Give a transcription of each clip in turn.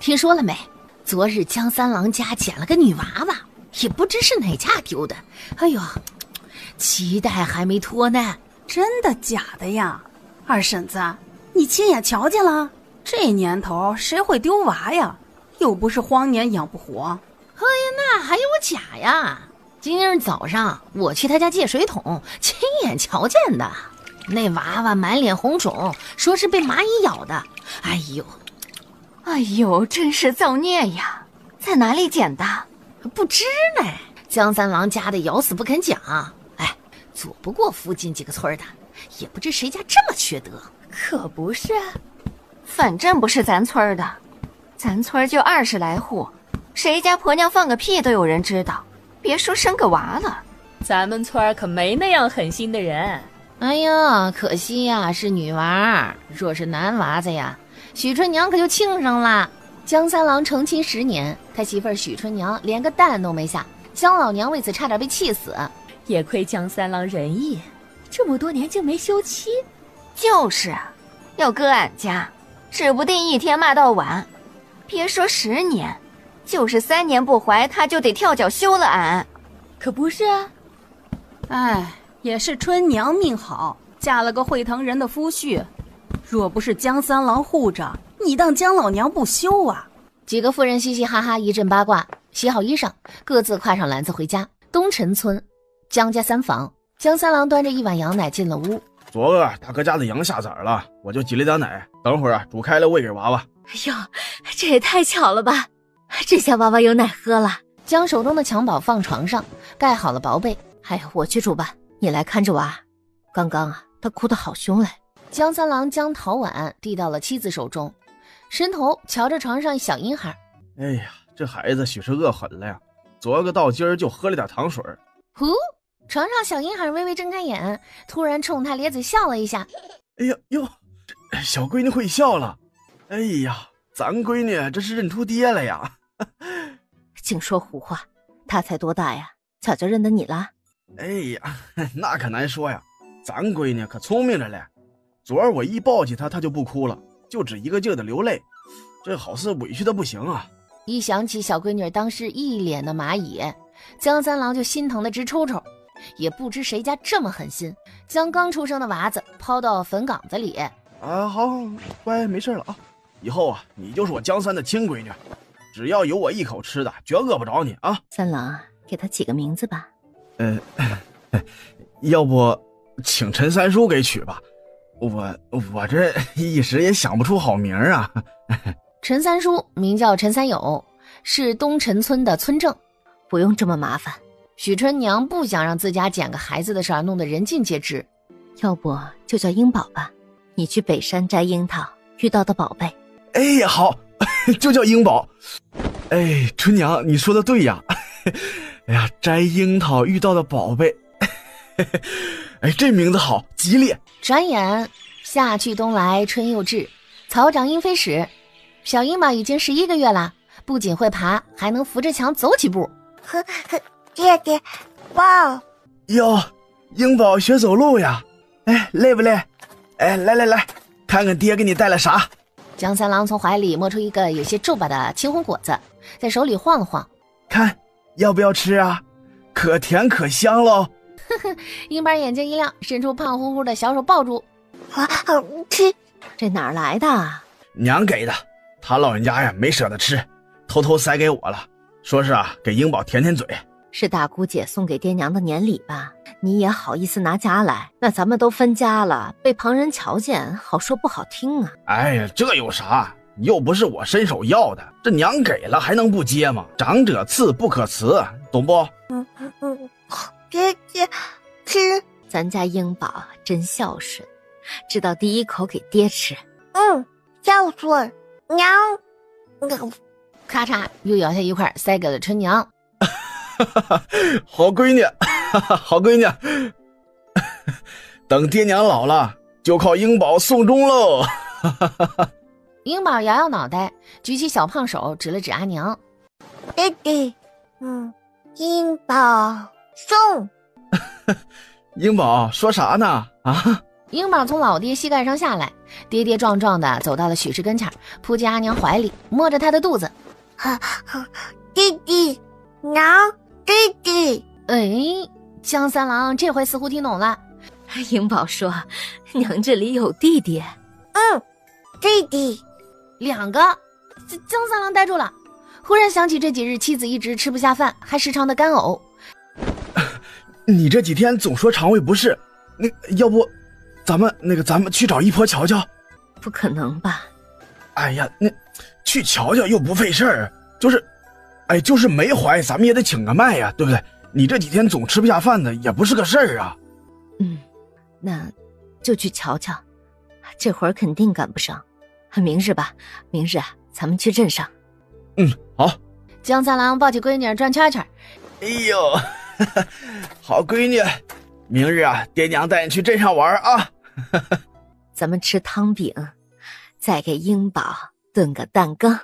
听说了没？昨日江三郎家捡了个女娃娃，也不知是哪家丢的。哎呦，脐带还没脱呢。真的假的呀？二婶子，你亲眼瞧见了？这年头谁会丢娃呀？又不是荒年养不活。哎呀，那还有假呀？今日早上我去他家借水桶，亲眼瞧见的。那娃娃满脸红肿，说是被蚂蚁咬的。哎呦，真是造孽呀！在哪里捡的？不知呢。江三郎家的咬死不肯讲。哎，左不过附近几个村的，也不知谁家这么缺德。可不是，反正不是咱村的，咱村就20来户，谁家婆娘放个屁都有人知道，别说生个娃了。咱们村可没那样狠心的人。哎呀，可惜呀，是女娃，若是男娃子呀，许春娘可就庆上了。江三郎成亲10年，他媳妇儿许春娘连个蛋都没下，江老娘为此差点被气死。也亏江三郎仁义，这么多年就没休妻。就是啊，要搁俺家，指不定一天骂到晚。别说10年，就是3年不怀，他就得跳脚休了俺。可不是啊。哎，也是春娘命好，嫁了个会疼人的夫婿。若不是江三郎护着，你当江老娘不休啊？几个妇人嘻嘻哈哈一阵八卦，洗好衣裳，各自挎上篮子回家。东陈村江家3房，江三郎端着1碗羊奶进了屋。昨个大哥家的羊下崽了，我就挤了点奶，等会儿煮开了喂给娃娃。哎呦，这也太巧了吧！这下娃娃有奶喝了。将手中的襁褓放床上，盖好了薄被。哎呀，我去煮吧，你来看着娃。刚刚啊，他哭得好凶嘞。江三郎将陶碗递到了妻子手中，伸头瞧着床上小婴孩。哎呀，这孩子许是饿狠了呀，昨个到今儿就喝了点糖水。呼，床上小婴孩微微睁开眼，突然冲他咧嘴笑了一下。哎呀哟，小闺女会笑了。哎呀，咱闺女这是认出爹了呀。净说胡话，他才多大呀，早就认得你了。哎呀，那可难说呀，咱闺女可聪明着嘞。昨儿我一抱起她，她就不哭了，就只一个劲儿的流泪，这好似委屈的不行啊。一想起小闺女当时一脸的蚂蚁，江三郎就心疼的直抽抽。也不知谁家这么狠心，将刚出生的娃子抛到坟岗子里。啊，好，乖，没事了啊。以后啊，你就是我江三的亲闺女，只要有我一口吃的，绝饿不着你啊。三郎，给她起个名字吧。要不请陈三叔给取吧，我这一时也想不出好名啊。陈三叔名叫陈三友，是东陈村的村正。不用这么麻烦。许春娘不想让自家捡个孩子的事儿弄得人尽皆知，要不就叫英宝吧。你去北山摘樱桃遇到的宝贝。哎呀，好，就叫英宝。哎，春娘你说的对呀。哎呀，摘樱桃遇到的宝贝。哎，这名字好吉利。转眼夏去冬来春又至，草长莺飞时，小英宝已经11个月了，不仅会爬，还能扶着墙走几步。爹爹，哇！哟，英宝学走路呀。哎，累不累？哎，来，看看爹给你带了啥。江三郎从怀里摸出一个有些皱巴的青红果子，在手里晃了晃。看，要不要吃啊？可甜可香喽。英宝眼睛一亮，伸出胖乎乎的小手抱住。吃。这哪儿来的？娘给的，他老人家呀没舍得吃，偷偷塞给我了，说是啊给英宝甜甜嘴。是大姑姐送给爹娘的年礼吧？你也好意思拿家来？那咱们都分家了，被旁人瞧见，好说不好听啊。哎呀，这有啥？又不是我伸手要的，这娘给了还能不接吗？长者赐不可辞，懂不？爹爹，吃。咱家英宝真孝顺，知道第一口给爹吃。孝顺。娘。咔嚓，又咬下一块塞给了春娘。好闺女，好闺女。等爹娘老了，就靠英宝送终喽。英宝摇摇脑袋，举起小胖手指了指阿娘。爹爹，英宝送。英宝说啥呢？啊？英宝从老爹膝盖上下来，跌跌撞撞的走到了许氏跟前，扑进阿娘怀里，摸着她的肚子。弟弟，娘，弟弟。哎，江三郎这回似乎听懂了。英宝说：“娘这里有弟弟。”弟弟。2个。江三郎呆住了，忽然想起这几日妻子一直吃不下饭，还时常的干呕。你这几天总说肠胃不适，要不咱们去找姨婆瞧瞧？不可能吧？哎呀，去瞧瞧又不费事儿，就是没怀，咱们也得请个脉呀，对不对？你这几天总吃不下饭的，也不是个事儿啊。那就去瞧瞧，这会儿肯定赶不上。明日吧，明日咱们去镇上。好。江三郎抱起闺女转圈圈。哎呦，好闺女，明日啊，爹娘带你去镇上玩啊。咱们吃汤饼，再给英宝炖个蛋羹。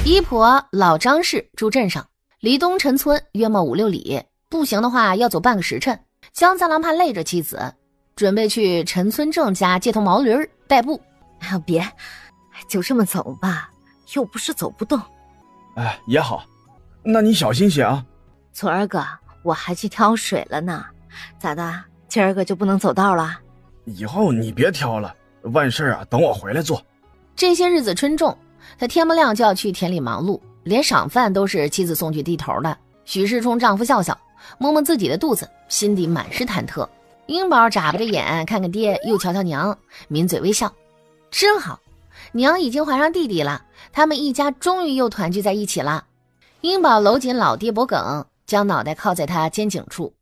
姨婆老张氏住镇上，离东陈村约莫5-6里，步行的话要走半个时辰。江三郎怕累着妻子，准备去陈村正家借头毛驴代步。别，就这么走吧，又不是走不动。也好，那你小心些啊。昨儿个我还去挑水了呢，咋的？今儿个就不能走道了？以后你别挑了，万事啊等我回来做。这些日子春种，他天不亮就要去田里忙碌，连赏饭都是妻子送去地头的。许氏冲丈夫笑笑，摸摸自己的肚子，心底满是忐忑。英宝眨巴着眼看看爹，又瞧瞧娘，抿嘴微笑。真好，娘已经怀上弟弟了，他们一家终于又团聚在一起了。英宝搂紧老爹脖梗，将脑袋靠在他肩颈处，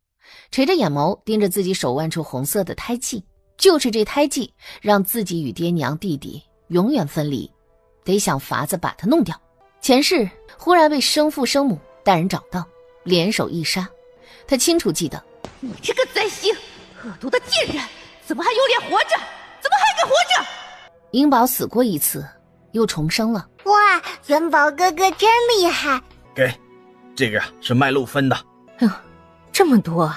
垂着眼眸盯着自己手腕处红色的胎记。就是这胎记让自己与爹娘弟弟永远分离，得想法子把他弄掉。前世忽然被生父生母带人找到，联手一杀。他清楚记得，你这个灾星，恶毒的贱人，怎么还有脸活着？怎么还敢活着？英宝死过一次，又重生了。哇，元宝哥哥真厉害！给，这个是麦露分的。这么多？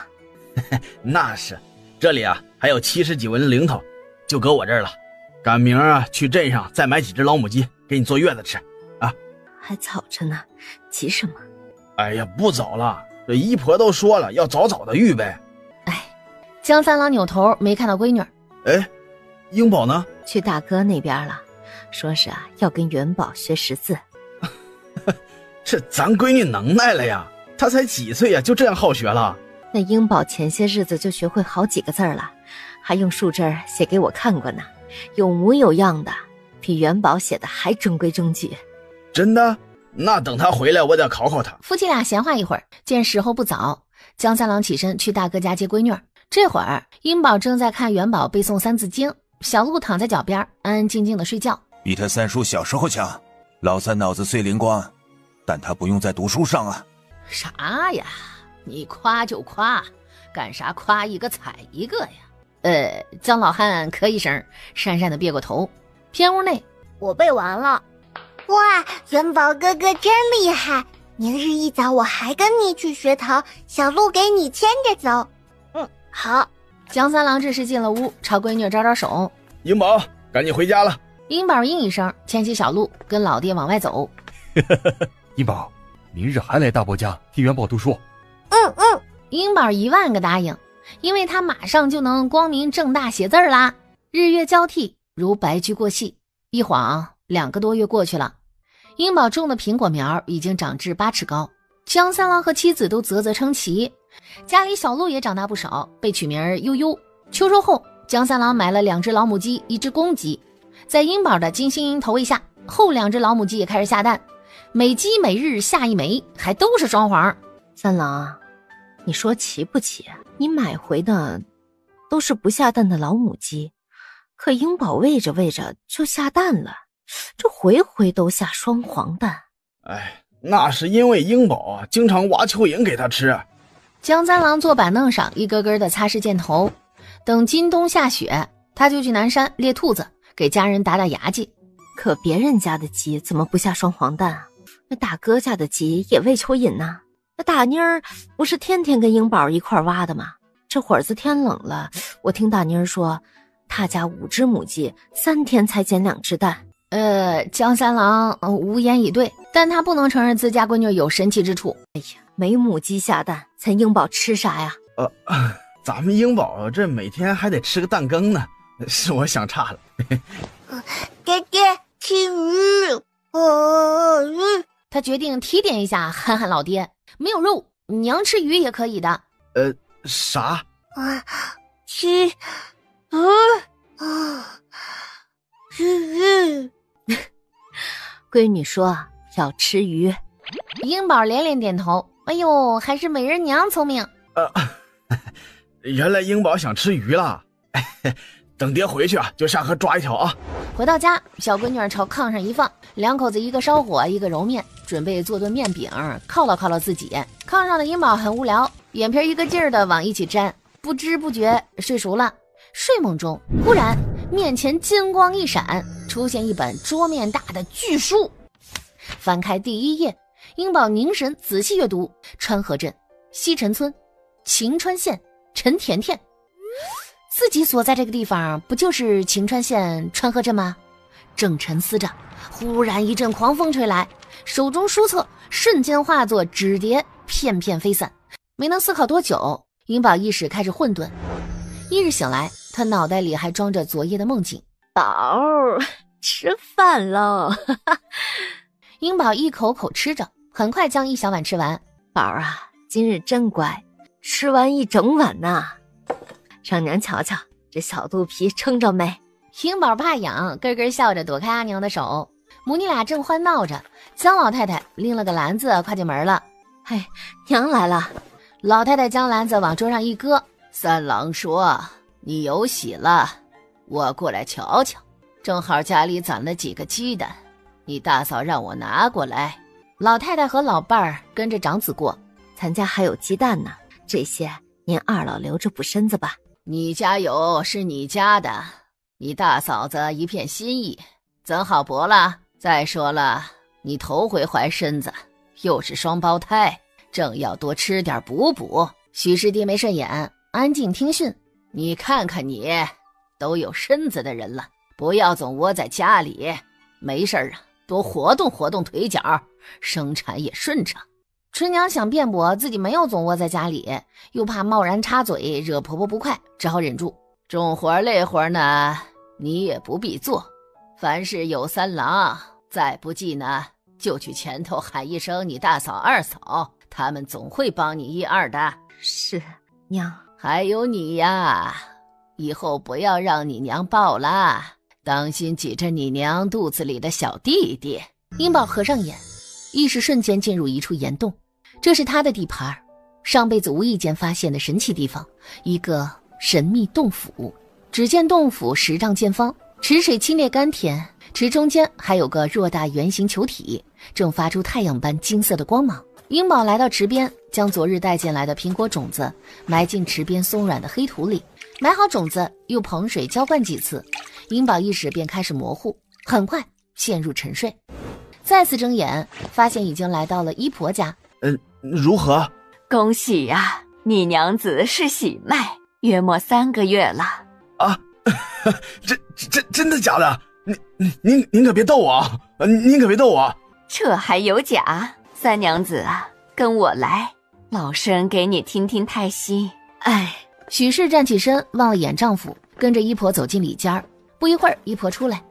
那是，这里啊还有70几文零头，就搁我这儿了。赶明儿啊去镇上再买几只老母鸡，给你做月子吃啊。还早着呢，急什么？哎呀，不早了，这姨婆都说了，要早早的预备。江三郎扭头没看到闺女。英宝呢？去大哥那边了，说是要跟元宝学识字。这咱闺女能耐了呀，她才几岁呀，就这样好学了。那英宝前些日子就学会好几个字了，还用树枝写给我看过呢，有模有样的，比元宝写的还中规中矩。真的？那等他回来我得考考他。夫妻俩闲话一会儿，见时候不早，江三郎起身去大哥家接闺女。这会儿英宝正在看元宝背诵三字经，小鹿躺在脚边安安静静的睡觉。比他三叔小时候强，老三脑子虽灵光，但他不用在读书上啊。啥呀？你夸就夸，干啥夸一个踩一个呀？江老汉咳一声，讪讪的别过头。偏屋内，我背完了。哇，元宝哥哥真厉害！明日一早我还跟你去学堂，小鹿给你牵着走。好。江三郎这时进了屋，朝闺女招招手：“英宝，赶紧回家了。”英宝应一声，牵起小鹿，跟老爹往外走。英宝，明日还来大伯家替元宝读书。英宝10000个答应，因为他马上就能光明正大写字啦。日月交替，如白驹过隙，一晃2个多月过去了。英宝种的苹果苗已经长至8尺高，江三郎和妻子都啧啧称奇。家里小鹿也长大不少，被取名悠悠。秋收后，江三郎买了2只老母鸡，1只公鸡。在英宝的精心投喂下，后2只老母鸡也开始下蛋，每鸡每日下1枚，还都是双黄。三郎，你说奇不奇？你买回的都是不下蛋的老母鸡，可英宝喂着喂着就下蛋了，这回回都下双黄蛋。那是因为英宝啊经常挖蚯蚓给他吃。江三郎坐板凳上一个个的擦拭箭头，等今冬下雪，他就去南山猎兔子，给家人打打牙祭。可别人家的鸡怎么不下双黄蛋啊？那大哥家的鸡也喂蚯蚓呢。那大妮儿不是天天跟英宝一块挖的吗？这会儿子天冷了，我听大妮儿说，他家5只母鸡3天才捡2只蛋。江三郎无言以对，但他不能承认自家闺女有神奇之处。哎呀，没母鸡下蛋，咱英宝吃啥呀？咱们英宝这每天还得吃个蛋羹呢，是我想差了。爹爹，吃鱼，鱼。他决定提点一下憨憨老爹，没有肉，娘吃鱼也可以的。啥？吃鱼。闺女说要吃鱼。英宝连连点头。哎呦，还是美人娘聪明。原来英宝想吃鱼了。等爹回去啊，就下河抓一条啊。回到家，小闺女朝炕上一放，两口子一个烧火，一个揉面，准备做顿面饼犒劳自己。炕上的英宝很无聊，眼皮一个劲儿的往一起粘，不知不觉睡熟了。睡梦中，忽然面前金光一闪，出现一本桌面大的巨书。翻开第1页，英宝凝神仔细阅读：川河镇、西陈村、晴川县、陈甜甜。自己所在这个地方不就是晴川县川河镇吗？正沉思着，忽然一阵狂风吹来，手中书册瞬间化作纸碟，片片飞散。没能思考多久，英宝意识开始混沌。一日醒来，他脑袋里还装着昨夜的梦境。宝，吃饭喽！英宝一口口吃着，很快将一小碗吃完。宝啊，今日真乖，吃完1整碗呢。让娘瞧瞧，这小肚皮撑着没？英宝怕痒，咯咯笑着躲开阿娘的手。母女俩正欢闹着，江老太太拎了个篮子跨进门了。嘿，娘来了。老太太将篮子往桌上一搁，三郎说你有喜了，我过来瞧瞧，正好家里攒了几个鸡蛋，你大嫂让我拿过来。老太太和老伴儿跟着长子过，咱家还有鸡蛋呢，这些您二老留着补身子吧。你家有是你家的，你大嫂子一片心意，怎好驳了？再说了，你头回怀身子，又是双胞胎，正要多吃点补补。许师弟没顺眼，安静听训。你看看你，都有身子的人了，不要总窝在家里，没事啊，多活动活动腿脚，生产也顺畅。春娘想辩驳自己没有总窝在家里，又怕贸然插嘴惹婆婆不快，只好忍住。重活累活呢，你也不必做，凡事有三郎，再不济呢，就去前头喊一声你大嫂二嫂，他们总会帮你一二的。是，娘。还有你呀，以后不要让你娘抱啦，当心挤着你娘肚子里的小弟弟。英宝合上眼，意识瞬间进入一处岩洞，这是他的地盘，上辈子无意间发现的神奇地方，一个神秘洞府。只见洞府10丈见方，池水清冽甘甜，池中间还有个偌大圆形球体，正发出太阳般金色的光芒。英宝来到池边，将昨日带进来的苹果种子埋进池边松软的黑土里，埋好种子又捧水浇灌几次，英宝意识便开始模糊，很快陷入沉睡。再次睁眼，发现已经来到了姨婆家。如何？恭喜呀，你娘子是喜脉，约莫3个月了。啊，这真的假的？您可别逗我啊！您可别逗我！这还有假？三娘子啊，跟我来，老身给你听听胎息。哎，许氏站起身，望了眼丈夫，跟着姨婆走进里间。不一会儿，姨婆出来。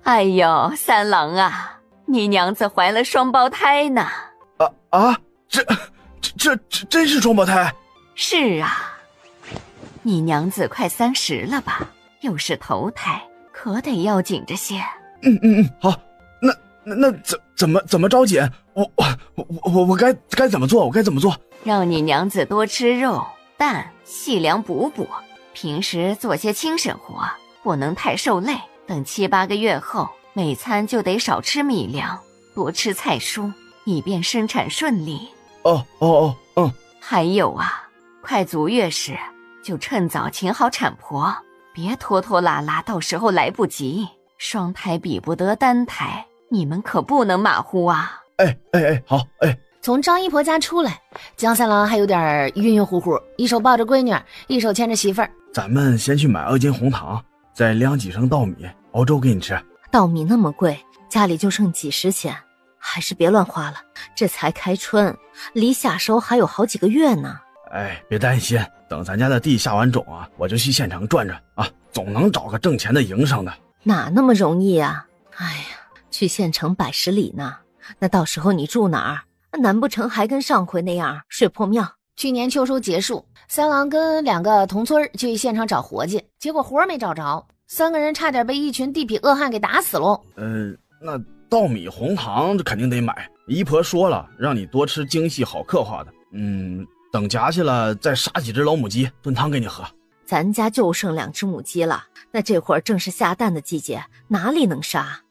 哎呦，三郎啊，你娘子怀了双胞胎呢。这真是双胞胎？是啊，你娘子快30了吧？又是头胎，可得要紧着些。好，那怎么着急？我该怎么做？我该怎么做？让你娘子多吃肉蛋，细粮补补，平时做些轻省活，不能太受累。等7、8个月后，每餐就得少吃米粮，多吃菜蔬，以便生产顺利。还有啊，快足月时就趁早请好产婆，别拖拖拉拉，到时候来不及。双胎比不得单胎，你们可不能马虎啊！好。从张姨婆家出来，江三郎还有点晕晕乎乎，一手抱着闺女，一手牵着媳妇儿。咱们先去买2斤红糖，再晾几升稻米，熬粥给你吃。稻米那么贵，家里就剩几十钱，还是别乱花了。这才开春，离下收还有好几个月呢。哎，别担心，等咱家的地下完种啊，我就去县城转转啊，总能找个挣钱的营生的。哪那么容易啊？哎呀，去县城100十里呢，那到时候你住哪儿？难不成还跟上回那样睡破庙？去年秋收结束，三郎跟2个同村去县城找活计，结果活没找着，3个人差点被一群地痞恶汉给打死了。那稻米红糖这肯定得买，姨婆说了，让你多吃精细好刻画的。等夹去了再杀几只老母鸡炖汤给你喝。咱家就剩2只母鸡了，那这会儿正是下蛋的季节，哪里能杀？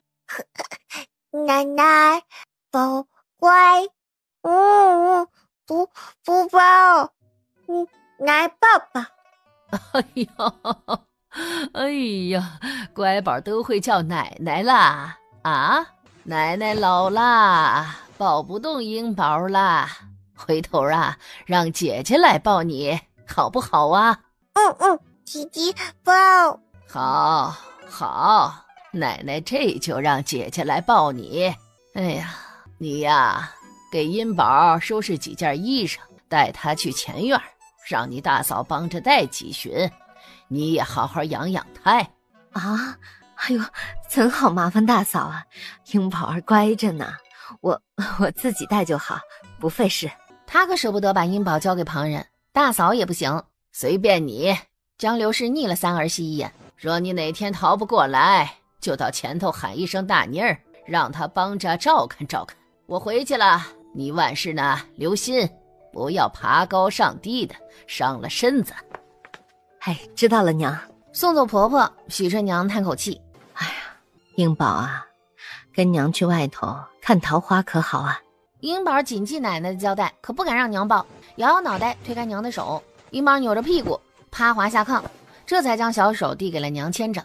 奶奶，宝乖，不抱，来抱抱。哎呀，乖宝都会叫奶奶啦啊！奶奶老啦，抱不动英宝啦，回头啊，让姐姐来抱你，好不好啊？姐姐抱。好，奶奶这就让姐姐来抱你。哎呀，你呀，给英宝收拾几件衣裳，带他去前院，让你大嫂帮着带几旬。你也好好养养胎啊！哎呦，真好麻烦大嫂啊，英宝儿乖着呢，我自己带就好，不费事。他可舍不得把英宝交给旁人，大嫂也不行，随便你。江流士睨了三儿媳一眼，说你哪天逃不过来，就到前头喊一声大妮儿，让他帮着照看照看。我回去了，你万事呢留心，不要爬高上低的，伤了身子。哎，知道了，娘。送走婆婆，许春娘叹口气，哎呀，英宝啊，跟娘去外头看桃花可好啊？英宝谨记奶奶的交代，可不敢让娘抱，摇摇脑袋推开娘的手。英宝扭着屁股趴滑下炕，这才将小手递给了娘牵着。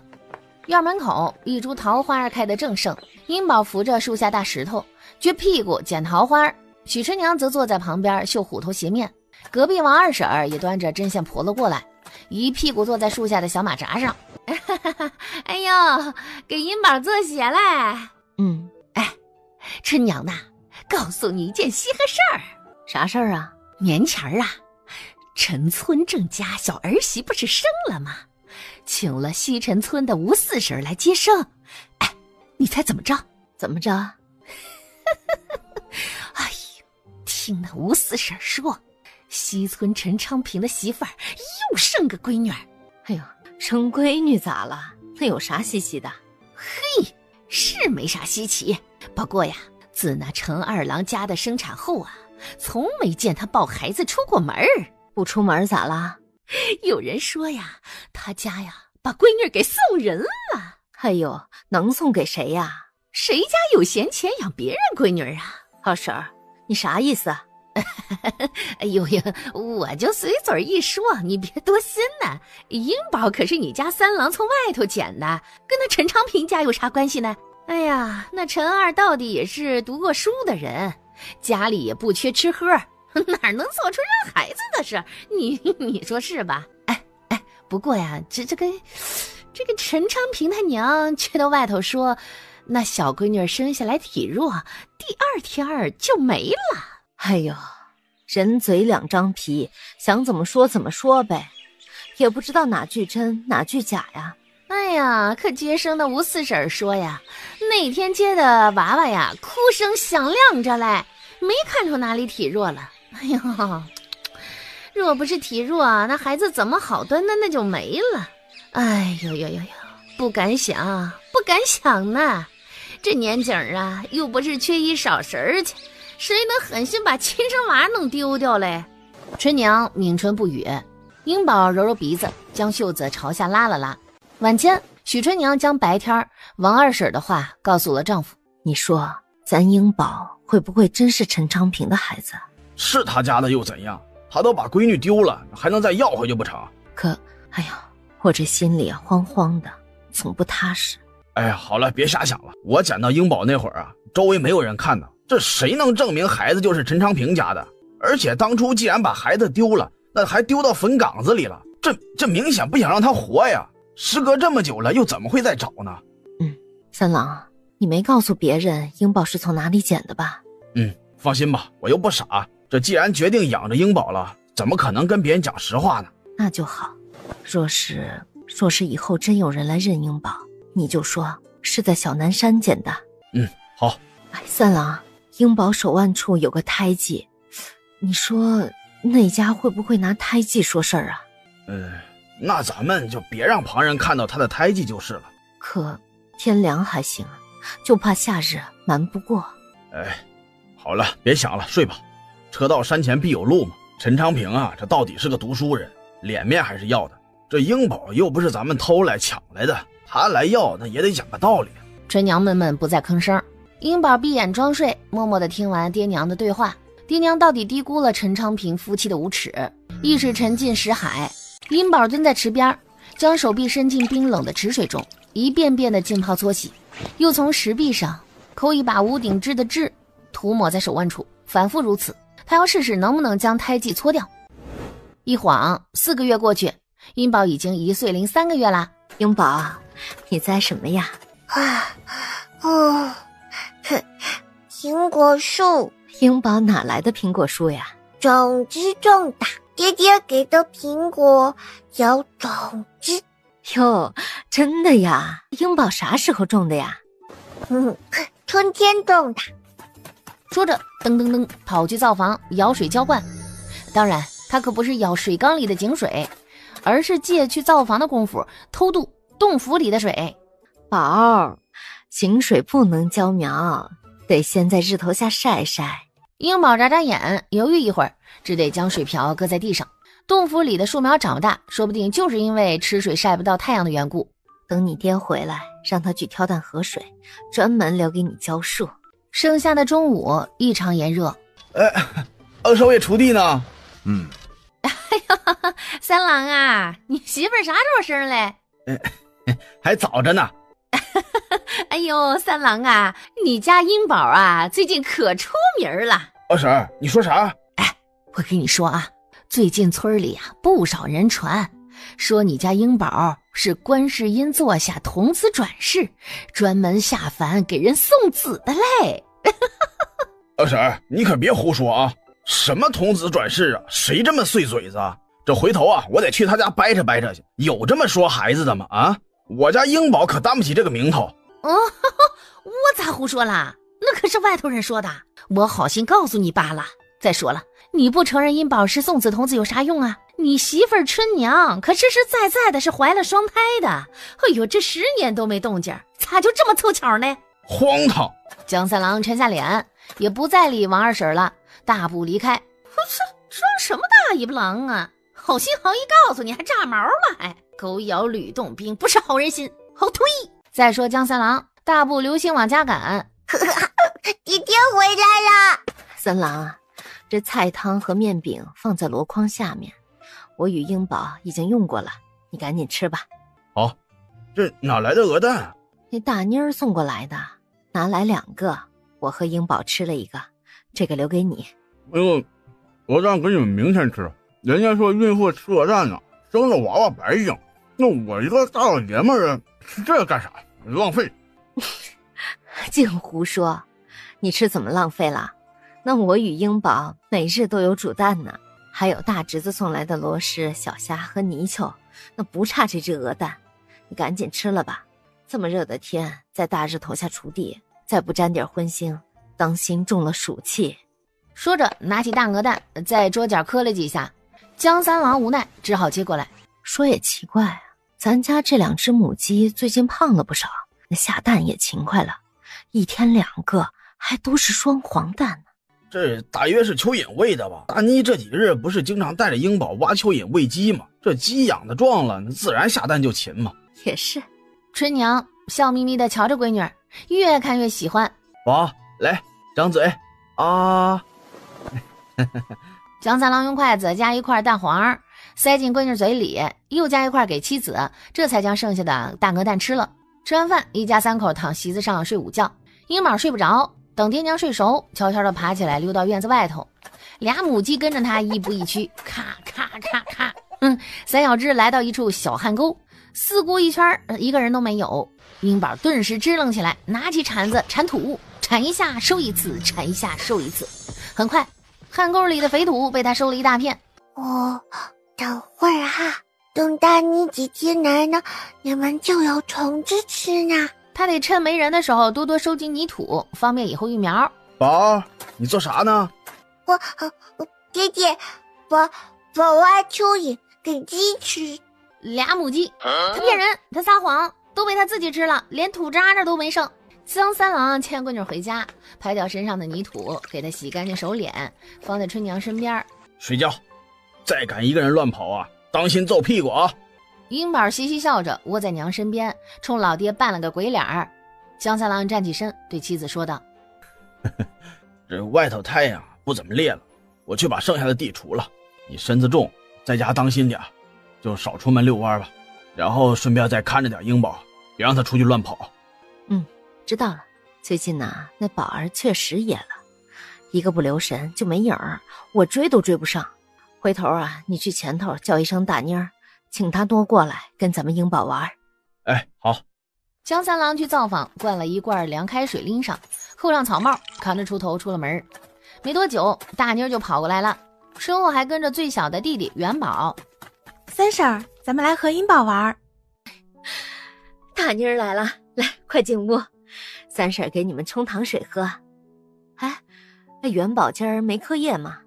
院门口一株桃花开得正盛，英宝扶着树下大石头撅屁股捡桃花，许春娘则坐在旁边绣虎头鞋面。隔壁王二婶儿也端着针线婆子过来，一屁股坐在树下的小马扎上。哎呦，给英宝做鞋嘞。哎，春娘呐，告诉你一件稀罕事儿。啥事儿啊？年前儿啊，陈村郑家小儿媳不是生了吗？请了西陈村的吴四婶来接生。哎，你猜怎么着？怎么着？哎呦，听那吴四婶说，西村陈昌平的媳妇儿又生个闺女儿。哎呦，生闺女咋了？那有啥稀奇的？嘿，是没啥稀奇，不过呀，自那陈二郎家的生产后啊，从没见他抱孩子出过门儿。不出门咋啦？有人说呀，他家呀把闺女给送人了。哎呦，能送给谁呀？谁家有闲钱养别人闺女啊？二婶儿，你啥意思啊？哎呦呀，我就随嘴一说，你别多心呐。英宝可是你家三郎从外头捡的，跟那陈昌平家有啥关系呢？哎呀，那陈二到底也是读过书的人，家里也不缺吃喝，哪能做出让孩子的事？你说是吧？哎，不过呀，这个陈昌平他娘却到外头说，那小闺女生下来体弱，第2天就没了。哎呦，人嘴2张皮，想怎么说怎么说呗，也不知道哪句真哪句假呀。哎呀，可接生的吴四婶说呀，那天接的娃娃呀，哭声响亮着嘞，没看出哪里体弱了。哎呦，若不是体弱，那孩子怎么好端端的就没了？哎呦，不敢想呢。这年景啊，又不是缺衣少食去，谁能狠心把亲生娃弄丢掉嘞？春娘抿唇不语，英宝揉揉鼻子，将袖子朝下拉了拉。晚间，许春娘将白天王二婶的话告诉了丈夫。你说咱英宝会不会真是陈昌平的孩子？是他家的又怎样？他都把闺女丢了，还能再要回去不成？可，哎呀，我这心里慌慌的，总不踏实。哎呀，好了，别瞎想了。我捡到英宝那会儿啊，周围没有人看呢，这谁能证明孩子就是陈长平家的？而且当初既然把孩子丢了，那还丢到坟岗子里了，这明显不想让他活呀！时隔这么久了，又怎么会再找呢？三郎，你没告诉别人英宝是从哪里捡的吧？放心吧，我又不傻。这既然决定养着英宝了，怎么可能跟别人讲实话呢？那就好。若是以后真有人来认英宝，你就说是在小南山捡的。好。三郎，英宝手腕处有个胎记，你说那家会不会拿胎记说事儿啊？那咱们就别让旁人看到他的胎记就是了。可天凉还行，就怕夏日瞒不过。好了，别想了，睡吧。车到山前必有路嘛。陈长平啊，这到底是个读书人，脸面还是要的。这英宝又不是咱们偷来抢来的，他来要那也得讲个道理。春娘们不再吭声，英宝闭眼装睡，默默地听完爹娘的对话。爹娘到底低估了陈长平夫妻的无耻，意识沉进石海。英宝蹲在池边，将手臂伸进冰冷的池水中，一遍遍地浸泡搓洗，又从石壁上抠一把屋顶制的痣，涂抹在手腕处，反复如此。他要试试能不能将胎记搓掉。一晃4个月过去，英宝已经1岁零3个月啦。英宝，你栽什么呀？苹果树。英宝哪来的苹果树呀？种子种的，爹爹给的苹果有种子。哟，真的呀？英宝啥时候种的呀？春天种的。说着噔噔噔跑去灶房舀水浇灌。当然他可不是舀水缸里的井水，而是借去灶房的功夫偷渡洞府里的水。宝，井水不能浇苗，得先在日头下晒晒。英宝眨眨眼，犹豫一会儿，只得将水瓢搁在地上。洞府里的树苗长大，说不定就是因为吃水晒不到太阳的缘故。等你爹回来，让他去挑担河水，专门留给你浇树。盛夏的中午异常炎热。二少爷锄地呢？哎呦，三郎啊，你媳妇儿啥时候生嘞？还早着呢。哎呦，三郎啊，你家英宝啊，最近可出名了。二婶，你说啥？我跟你说啊，最近村里啊，不少人传说你家英宝是观世音座下童子转世，专门下凡给人送子的嘞。二婶，你可别胡说啊！什么童子转世啊？谁这么碎嘴子啊？这回头啊，我得去他家掰扯掰扯去。有这么说孩子的吗？啊，我家英宝可担不起这个名头。我咋胡说啦？那可是外头人说的，我好心告诉你罢了。再说了，你不承认英宝是送子童子有啥用啊？你媳妇儿春娘可实实在在的是怀了双胎的。哎呦，这10年都没动静，咋就这么凑巧呢？荒唐！江三郎沉下脸，也不再理王二婶了，大步离开。装什么大尾巴狼啊？好心好意告诉你还炸毛了，还狗咬吕洞宾，不是好人心，好推。再说江三郎大步流星往家赶。爹爹回来了。三郎啊，这菜汤和面饼放在箩筐下面，我与英宝已经用过了，你赶紧吃吧。好，这哪来的鹅蛋啊？那大妮儿送过来的，拿来2个，我和英宝吃了1个，这个留给你。鹅蛋给你们明天吃，人家说孕妇吃鹅蛋呢，生了娃娃白硬。那我一个大老爷们儿吃这干啥？浪费。净胡说，你吃怎么浪费了？那我与英宝每日都有煮蛋呢，还有大侄子送来的螺蛳、小虾和泥鳅，那不差这只鹅蛋。你赶紧吃了吧，这么热的天，在大日头下锄地，再不沾点荤腥，当心中了暑气。说着拿起大鹅蛋在桌角磕了几下，江三郎无奈只好接过来。说也奇怪啊，咱家这2只母鸡最近胖了不少，那下蛋也勤快了，1天2个，还都是双黄蛋呢。这大约是蚯蚓喂的吧？大妮这几日不是经常带着英宝挖蚯蚓喂鸡吗？这鸡养的壮了，自然下蛋就勤嘛。也是。春娘笑眯眯地瞧着闺女，越看越喜欢。宝，来张嘴啊！江三郎用筷子夹一块蛋黄塞进闺女嘴里，又夹一块给妻子，这才将剩下的大鹅蛋吃了。吃完饭，一家3口躺席子上睡午觉。英宝睡不着，等爹娘睡熟，悄悄地爬起来溜到院子外头，俩母鸡跟着他一步一趋，咔咔咔咔。三小只来到一处小旱沟，四顾一圈，一个人都没有。英宝顿时支棱起来，拿起铲子铲土，铲一下收一次，铲一下收一次。很快，旱沟里的肥土被他收了一大片。等会儿哈，等大妮姐姐来呢，你们就有虫子吃呢。他得趁没人的时候多多收集泥土，方便以后育苗。宝，你做啥呢？爹爹，我挖蚯蚓给鸡吃。俩母鸡，他骗人，他撒谎，都被他自己吃了，连土渣渣都没剩。江三郎牵闺女回家，拍掉身上的泥土，给她洗干净手脸，放在春娘身边。睡觉，再敢一个人乱跑啊，当心揍屁股啊！英宝嘻嘻笑着窝在娘身边，冲老爹扮了个鬼脸儿。江三郎站起身对妻子说道：这外头太阳不怎么烈了，我去把剩下的地除了，你身子重，在家当心点，就少出门遛弯吧，然后顺便再看着点英宝，别让他出去乱跑。知道了。最近呢，那宝儿确实野了，一个不留神就没影儿，我追都追不上。回头啊，你去前头叫一声大妮儿，请她多过来跟咱们英宝玩。哎，好。江三郎去灶房灌了一罐凉开水拎上，扣上草帽，扛着锄头出了门。没多久，大妮儿就跑过来了，身后还跟着最小的弟弟元宝。三婶儿，咱们来和英宝玩。大妮儿来了，来，快进屋，三婶给你们冲糖水喝。哎，那元宝今儿没课业吗？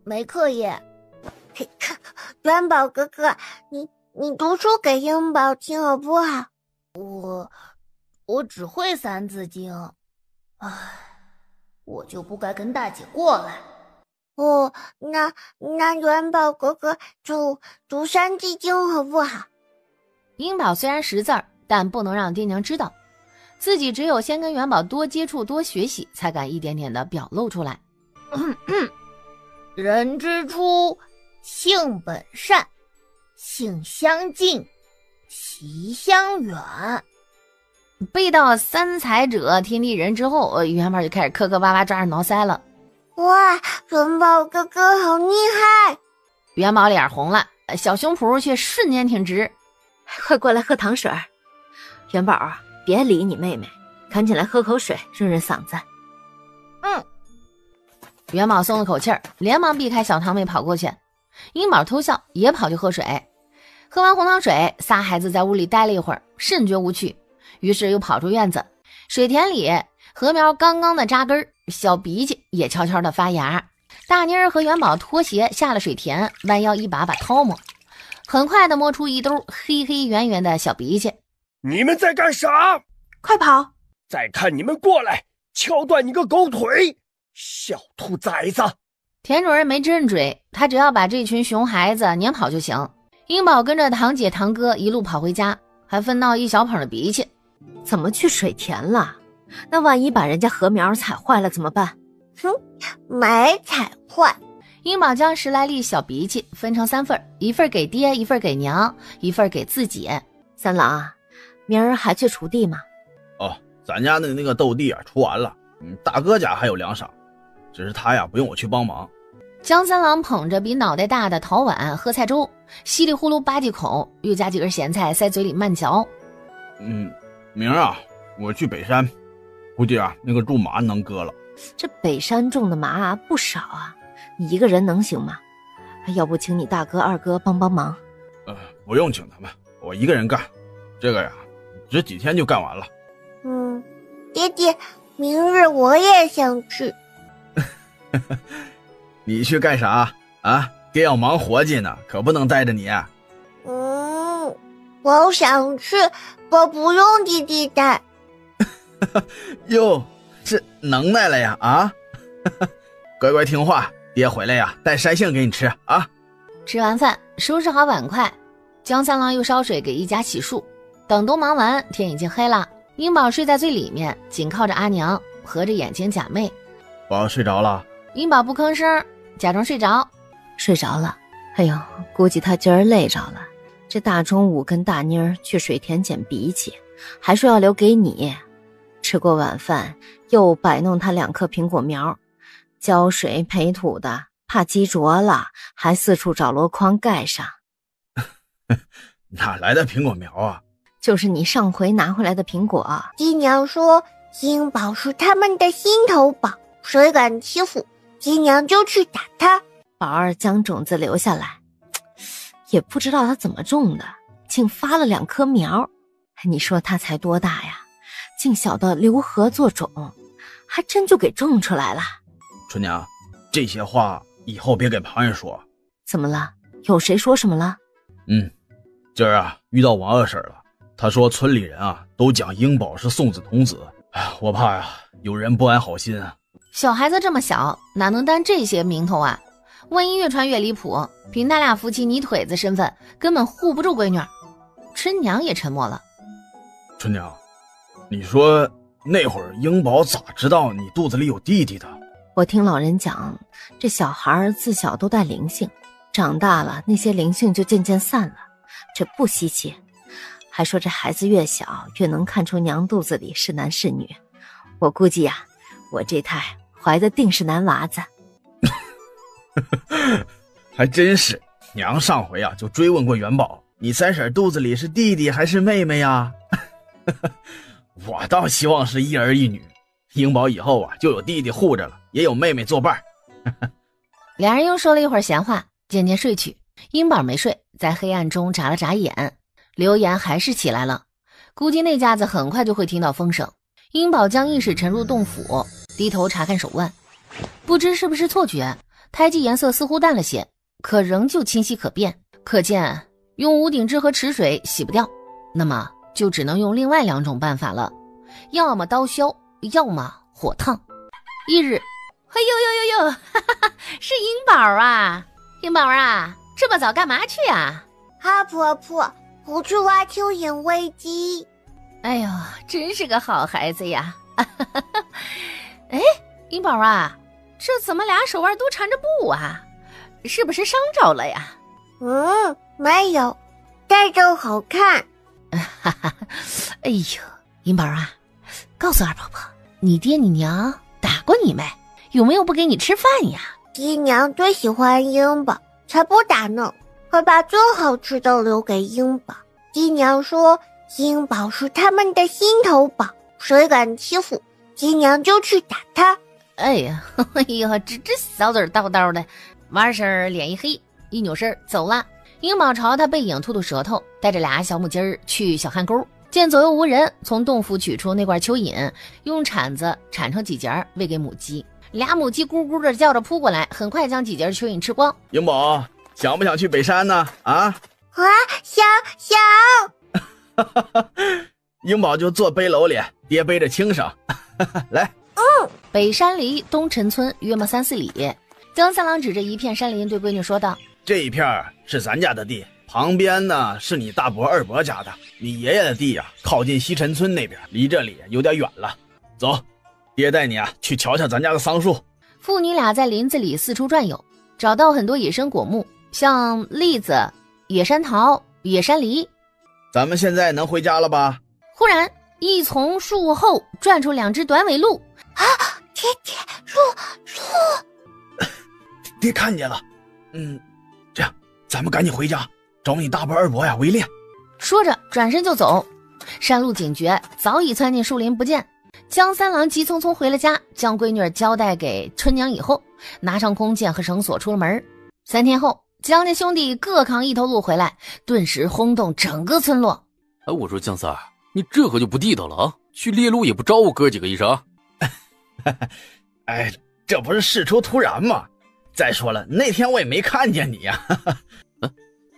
没课业。元宝哥哥，你读书给英宝听好不好？我只会三字经，我就不该跟大姐过来。那元宝哥哥就读三字经好不好？英宝虽然识字儿，但不能让爹娘知道，自己只有先跟元宝多接触多学习，才敢一点点的表露出来。人之初，性本善，性相近，习相远。背到三才者天地人之后，元宝就开始磕磕巴巴抓着挠腮了。哇，元宝哥哥好厉害！元宝脸红了，小胸脯却瞬间挺直。快过来喝糖水。元宝，别理你妹妹，赶紧来喝口水润润嗓子。元宝松了口气儿，连忙避开小堂妹跑过去。英宝偷笑，也跑去喝水。喝完红糖水，仨孩子在屋里待了一会儿，甚觉无趣，于是又跑出院子。水田里禾苗刚刚的扎根，小鼻涕也悄悄的发芽。大妮儿和元宝脱鞋下了水田，弯腰一把把掏摸，很快的摸出一兜黑黑圆圆的小鼻涕。你们在干啥？快跑！再看你们过来，敲断你个狗腿！小兔崽子！田主任没真追，他只要把这群熊孩子撵跑就行。英宝跟着堂姐堂哥一路跑回家，还分到一小捧的鼻涕。怎么去水田了？那万一把人家禾苗踩坏了怎么办？没踩坏。英宝将10来粒小鼻涕分成3份，一份给爹，一份给娘，一份给自己。三郎，明儿还去锄地吗？咱家的那个豆地锄完了，大哥家还有2晌，只是他呀不用我去帮忙。江三郎捧着比脑袋大的陶碗喝菜粥，稀里呼噜吧几口，又加几根咸菜塞嘴里慢嚼。明儿啊，我去北山，估计啊那个种麻能割了。这北山种的麻不少啊，你一个人能行吗？要不请你大哥二哥帮帮忙？不用请他们，我一个人干，这个呀只几天就干完了。爹爹，明日我也想去。你去干啥啊？爹要忙活计呢，可不能带着你。我想去，我不用弟弟带。哟，这能耐了呀啊！乖乖听话，爹回来呀带山杏给你吃啊。吃完饭，收拾好碗筷，江三郎又烧水给一家洗漱。等都忙完，天已经黑了。英宝睡在最里面，紧靠着阿娘，合着眼睛假寐。宝睡着了？英宝不吭声，假装睡着。睡着了。哎呦，估计他今儿累着了。这大中午跟大妮儿去水田捡鼻涕，还说要留给你，吃过晚饭，又摆弄他2棵苹果苗，浇水培土的，怕积浊了，还四处找箩筐盖上。哪来的苹果苗啊？就是你上回拿回来的苹果。爹娘说英宝是他们的心头宝，谁敢欺负，爹娘就去打他。宝儿将种子留下来，也不知道他怎么种的，竟发了2棵苗。你说他才多大呀，竟晓得留核做种，还真就给种出来了。春娘，这些话以后别给旁人说。怎么了？有谁说什么了？今儿啊遇到王二婶了，她说村里人啊都讲英宝是送子童子，我怕呀有人不安好心啊。小孩子这么小，哪能担这些名头啊？万一越传越离谱，凭他俩夫妻泥腿子身份，根本护不住闺女。春娘也沉默了。春娘，你说那会儿英宝咋知道你肚子里有弟弟的？我听老人讲，这小孩自小都带灵性，长大了那些灵性就渐渐散了，这不稀奇。还说这孩子越小越能看出娘肚子里是男是女。我估计呀，我这胎怀的定是男娃子。还真是，娘上回啊就追问过元宝，你三婶肚子里是弟弟还是妹妹呀？我倒希望是一儿一女，英宝以后啊就有弟弟护着了，也有妹妹作伴。俩人又说了一会儿闲话，渐渐睡去。英宝没睡，在黑暗中眨了眨眼。刘岩还是起来了，估计那家子很快就会听到风声。英宝将意识沉入洞府，低头查看手腕，不知是不是错觉，胎记颜色似乎淡了些，可仍旧清晰可辨，可见用无顶汁和池水洗不掉，那么就只能用另外2种办法了，要么刀削，要么火烫。一日，哎呦呦呦呦，哈哈，是英宝啊！英宝啊，这么早干嘛去啊？婆婆，我去挖蚯蚓喂鸡。哎呦，真是个好孩子呀！哎，英宝啊，这怎么俩手腕都缠着布啊？是不是伤着了呀？没有，戴着好看。哎呦，英宝啊，告诉二婆婆，你爹你娘打过你没？有没有不给你吃饭呀？爹娘最喜欢英宝，才不打呢，会把最好吃的留给英宝。爹娘说英宝是他们的心头宝，谁敢欺负，爹娘就去打他。哎呀，哎呦，这小嘴叨叨的。王二婶脸一黑，一扭身走了。英宝朝他背影吐吐舌头，带着俩小母鸡儿去小旱沟，见左右无人，从洞府取出那罐蚯蚓，用铲子铲成几节喂给母鸡。俩母鸡咕咕的叫着扑过来，很快将几节蚯蚓吃光。英宝，想不想去北山呢？想。英宝就坐背篓里，爹背着轻省。来。北山离东陈村约么3-4里。江三郎指着一片山林对闺女说道：这一片是咱家的地，旁边呢是你大伯二伯家的，你爷爷的地啊靠近西陈村那边，离这里有点远了。走，爹带你啊去瞧瞧咱家的桑树。父女俩在林子里四处转悠，找到很多野生果木，像栗子、野山桃、野山梨。咱们现在能回家了吧？忽然一丛树后转出2只短尾鹿。爹，鹿！爹看见了。这样咱们赶紧回家找你大伯二伯呀围猎。说着转身就走。山鹿警觉，早已窜进树林不见。江三郎急匆匆回了家，将闺女交代给春娘以后，拿上弓箭和绳索出了门。3天后，江家兄弟各扛1头鹿回来，顿时轰动整个村落。我说江三儿，你这可就不地道了啊！去猎鹿也不招呼哥几个一声。哎，这不是事出突然吗？再说了，那天我也没看见你呀。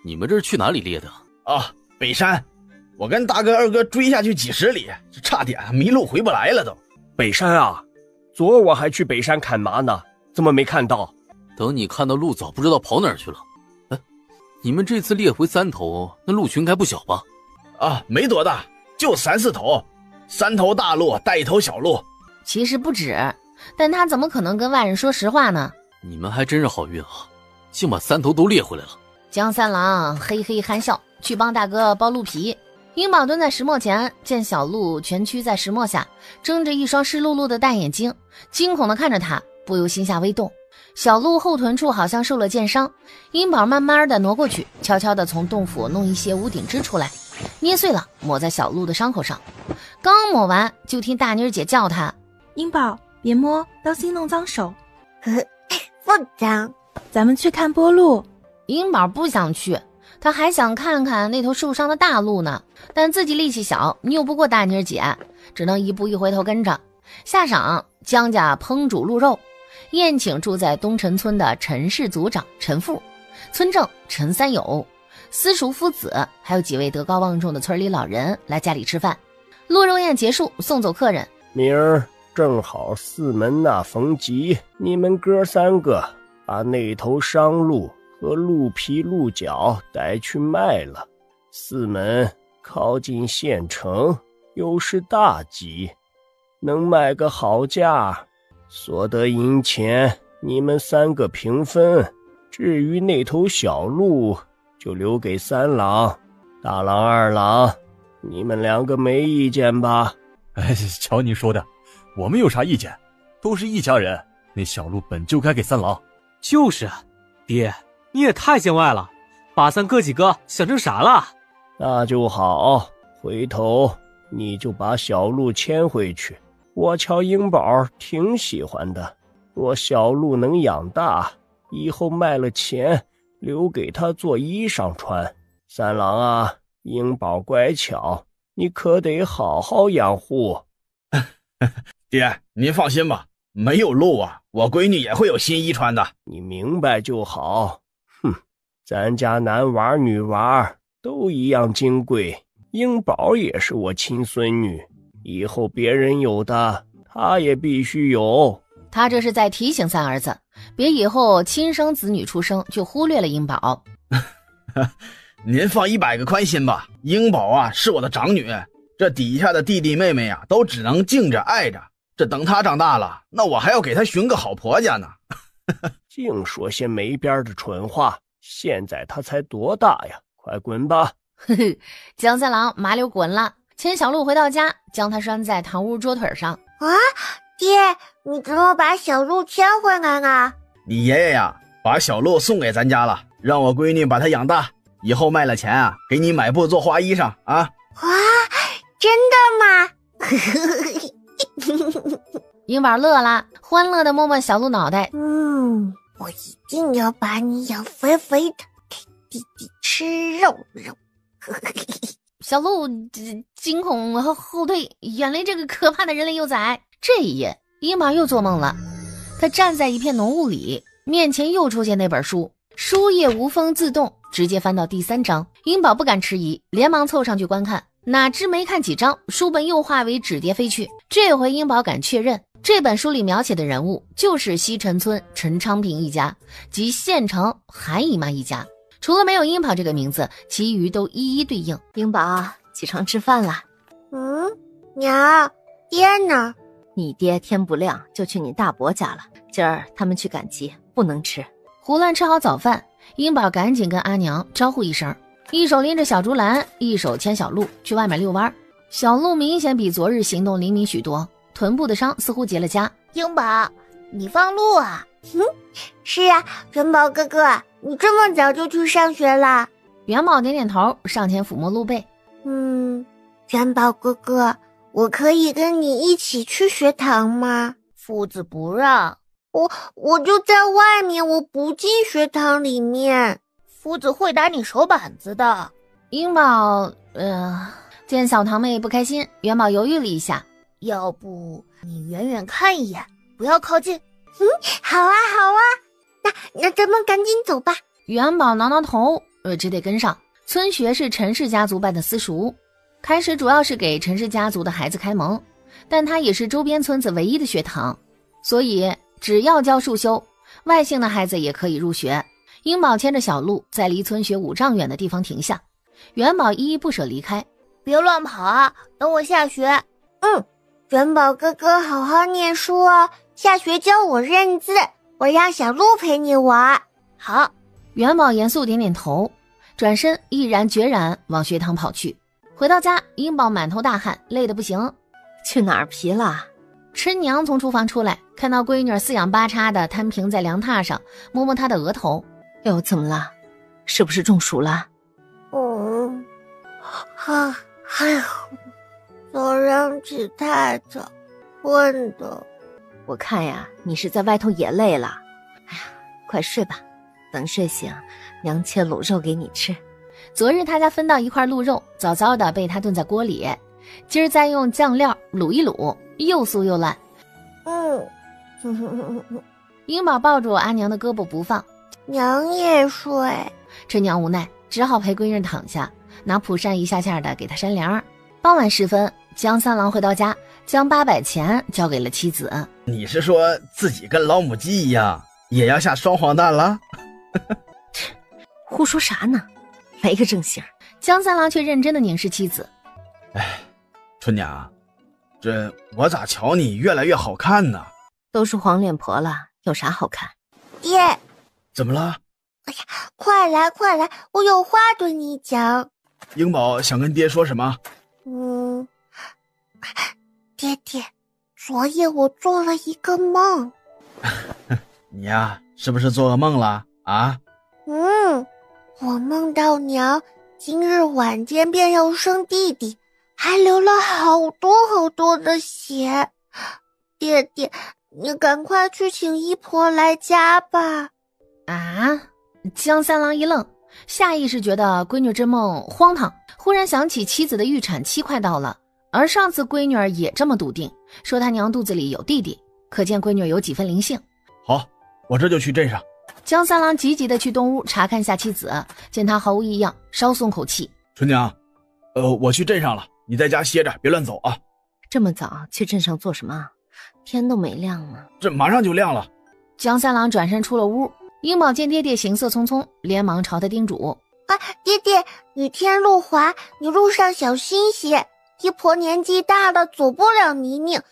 你们这是去哪里猎的？北山，我跟大哥二哥追下去几10里，差点迷路回不来了都。北山啊，昨儿我还去北山砍麻呢，怎么没看到？等你看到鹿，早不知道跑哪儿去了。你们这次猎回3头，那鹿群该不小吧？没多大，就3-4头，3头大鹿带1头小鹿。其实不止，但他怎么可能跟外人说实话呢？你们还真是好运啊，竟把3头都猎回来了。江三郎嘿嘿憨笑，去帮大哥剥鹿皮。英宝蹲在石磨前，见小鹿蜷曲在石磨下，睁着一双湿漉漉的大眼睛，惊恐地看着他，不由心下微动。小鹿后臀处好像受了箭伤，英宝慢慢地挪过去，悄悄地从洞府弄一些屋顶汁出来，捏碎了抹在小鹿的伤口上。刚抹完，就听大妮儿姐叫他：英宝，别摸，当心弄脏手。不脏。咱们去看波鹿。英宝不想去，他还想看看那头受伤的大鹿呢，但自己力气小，拗不过大妮儿姐，只能一步一回头跟着。下晌，姜家烹煮鹿肉，宴请住在东陈村的陈氏族长陈富、村正陈三友、私塾夫子，还有几位德高望重的村里老人来家里吃饭。鹿肉宴结束，送走客人。明儿正好四门那逢集，你们哥3个把那头伤鹿和鹿皮鹿角带去卖了。四门靠近县城，又是大集，能卖个好价，所得银钱你们3个平分。至于那头小鹿，就留给3郎、大郎、2郎，你们2个没意见吧？瞧你说的，我们有啥意见？都是一家人，那小鹿本就该给3郎。就是啊，爹，你也太见外了，把咱哥几个想成啥了？那就好，回头你就把小鹿牵回去，我瞧英宝挺喜欢的。若小鹿能养大，以后卖了钱留给他做衣裳穿。3郎啊，英宝乖巧，你可得好好养护。爹，您放心吧，没有鹿啊，我闺女也会有新衣穿的。你明白就好。哼，咱家男娃女娃都一样金贵，英宝也是我亲孙女，以后别人有的，她也必须有。他这是在提醒3儿子，别以后亲生子女出生就忽略了英宝。您放100个宽心吧，英宝啊是我的长女，这底下的弟弟妹妹啊都只能敬着爱着。这等她长大了，那我还要给她寻个好婆家呢。净说些没边的蠢话，现在她才多大呀？快滚吧！姜三郎麻溜滚了，牵小鹿回到家，将它拴在堂屋桌腿上。啊，爹，你怎么把小鹿牵回来了？你爷爷呀，把小鹿送给咱家了，让我闺女把它养大，以后卖了钱啊，给你买布做花衣裳啊。哇，真的吗？英宝乐了，欢乐地摸摸小鹿脑袋。我一定要把你养肥肥的，给弟弟吃肉肉。小鹿惊恐后退，原来这个可怕的人类幼崽。这一夜，英宝又做梦了，他站在一片浓雾里，面前又出现那本书，书页无风自动，直接翻到第3章。英宝不敢迟疑，连忙凑上去观看，哪知没看几章，书本又化为纸碟飞去。这回英宝敢确认，这本书里描写的人物就是西陈村陈昌平一家及县城韩姨妈一家，除了没有英宝这个名字，其余都一一对应。英宝，起床吃饭了。娘，爹呢？你爹天不亮就去你大伯家了，今儿他们去赶集，不能吃。胡乱吃好早饭，英宝赶紧跟阿娘招呼一声，一手拎着小竹篮，一手牵小鹿去外面遛弯。小鹿明显比昨日行动灵敏许多，臀部的伤似乎结了痂。英宝，你放鹿啊？是啊，元宝哥哥，你这么早就去上学了？元宝点点头，上前抚摸鹿背。元宝哥哥，我可以跟你一起去学堂吗？夫子不让。我就在外面，我不进学堂里面。夫子会打你手板子的。英宝，见小堂妹不开心，元宝犹豫了一下。要不你远远看一眼，不要靠近。好啊，好啊，那咱们赶紧走吧。元宝挠挠头，只得跟上。村学是陈氏家族办的私塾，开始主要是给陈氏家族的孩子开蒙，但它也是周边村子唯一的学堂，所以只要交束修，外姓的孩子也可以入学。英宝牵着小鹿在离村学5丈远的地方停下，元宝依依不舍离开。别乱跑啊，等我下学。元宝哥哥好好念书哦，下学教我认字，我让小鹿陪你玩。好。元宝严肃点点头，转身毅然决然往学堂跑去。回到家，英宝满头大汗，累得不行。去哪儿疲了？琛娘从厨房出来，看到闺女四仰八叉的摊平在凉榻上，摸摸她的额头。哟，怎么了？是不是中暑了？早上起太早，困的。我看呀，你是在外头也累了。哎呀，快睡吧，等睡醒，娘切卤肉给你吃。昨日他家分到一块鹿肉，早早的被他炖在锅里，今儿再用酱料卤一卤，又酥又烂。英宝抱住阿娘的胳膊不放，娘也睡。琛娘无奈，只好陪闺女躺下，拿蒲扇一下下的给她扇凉。傍晚时分，江三郎回到家，将800钱交给了妻子。你是说自己跟老母鸡一样，也要下双黄蛋了？胡说啥呢？没个正形。江三郎却认真的凝视妻子。哎，春娘，这我咋瞧你越来越好看呢？都是黄脸婆了，有啥好看？爹，怎么了？哎呀，快来快来，我有话对你讲。英宝想跟爹说什么？爹，昨夜我做了一个梦。你呀，是不是做噩梦了啊？我梦到娘今日晚间便要生弟弟，还流了好多好多的血。爹，你赶快去请姨婆来家吧。啊！江三郎一愣，下意识觉得闺女这梦荒唐，忽然想起妻子的预产期快到了，而上次闺女儿也这么笃定，说她娘肚子里有弟弟，可见闺女有几分灵性。好，我这就去镇上。江三郎急急地去东屋查看下妻子，见她毫无异样，稍松口气。春娘，我去镇上了，你在家歇着，别乱走啊。这么早去镇上做什么？天都没亮呢。这马上就亮了。江三郎转身出了屋，英宝见爹爹行色匆匆，连忙朝他叮嘱：爹，雨天路滑，你路上小心些。姨婆年纪大了，走不了泥泞。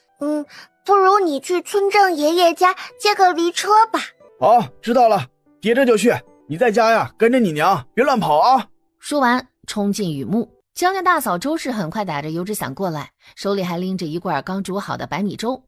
不如你去村正爷爷家借个驴车吧。好，知道了，爹这就去。你在家呀，跟着你娘，别乱跑啊。说完，冲进雨幕。江家大嫂周氏很快打着油纸伞过来，手里还拎着一罐刚煮好的白米粥。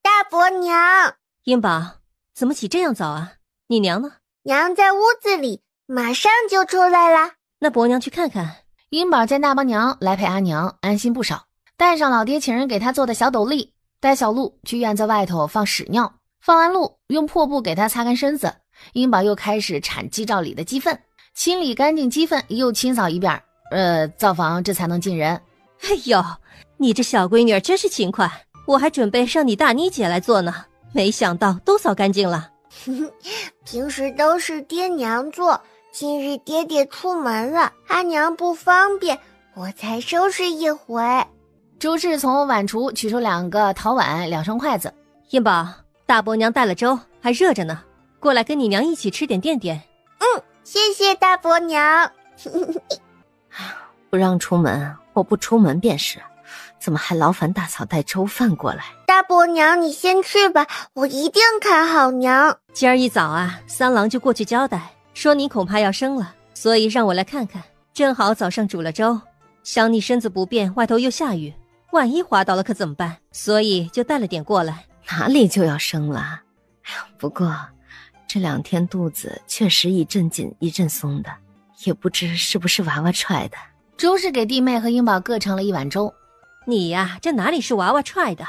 大伯娘，英宝，怎么起这样早啊？你娘呢？娘在屋子里，马上就出来啦。那伯娘去看看。英宝见大伯娘来陪阿娘，安心不少，带上老爹请人给他做的小斗笠，带小鹿去院子外头放屎尿，放完鹿用破布给他擦干身子。英宝又开始铲鸡罩里的鸡粪，清理干净鸡粪，又清扫一遍，灶房这才能进人。哎呦，你这小闺女真是勤快，我还准备让你大妮姐来做呢，没想到都扫干净了。平时都是爹娘做，今日爹爹出门了，阿娘不方便，我才收拾一回。周氏从碗橱取出2个陶碗，2双筷子。英宝，大伯娘带了粥，还热着呢，过来跟你娘一起吃点垫垫。谢谢大伯娘。不让出门，我不出门便是，怎么还劳烦大嫂带粥饭过来？大伯娘你先去吧，我一定看好娘。今儿一早啊，三郎就过去交代，说你恐怕要生了，所以让我来看看。正好早上煮了粥，想你身子不便，外头又下雨，万一滑倒了可怎么办？所以就带了点过来。哪里就要生了？哎呀，不过这2天肚子确实一阵紧一阵松的，也不知是不是娃娃踹的。周氏给弟妹和英宝各盛了1碗粥。你呀，这哪里是娃娃踹的，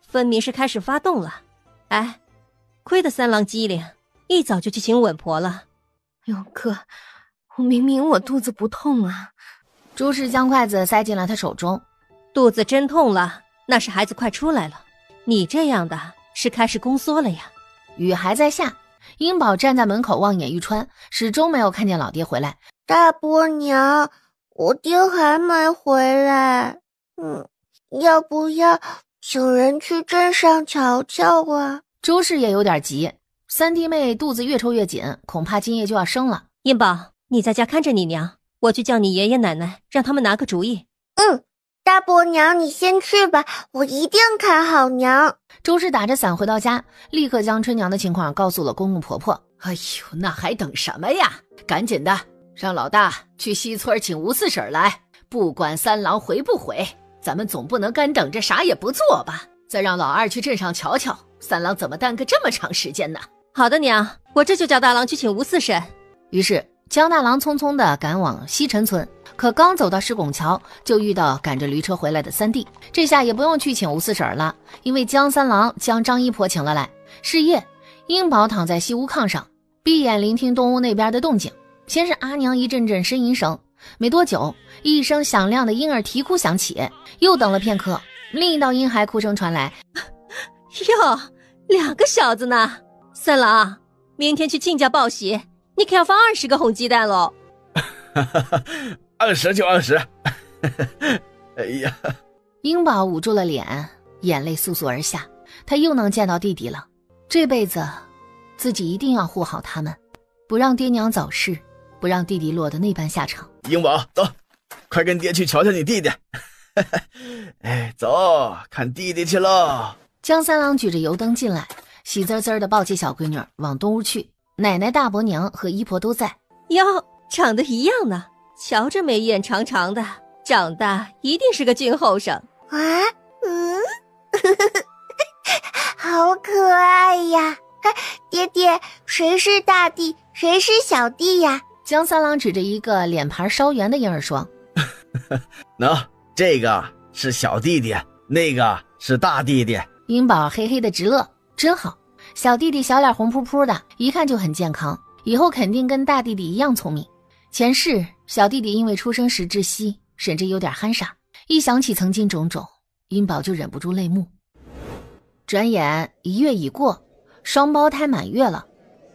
分明是开始发动了。哎，亏得三郎机灵，一早就去请稳婆了。哟哥，我明明我肚子不痛啊。周氏将筷子塞进了他手中。肚子真痛了，那是孩子快出来了。你这样的是开始宫缩了呀。雨还在下，英宝站在门口望眼欲穿，始终没有看见老爹回来。大伯娘，我爹还没回来。要不要请人去镇上瞧瞧啊？周氏也有点急，3弟妹肚子越抽越紧，恐怕今夜就要生了。英宝，你在家看着你娘，我去叫你爷爷奶奶，让他们拿个主意。大伯娘你先去吧，我一定看好娘。周氏打着伞回到家，立刻将春娘的情况告诉了公公婆婆。哎呦，那还等什么呀？赶紧的，让老大去西村请吴四婶来，不管三郎回不回，咱们总不能干等着啥也不做吧？再让老二去镇上瞧瞧，三郎怎么耽搁这么长时间呢？好的，娘，我这就叫大郎去请吴四婶。于是江大郎匆匆地赶往西陈村，可刚走到石拱桥，就遇到赶着驴车回来的三弟。这下也不用去请吴四婶了，因为江三郎将张姨婆请了来。是夜，英宝躺在西屋炕上，闭眼聆听东屋那边的动静。先是阿娘一阵阵呻吟声，没多久，一声响亮的婴儿啼哭响起。又等了片刻，另一道婴孩哭声传来。哟，2个小子呢。三郎，明天去亲家报喜，你可要放20个红鸡蛋喽。20就20。哎呀，英宝捂住了脸，眼泪簌簌而下。他又能见到弟弟了，这辈子自己一定要护好他们，不让爹娘早逝，不让弟弟落得那般下场。英宝，走，快跟爹去瞧瞧你弟弟。哎，走，看弟弟去喽。江三郎举着油灯进来，喜滋滋的抱起小闺女往东屋去。奶奶、大伯娘和姨婆都在。哟，长得一样呢，瞧着眉眼长长的，长大一定是个俊后生啊。好可爱呀！爹爹，谁是大弟，谁是小弟呀？江三郎指着一个脸盘稍圆的婴儿说：喏，这个是小弟弟，那个是大弟弟。英宝嘿嘿的直乐，真好，小弟弟小脸红扑扑的，一看就很健康，以后肯定跟大弟弟一样聪明。前世小弟弟因为出生时窒息，甚至有点憨傻，一想起曾经种种，英宝就忍不住泪目。转眼1月已过，双胞胎满月了。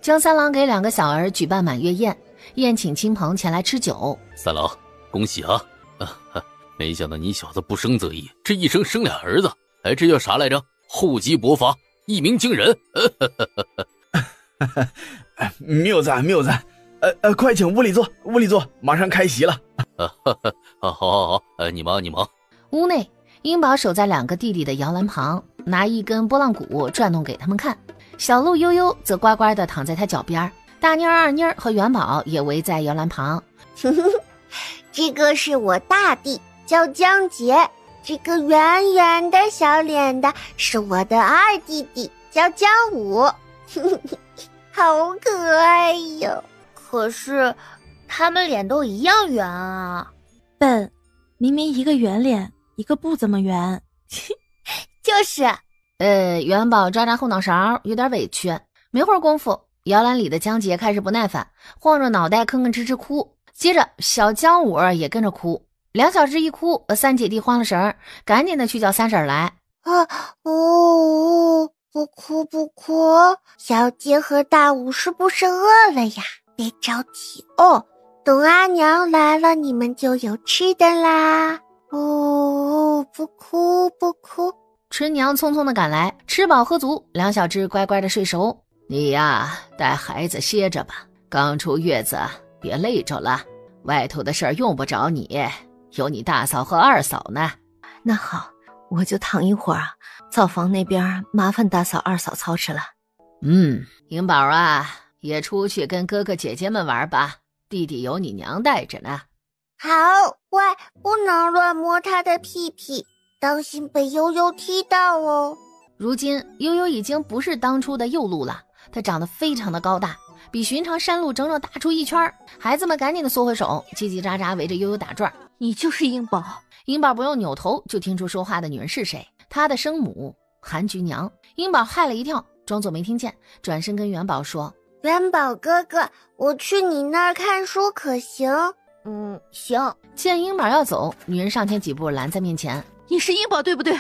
江三郎给2个小儿举办满月宴，宴请亲朋前来吃酒。三郎，恭喜啊！没想到你小子不生则已，这一生生俩儿子，哎，这叫啥来着？厚积薄发，一鸣惊人。谬赞谬赞。快请屋里坐，屋里坐，马上开席了。好，你忙。屋内，英宝守在2个弟弟的摇篮旁，拿一根拨浪鼓转动给他们看。小鹿悠悠则乖乖地躺在他脚边，大妮儿、二妮儿和元宝也围在摇篮旁。这个是我大弟，叫江杰。这个圆圆的小脸的是我的二弟弟，叫江武。好可爱哟！可是他们脸都一样圆啊。笨，明明一个圆脸，一个不怎么圆。就是。元宝抓抓后脑勺，有点委屈。没会儿功夫，摇篮里的江杰开始不耐烦，晃着脑袋吭吭哧哧哭。接着小江武也跟着哭。2小只一哭，3姐弟慌了神儿，赶紧的去叫三婶来。不哭，小杰和大武是不是饿了呀？别着急哦，等阿娘来了，你们就有吃的啦。不哭。春娘匆匆的赶来，吃饱喝足，2小只乖乖的睡熟。你呀，带孩子歇着吧，刚出月子，别累着了。外头的事儿用不着你，有你大嫂和二嫂呢。那好，我就躺一会儿啊，灶房那边麻烦大嫂二嫂操持了。英宝啊，也出去跟哥哥姐姐们玩吧，弟弟有你娘带着呢。好，喂，不能乱摸他的屁屁，当心被悠悠踢到哦。如今悠悠已经不是当初的幼鹿了，她长得非常的高大，比寻常山鹿整整大出1圈。孩子们赶紧的缩回手，叽叽喳喳围着悠悠打转。你就是英宝。英宝不用扭头就听出说话的女人是谁，她的生母韩菊娘。英宝害了一跳，装作没听见，转身跟元宝说：元宝哥哥，我去你那儿看书可行？行。见英宝要走，女人上前几步拦在面前。你是英宝对不对？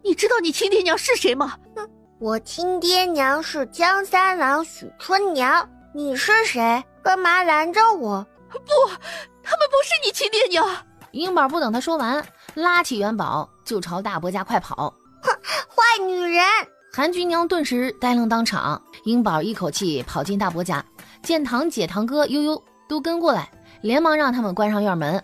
你知道你亲爹娘是谁吗？我亲爹娘是江三郎、许春娘。你是谁？干嘛拦着我？不，他们不是你亲爹娘。英宝不等他说完，拉起元宝就朝大伯家快跑。哼，坏女人！韩菊娘顿时呆愣当场。英宝一口气跑进大伯家，见堂姐堂哥悠悠都跟过来，连忙让他们关上院门。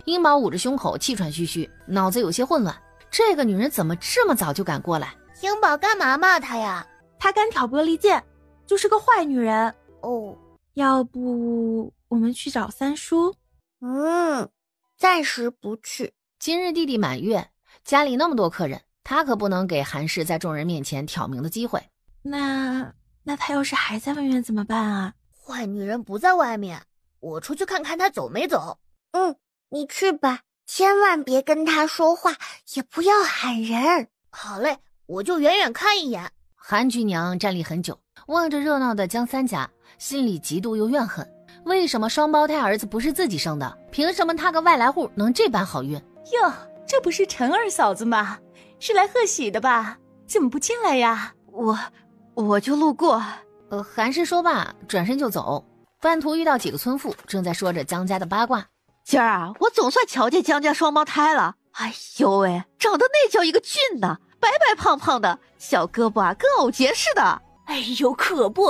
英宝捂着胸口，气喘吁吁，脑子有些混乱。这个女人怎么这么早就敢过来？英宝干嘛骂她呀？她敢挑拨离间，就是个坏女人。哦，要不我们去找三叔？暂时不去。今日弟弟满月，家里那么多客人，他可不能给韩氏在众人面前挑明的机会。那他要是还在外面怎么办啊？坏女人不在外面，我出去看看她走没走。你去吧，千万别跟他说话，也不要喊人。好嘞，我就远远看一眼。韩菊娘站立很久，望着热闹的江三家，心里嫉妒又怨恨。为什么双胞胎儿子不是自己生的？凭什么他个外来户能这般好运？哟，这不是陈二嫂子吗？是来贺喜的吧？怎么不进来呀？我就路过。韩氏说罢，转身就走。半途遇到几个村妇，正在说着江家的八卦。今儿啊，我总算瞧见江家双胞胎了。哎呦喂，长得那叫一个俊呐，白白胖胖的，小胳膊啊跟藕节似的。哎呦，可不，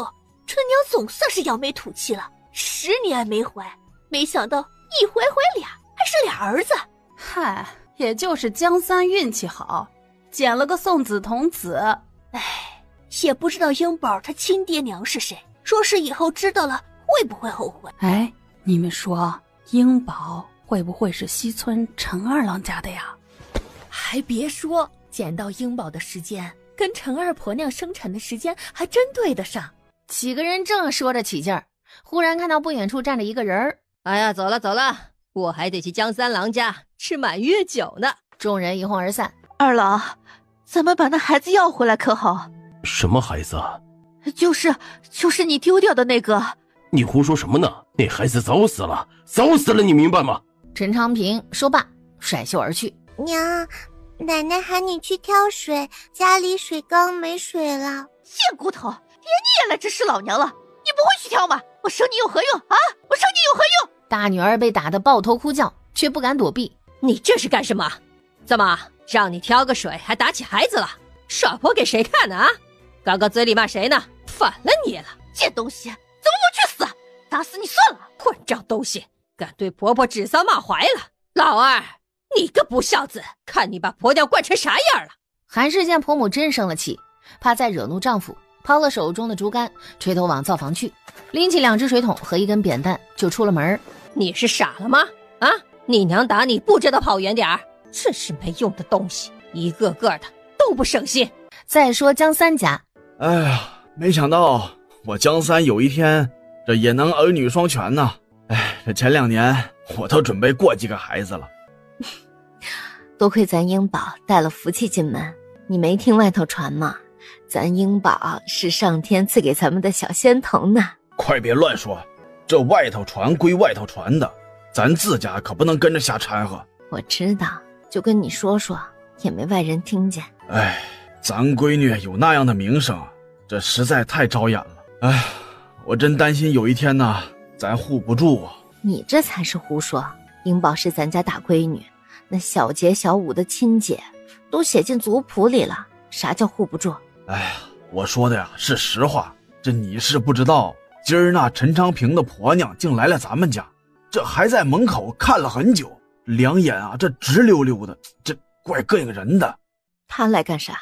春娘总算是扬眉吐气了，10年没怀，没想到一怀俩，还是俩儿子。嗨，也就是江三运气好，捡了个送子童子。也不知道英宝他亲爹娘是谁，若是以后知道了，会不会后悔？你们说英宝会不会是西村陈二郎家的呀？还别说，捡到英宝的时间跟陈二婆娘生产的时间还真对得上。几个人正说着起劲儿，忽然看到不远处站着一个人儿。哎呀，走了，我还得去江三郎家吃满月酒呢。众人一哄而散。二老，咱们把那孩子要回来可好？什么孩子啊？就是你丢掉的那个。你胡说什么呢？那孩子早死了，你明白吗？陈长平说罢，甩袖而去。娘，奶奶喊你去挑水，家里水缸没水了。贱骨头，连你也来指使老娘了？你不会去挑吗？我生你有何用啊？我生你有何用？大女儿被打得抱头哭叫，却不敢躲避。你这是干什么？怎么让你挑个水还打起孩子了？耍泼给谁看呢啊？刚刚嘴里骂谁呢？反了你了，贱东西，怎么不去死？打死你算了！混账东西，敢对婆婆指桑骂槐了！老二，你个不孝子，看你把婆娘惯成啥样了！韩氏见婆母真生了气，怕再惹怒丈夫，抛了手中的竹竿，垂头往灶房去，拎起2只水桶和一根扁担就出了门。你是傻了吗？啊，你娘打你不知道跑远点儿，真是没用的东西，一个个的都不省心。再说江三家，哎呀，没想到我江三有一天这也能儿女双全呢。这前2年我都准备过几个孩子了。多亏咱英宝带了福气进门，你没听外头传吗？咱英宝是上天赐给咱们的小仙童呢。快别乱说，这外头传归外头传的，咱自家可不能跟着瞎掺和。我知道，就跟你说说，也没外人听见。咱闺女有那样的名声，这实在太招眼了。我真担心有一天呢，咱护不住啊。你这才是胡说，英宝是咱家大闺女，那小杰小五的亲姐都写进族谱里了，啥叫护不住？我说的呀是实话，这你是不知道，今儿那陈昌平的婆娘竟来了咱们家，这还在门口看了很久，两眼啊这直溜溜的，这怪膈应人的。她来干啥？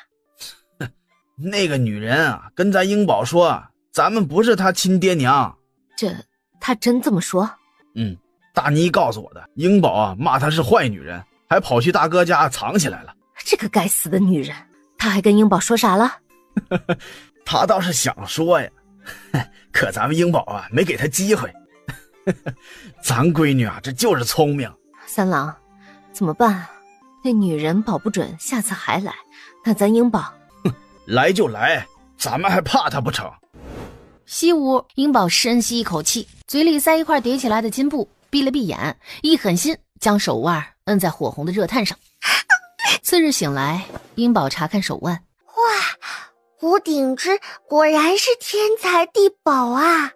那个女人啊跟咱英宝说，咱们不是她亲爹娘。这她真这么说？大妮告诉我的。英宝啊骂她是坏女人，还跑去大哥家藏起来了。这个该死的女人，她还跟英宝说啥了？她倒是想说呀，可咱们英宝啊没给她机会。咱闺女啊这就是聪明。三郎，怎么办啊？那女人保不准下次还来，那咱英宝来就来，咱们还怕她不成？西屋，英宝深吸一口气，嘴里塞一块叠起来的金布，闭了闭眼，一狠心将手腕摁在火红的热炭上。次日醒来，英宝查看手腕，哇，吴鼎之果然是天才地宝啊！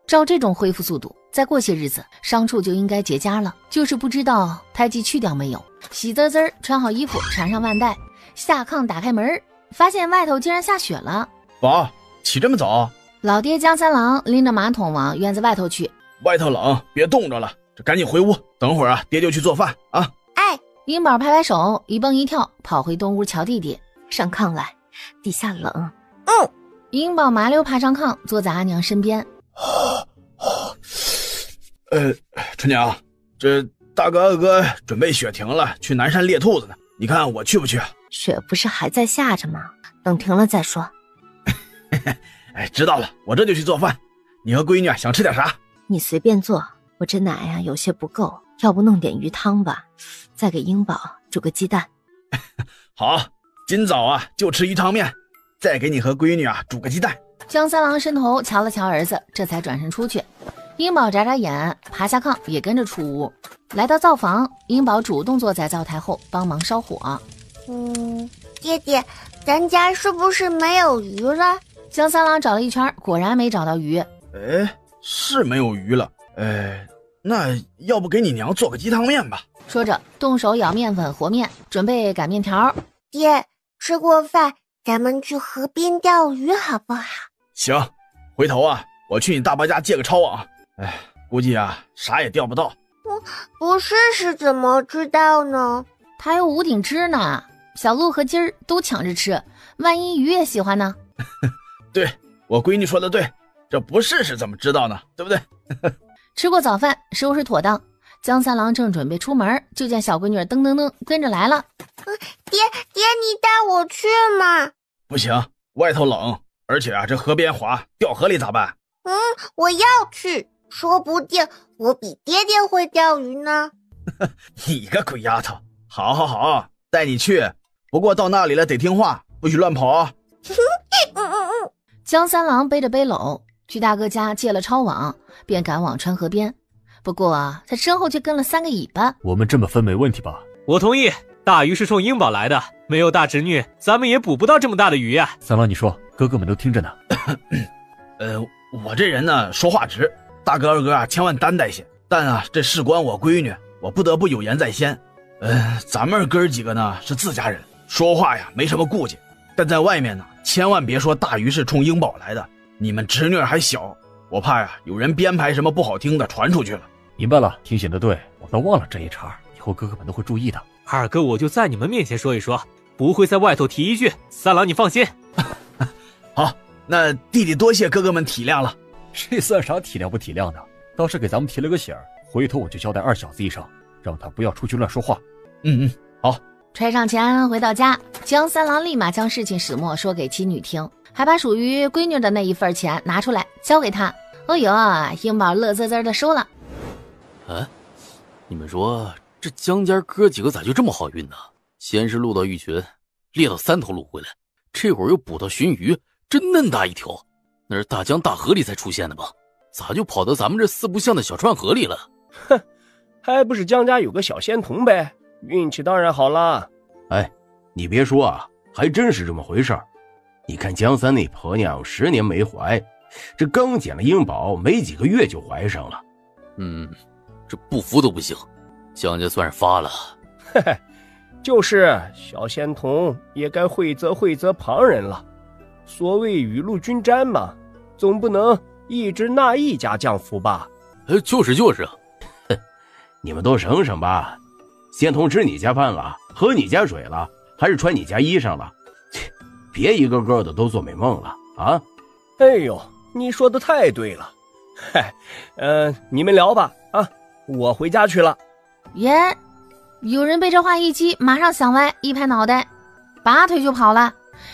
照这种恢复速度，再过些日子伤处就应该结痂了，就是不知道胎记去掉没有。喜滋滋穿好衣服，缠上腕带，下炕打开门，发现外头竟然下雪了。宝，起这么早？老爹江三郎拎着马桶往院子外头去。外头冷，别冻着了，这赶紧回屋，等会儿啊爹就去做饭啊。英宝拍拍手，一蹦一跳跑回东屋瞧弟弟。上炕来，地下冷。英宝麻溜爬上炕，坐在阿娘身边。春娘，这大哥二哥准备雪停了，去南山猎兔子呢，你看我去不去？雪不是还在下着吗？等停了再说。哎，知道了，我这就去做饭。你和闺女想吃点啥？你随便做，我这奶呀有些不够，要不弄点鱼汤吧，再给英宝煮个鸡蛋。好，今早啊就吃鱼汤面，再给你和闺女啊煮个鸡蛋。江三郎伸头瞧了瞧儿子，这才转身出去。英宝眨眨眼，爬下炕也跟着出屋。来到灶房，英宝主动坐在灶台后帮忙烧火。爹爹，咱家是不是没有鱼了？江三郎找了一圈，果然没找到鱼。哎，是没有鱼了。那要不给你娘做个鸡汤面吧？说着，动手舀面粉和面，准备擀面条。爹，吃过饭，咱们去河边钓鱼好不好？行，回头啊，我去你大伯家借个抄网。估计啊，啥也钓不到。不试试怎么知道呢？他有无顶汁呢，小鹿和鸡儿都抢着吃，万一鱼也喜欢呢？对，我闺女说的对，这不试试怎么知道呢？对不对？吃过早饭，收拾妥当，江三郎正准备出门，就见小闺女噔噔噔跟着来了。爹，你带我去嘛？不行，外头冷，而且啊，这河边滑，掉河里咋办？我要去，说不定我比爹爹会钓鱼呢。你个鬼丫头！好，带你去，不过到那里了得听话，不许乱跑啊。江三郎背着背篓去大哥家借了抄网，便赶往川河边。不过他身后却跟了3个尾巴。我们这么分没问题吧？我同意，大鱼是冲英宝来的，没有大侄女，咱们也捕不到这么大的鱼呀。三郎，你说，哥哥们都听着呢。我这人呢说话直，大哥二哥啊千万担待些。但啊，这事关我闺女，我不得不有言在先。咱们哥几个呢是自家人，说话呀没什么顾忌。但在外面呢，千万别说大鱼是冲英宝来的，你们侄女还小，我怕呀有人编排什么不好听的传出去了。明白了，提醒的对，我倒忘了这一茬，以后哥哥们都会注意的。二哥，我就在你们面前说一说，不会在外头提一句。三郎，你放心。好，那弟弟多谢哥哥们体谅了。这算啥体谅不体谅的？倒是给咱们提了个醒儿，回头我就交代二小子一声，让他不要出去乱说话。好。揣上钱回到家，江三郎立马将事情始末说给妻女听，还把属于闺女的那一份钱拿出来交给他。哦呦，英宝乐滋滋的收了。你们说这江家哥几个咋就这么好运呢？先是录到玉群，猎到3头鹿回来，这会儿又捕到鲟鱼，真嫩大一条，那是大江大河里才出现的吧？咋就跑到咱们这四不像的小川河里了？哼，还不是江家有个小仙童呗，运气当然好啦。哎，你别说啊，还真是这么回事儿。你看江三那婆娘10年没怀，这刚捡了英宝没几个月就怀上了。这不服都不行，江家算是发了。嘿嘿，就是小仙童也该惠泽旁人了。所谓雨露均沾嘛，总不能一直那一家降福吧？就是啊。哼，你们都省省吧。仙童吃你家饭了，喝你家水了，还是穿你家衣裳了？切，别一个个的都做美梦了啊！哎呦，你说的太对了。嗨，你们聊吧啊，我回家去了。耶，有人被这话一激，马上想歪，一拍脑袋，拔腿就跑了。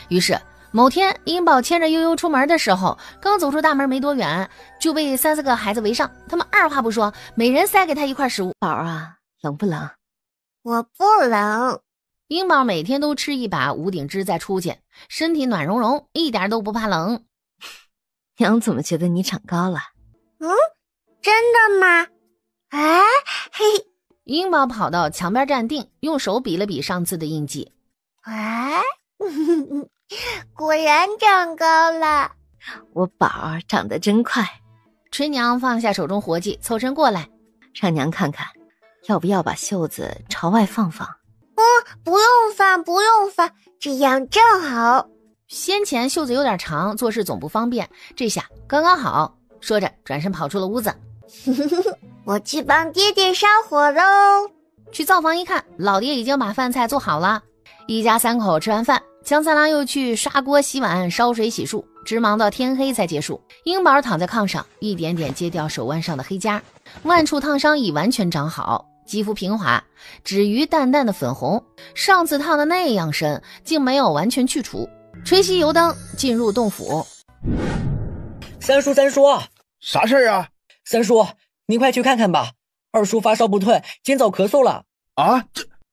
于是某天，英宝牵着悠悠出门的时候，刚走出大门没多远，就被3、4个孩子围上。他们二话不说，每人塞给他一块食物。宝儿啊，冷不冷？我不冷。英宝每天都吃一把无顶汁再出去，身体暖融融，一点都不怕冷。娘怎么觉得你长高了？真的吗？哎，嘿。英宝跑到墙边站定，用手比了比上次的印记。哎，果然长高了。我宝儿长得真快。春娘放下手中活计，凑身过来，让娘看看，要不要把袖子朝外放放？不用放，这样正好。先前袖子有点长，做事总不方便，这下刚刚好。说着转身跑出了屋子。我去帮爹爹烧火喽。去灶房一看，老爹已经把饭菜做好了。一家3口吃完饭，江三郎又去刷锅洗碗烧水洗漱，直忙到天黑才结束。英宝躺在炕上，一点点揭掉手腕上的黑痂，腕处烫伤已完全长好，肌肤平滑，只余淡淡的粉红，上次烫的那样深，竟没有完全去除。吹熄油灯，进入洞府。三叔，啥事儿啊？三叔，您快去看看吧，二叔发烧不退，今早咳嗽了。啊，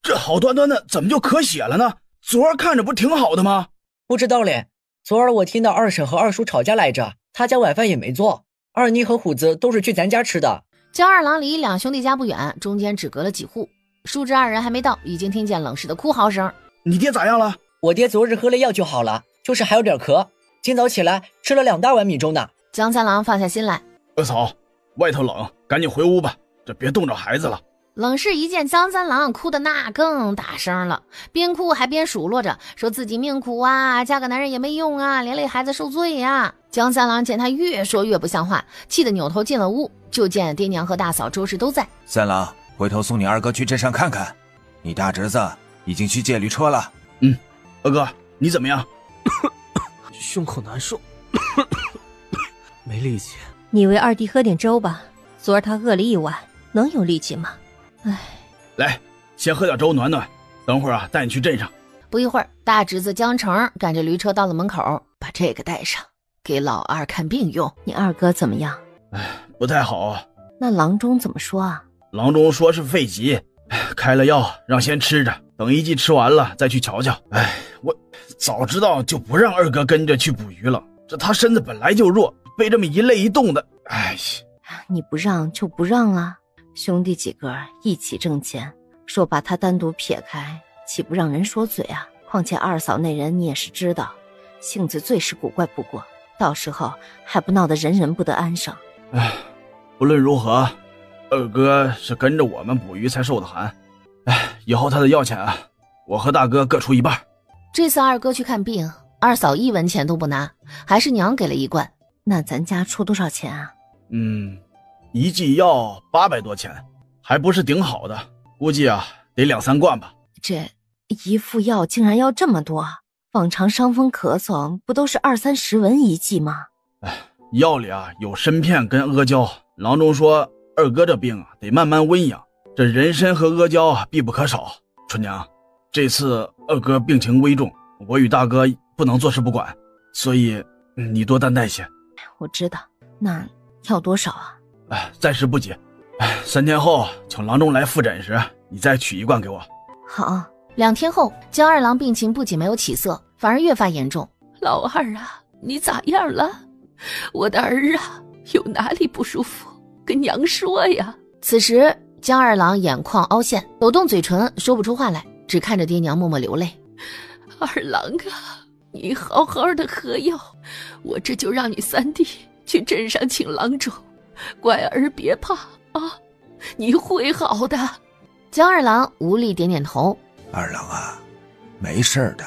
这好端端的怎么就咳血了呢？昨儿看着不挺好的吗？不知道嘞，昨儿我听到二婶和二叔吵架来着，他家晚饭也没做，二妮和虎子都是去咱家吃的。江二郎离两兄弟家不远，中间只隔了几户。叔侄二人还没到，已经听见冷氏的哭嚎声。你爹咋样了？我爹昨日喝了药就好了，就是还有点咳，今早起来吃了2大碗米粥呢。江三郎放下心来，二嫂，外头冷，赶紧回屋吧，这别冻着孩子了。冷氏一见江三郎哭的那更大声了，边哭还边数落着，说自己命苦啊，嫁个男人也没用啊，连累孩子受罪呀。江三郎见他越说越不像话，气得扭头进了屋，就见爹娘和大嫂周氏都在。三郎，回头送你二哥去镇上看看，你大侄子已经去借驴车了。二哥，你怎么样？胸口难受，没力气。你为二弟喝点粥吧，昨儿他饿了1晚，能有力气吗？唉，来，先喝点粥暖暖，等会儿啊带你去镇上。不一会儿，大侄子江成赶着驴车到了门口，把这个带上，给老二看病用。你二哥怎么样？不太好。那郎中怎么说啊？郎中说是肺疾，开了药让先吃着，等一剂吃完了再去瞧瞧。我早知道就不让二哥跟着去捕鱼了，这他身子本来就弱，被这么一累一冻的，你不让就不让啊，兄弟几个一起挣钱，说把他单独撇开，岂不让人说嘴啊？况且二嫂那人你也是知道，性子最是古怪不过，到时候还不闹得人人不得安生。不论如何，二哥是跟着我们捕鱼才受的寒。以后他的药钱啊，我和大哥各出一半。这次二哥去看病，二嫂1文钱都不拿，还是娘给了1贯。那咱家出多少钱啊？一剂药800多钱，还不是顶好的，估计啊得2、3贯吧。这一副药竟然要这么多，往常伤风咳嗽不都是20、30文一剂吗？药里啊有参片跟阿胶，郎中说二哥这病啊得慢慢温养，这人参和阿胶啊必不可少。春娘，这次二哥病情危重，我与大哥不能坐视不管，所以你多担待些。我知道，那要多少啊？暂时不急，3天后请郎中来复诊时，你再取1贯给我。好。2天后，江二郎病情不仅没有起色，反而越发严重。老二啊，你咋样了？我的儿啊，有哪里不舒服，跟娘说呀。此时江二郎眼眶凹陷，抖动嘴唇，说不出话来，只看着爹娘默默流泪。二郎啊，你好好的喝药，我这就让你三弟去镇上请郎中，乖儿别怕啊，你会好的。江二郎无力点点头。二郎啊，没事的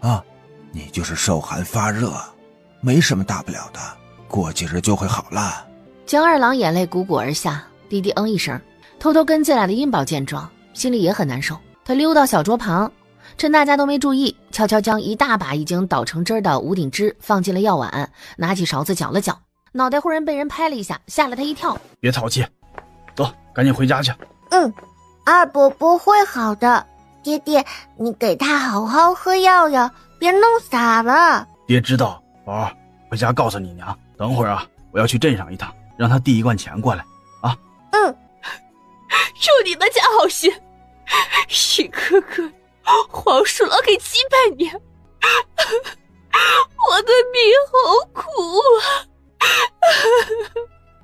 啊，你就是受寒发热，没什么大不了的，过几日就会好了。江二郎眼泪汩汩而下，低低一声，偷偷跟进来的殷宝见状，心里也很难受。他溜到小桌旁，趁大家都没注意，悄悄将一大把已经捣成汁的无顶汁放进了药碗，拿起勺子搅了搅，脑袋忽然被人拍了一下，吓了他一跳。别淘气，走，赶紧回家去。二伯伯会好的，爹爹，你给他好好喝药呀，别弄洒了。爹知道，宝儿，回家告诉你娘，等会儿啊，我要去镇上一趟，让他递1贯钱过来啊。祝你们家好心，一个个黄鼠狼给击败你，我的命好苦啊。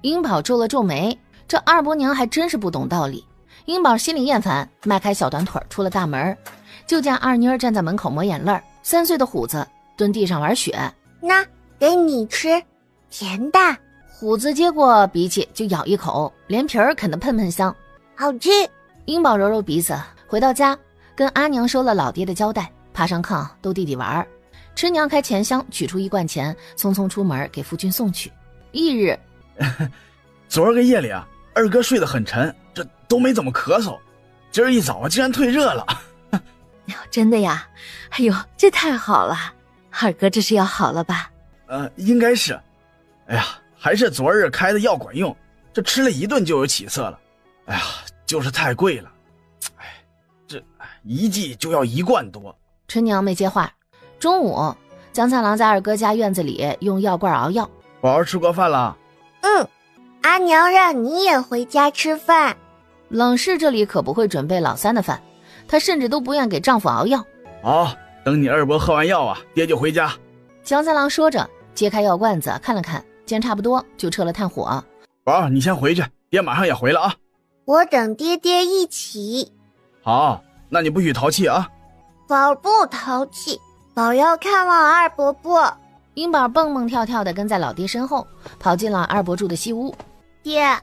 殷宝皱了皱眉，这二伯娘还真是不懂道理。殷宝心里厌烦，迈开小短腿出了大门，就见二妮儿站在门口抹眼泪，3岁的虎子蹲地上玩雪。那给你吃，甜的。虎子接过鼻涕就咬一口，连皮儿啃得喷喷香，好吃。殷宝揉揉鼻子，回到家跟阿娘收了老爹的交代，爬上炕逗弟弟玩。吃娘开钱箱取出1贯钱，匆匆出门给夫君送去。翌日昨儿个夜里啊，二哥睡得很沉，这都没怎么咳嗽，今儿一早竟然退热了。真的呀？哎呦，这太好了，二哥这是要好了吧？应该是。哎呀，还是昨日开的药管用，这吃了1顿就有起色了。哎呀，就是太贵了。哎，这一剂就要1罐多。春娘没接话。中午，江三郎在二哥家院子里用药罐熬药。宝儿吃过饭了？阿娘让你也回家吃饭。冷氏这里可不会准备老三的饭，她甚至都不愿给丈夫熬药。好，等你二伯喝完药啊，爹就回家。江三郎说着，揭开药罐子看了看，见差不多就撤了炭火。宝儿，你先回去，爹马上也回了啊。我等爹爹一起。好，那你不许淘气啊。宝不淘气，宝要看望二伯伯。英宝蹦蹦跳跳地跟在老爹身后，跑进了二伯住的西屋。爹，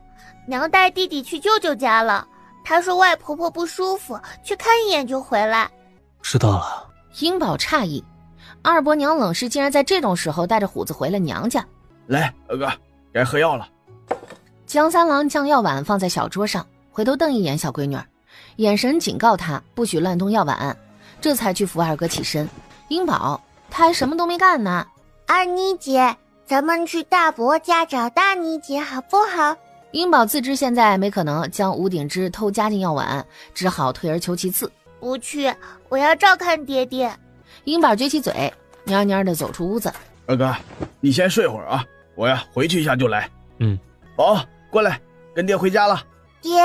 娘带弟弟去舅舅家了，他说外婆婆不舒服，去看一眼就回来。知道了。英宝诧异，二伯娘冷氏竟然在这种时候带着虎子回了娘家。来，二哥，该喝药了。江三郎将药碗放在小桌上，回头瞪一眼小闺女，眼神警告她不许乱动药碗，这才去扶二哥起身。英宝他还什么都没干呢。二妮姐，咱们去大伯家找大妮姐好不好？英宝自知现在没可能将吴鼎之偷加进药碗，只好退而求其次。不去，我要照看爹爹。英宝撅起嘴，蔫蔫地走出屋子。二哥，你先睡会儿啊，我呀回去一下就来。宝，过来，跟爹回家了。爹，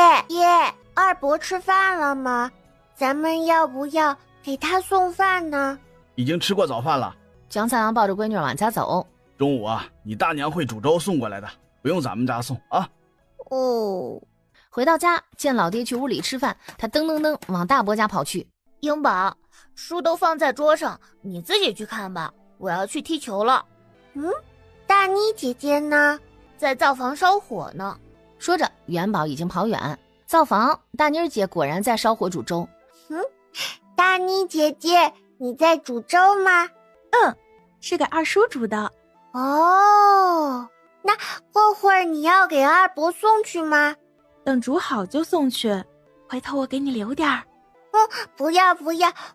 二伯吃饭了吗？咱们要不要给他送饭呢？已经吃过早饭了。江三郎抱着闺女往家走。中午啊，你大娘会煮粥送过来的，不用咱们家送啊。回到家，见老爹去屋里吃饭，他噔噔噔往大伯家跑去。英宝，书都放在桌上，你自己去看吧，我要去踢球了。大妮姐姐呢？在灶房烧火呢。说着，元宝已经跑远。灶房，大妮儿姐果然在烧火煮粥。大妮姐姐，你在煮粥吗？是给二叔煮的。哦，那过会儿你要给二伯送去吗？等煮好就送去，回头我给你留点儿。不要，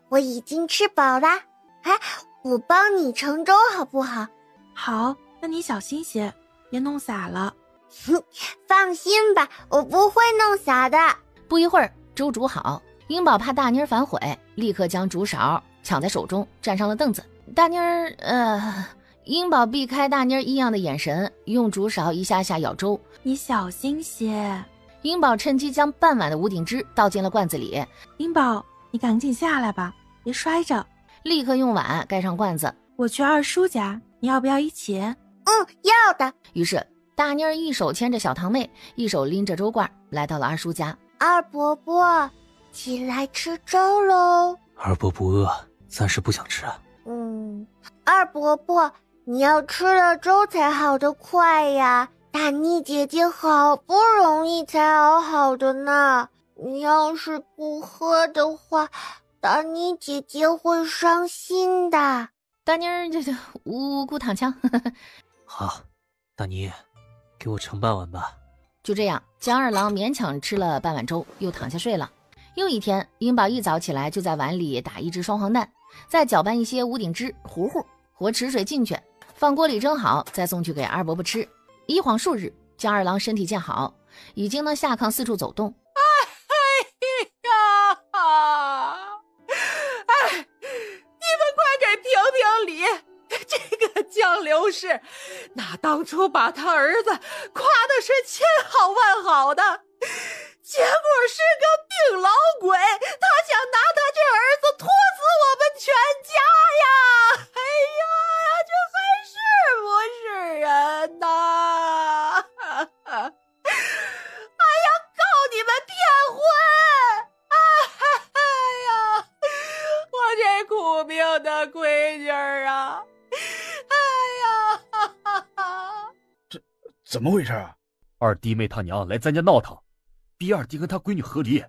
我已经吃饱了。我帮你盛粥好不好？好，那你小心些，别弄洒了。放心吧，我不会弄洒的。不一会儿，粥煮好，英宝怕大妮儿反悔，立刻将竹勺抢在手中，站上了凳子。大妮儿，英宝避开大妮儿异样的眼神，用竹勺一下下舀粥。你小心些。英宝趁机将半碗的无顶汁倒进了罐子里。英宝，你赶紧下来吧，别摔着。立刻用碗盖上罐子。我去二叔家，你要不要一起？要的。于是大妮儿一手牵着小堂妹，一手拎着粥罐，来到了二叔家。二伯伯，起来吃粥喽。二伯不饿，暂时不想吃。二伯伯，你要吃了粥才好得快呀。大妮姐姐好不容易才熬好的呢，你要是不喝的话，大妮姐姐会伤心的。大妮儿这无辜躺枪。好，大妮，给我盛半碗吧。就这样，江二郎勉强吃了半碗粥，又躺下睡了。又一天，英宝一早起来就在碗里打一只双黄蛋，再搅拌一些无顶汁糊糊，和池水进去，放锅里蒸好，再送去给二伯伯吃。一晃数日，江二郎身体渐好，已经能下炕四处走动。你们快给评评理，这个江流氏，那当初把他儿子夸的是千好万好的，结果是个病老鬼，他想拿他这儿子拖死我们全家呀！哎呀，这还是不是人呐？哎呀，告你们骗婚！哎呀，我这苦命的闺女儿啊！哎呀，这怎么回事啊？二弟妹他娘来咱家闹腾，逼二弟跟他闺女和离，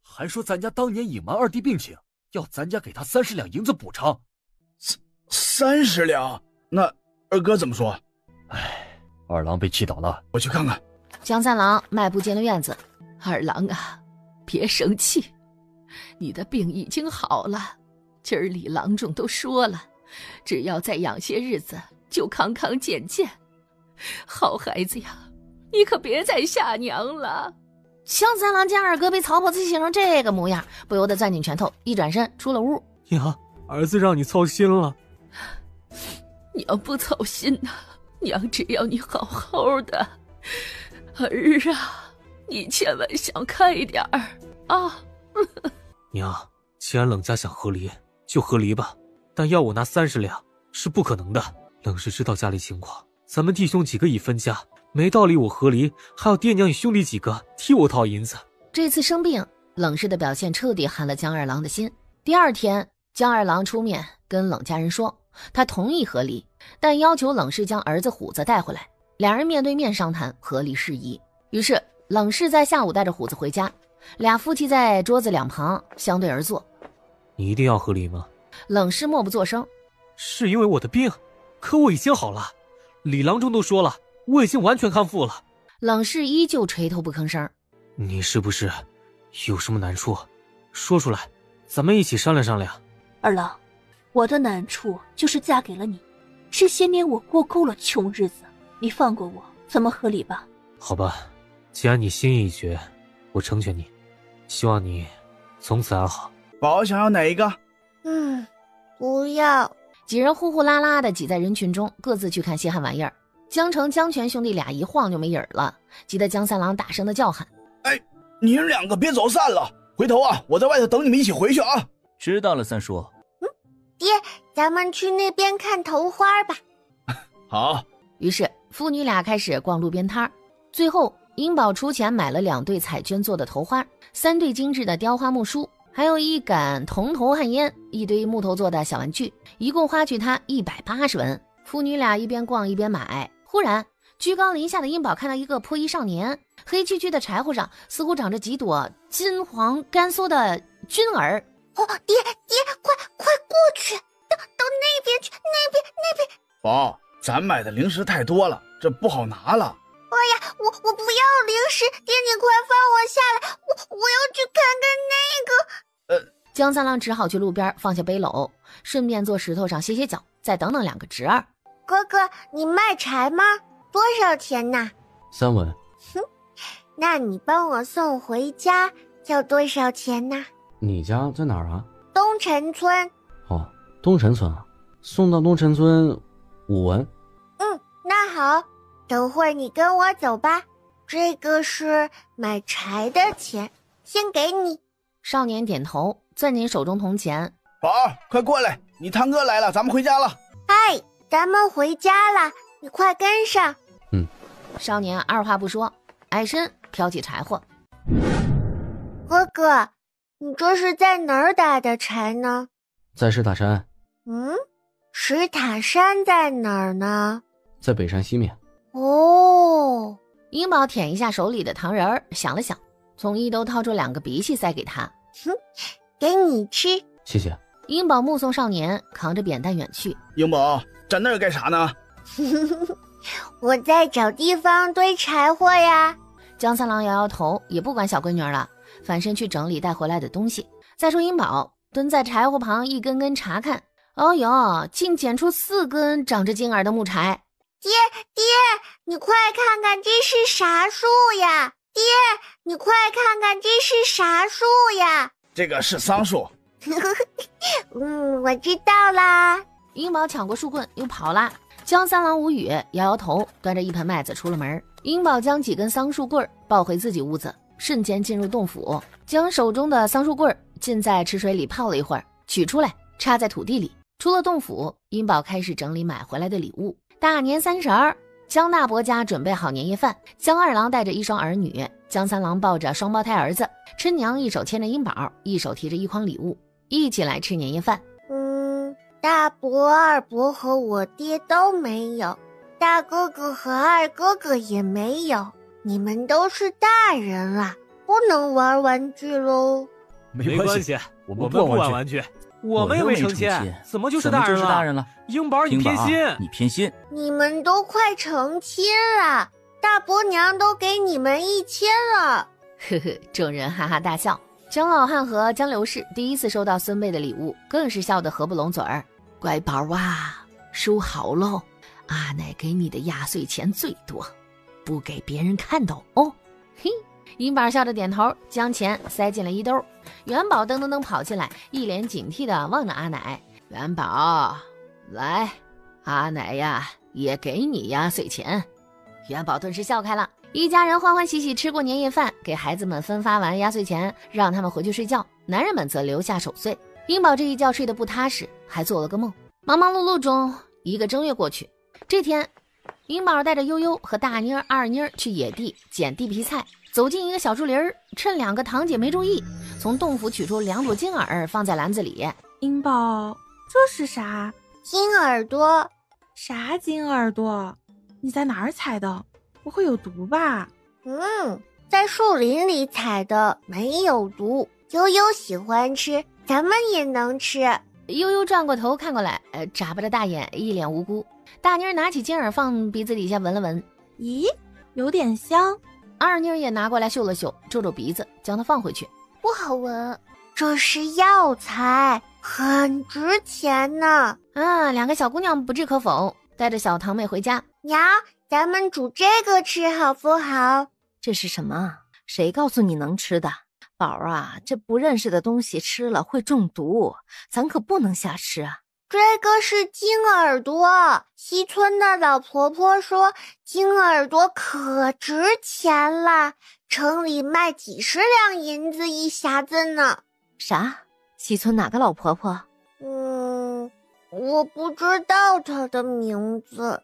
还说咱家当年隐瞒二弟病情，要咱家给他30两银子补偿。30两？那二哥怎么说？二郎被气倒了，我去看看。江三郎迈步进了院子。二郎啊，别生气，你的病已经好了。今儿里郎中都说了，只要再养些日子，就康康健健。好孩子呀，你可别再吓娘了。江三郎见二哥被曹婆子气成这个模样，不由得攥紧拳头，一转身出了屋。娘，儿子让你操心了。娘不操心呐，娘只要你好好的。儿啊，你千万想开一点儿啊！娘，既然冷家想和离，就和离吧，但要我拿30两是不可能的。冷氏知道家里情况，咱们弟兄几个已分家，没道理我和离还要爹娘与兄弟几个替我掏银子。这次生病，冷氏的表现彻底寒了江二郎的心。第二天，江二郎出面跟冷家人说，他同意和离，但要求冷氏将儿子虎子带回来，两人面对面商谈和离事宜。于是冷氏在下午带着虎子回家，俩夫妻在桌子两旁相对而坐。你一定要和离吗？冷氏默不作声。是因为我的病，可我已经好了，李郎中都说了，我已经完全康复了。冷氏依旧垂头不吭声。你是不是有什么难处？说出来，咱们一起商量商量。二郎，我的难处就是嫁给了你，这些年我过够了穷日子，你放过我，咱们和离吧。好吧，既然你心意已决，我成全你，希望你从此安好。宝想要哪一个？不要。几人呼呼啦啦的挤在人群中，各自去看稀罕玩意儿。江城、江泉兄弟俩一晃就没影儿了，急得江三郎大声的叫喊：哎，你们两个别走散了，回头啊，我在外头等你们一起回去啊。知道了，三叔。爹，咱们去那边看头花吧。好。于是父女俩开始逛路边摊儿，最后英宝出钱买了2对彩绢做的头花，3对精致的雕花木梳，还有1杆铜头旱烟，1堆木头做的小玩具，一共花去他180文。父女俩一边逛一边买。忽然居高临下的英宝看到一个破衣少年，黑黢黢的柴火上似乎长着几朵金黄干酥的菌儿。爹，快过去，到那边去，那边。宝，咱买的零食太多了，这不好拿了。哎呀，我不要零食，爹你快放我下来，我要去看看那个。江三郎只好去路边放下背篓，顺便坐石头上歇歇脚，再等等2个侄儿。哥哥，你卖柴吗？多少钱呐？3文。那你帮我送回家要多少钱呢？你家在哪儿啊？东城村。哦，东城村啊，送到东城村5文。那好，等会儿你跟我走吧。这个是买柴的钱，先给你。少年点头，攥紧手中铜钱。宝儿，快过来，你堂哥来了，咱们回家了。嗨，咱们回家了，你快跟上。少年二话不说，矮身挑起柴火。哥哥，你这是在哪儿打的柴呢？在石塔山。石塔山在哪儿呢？在北山西面。哦。英宝舔一下手里的糖人儿，想了想，从衣兜掏出2个荸荠塞给他。给你吃。谢谢。英宝目送少年扛着扁担远去。英宝，站那儿干啥呢？我在找地方堆柴火呀。江三郎摇摇头，也不管小闺女了，反身去整理带回来的东西。再说英宝蹲在柴火旁一根根查看，哦哟，竟捡出4根长着茎儿的木柴。爹，你快看看这是啥树呀？爹，你快看看这是啥树呀？这个是桑树。我知道啦。英宝抢过树棍又跑了。江三郎无语，摇摇头，端着一盆麦子出了门。英宝将几根桑树棍抱回自己屋子，瞬间进入洞府，将手中的桑树棍浸在池水里泡了一会儿，取出来插在土地里。出了洞府，英宝开始整理买回来的礼物。大年30，江大伯家准备好年夜饭，江二郎带着1双儿女，江三郎抱着双胞胎儿子，琛娘一手牵着英宝，一手提着1筐礼物，一起来吃年夜饭。大伯、二伯和我爹都没有，大哥哥和二哥哥也没有，你们都是大人了，不能玩玩具喽。没关系，我们不玩玩具，我们也没成亲，怎么就是大人了？英宝，你偏心，你偏心。你们都快成亲了，大伯娘都给你们1000了。呵呵，众人哈哈大笑。江老汉和江刘氏第一次收到孙辈的礼物，更是笑得合不拢嘴儿。乖宝啊，收好喽，阿奶给你的压岁钱最多，不给别人看到哦。嘿，英宝笑着点头，将钱塞进了衣兜。元宝噔噔噔跑进来，一脸警惕地望着阿奶。元宝，来，阿奶呀，也给你压岁钱。元宝顿时笑开了。一家人欢欢喜喜吃过年夜饭，给孩子们分发完压岁钱，让他们回去睡觉，男人们则留下守岁。英宝这一觉睡得不踏实，还做了个梦。忙忙碌碌中，一个正月过去。这天，英宝带着悠悠和大妮儿、二妮儿去野地捡地皮菜，走进一个小树林，趁两个堂姐没注意，从洞府取出2朵金耳放在篮子里。英宝，这是啥？金耳朵。啥金耳朵？你在哪儿采的？不会有毒吧？在树林里采的，没有毒。悠悠喜欢吃，咱们也能吃。悠悠转过头看过来，眨巴着大眼，一脸无辜。大妮儿拿起金耳放鼻子底下闻了闻，咦，有点香。二妮儿也拿过来嗅了嗅，皱皱鼻子，将它放回去。不好闻，这是药材，很值钱呢。两个小姑娘不置可否，带着小堂妹回家。娘，咱们煮这个吃好不好？这是什么？谁告诉你能吃的？宝啊，这不认识的东西吃了会中毒，咱可不能瞎吃啊。这个是金耳朵，西村的老婆婆说金耳朵可值钱了，城里卖几10两银子一匣子呢。啥？西村哪个老婆婆？我不知道她的名字。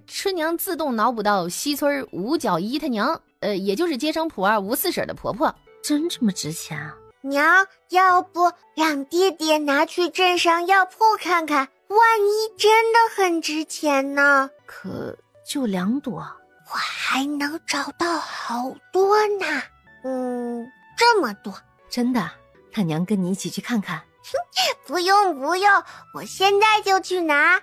春娘自动脑补到西村五角姨她娘，也就是接生普二吴四婶的婆婆。真这么值钱啊？娘，要不让爹爹拿去镇上药铺看看，万一真的很值钱呢？可就2朵，我还能找到好多呢。这么多。真的？那娘跟你一起去看看。不用，我现在就去拿。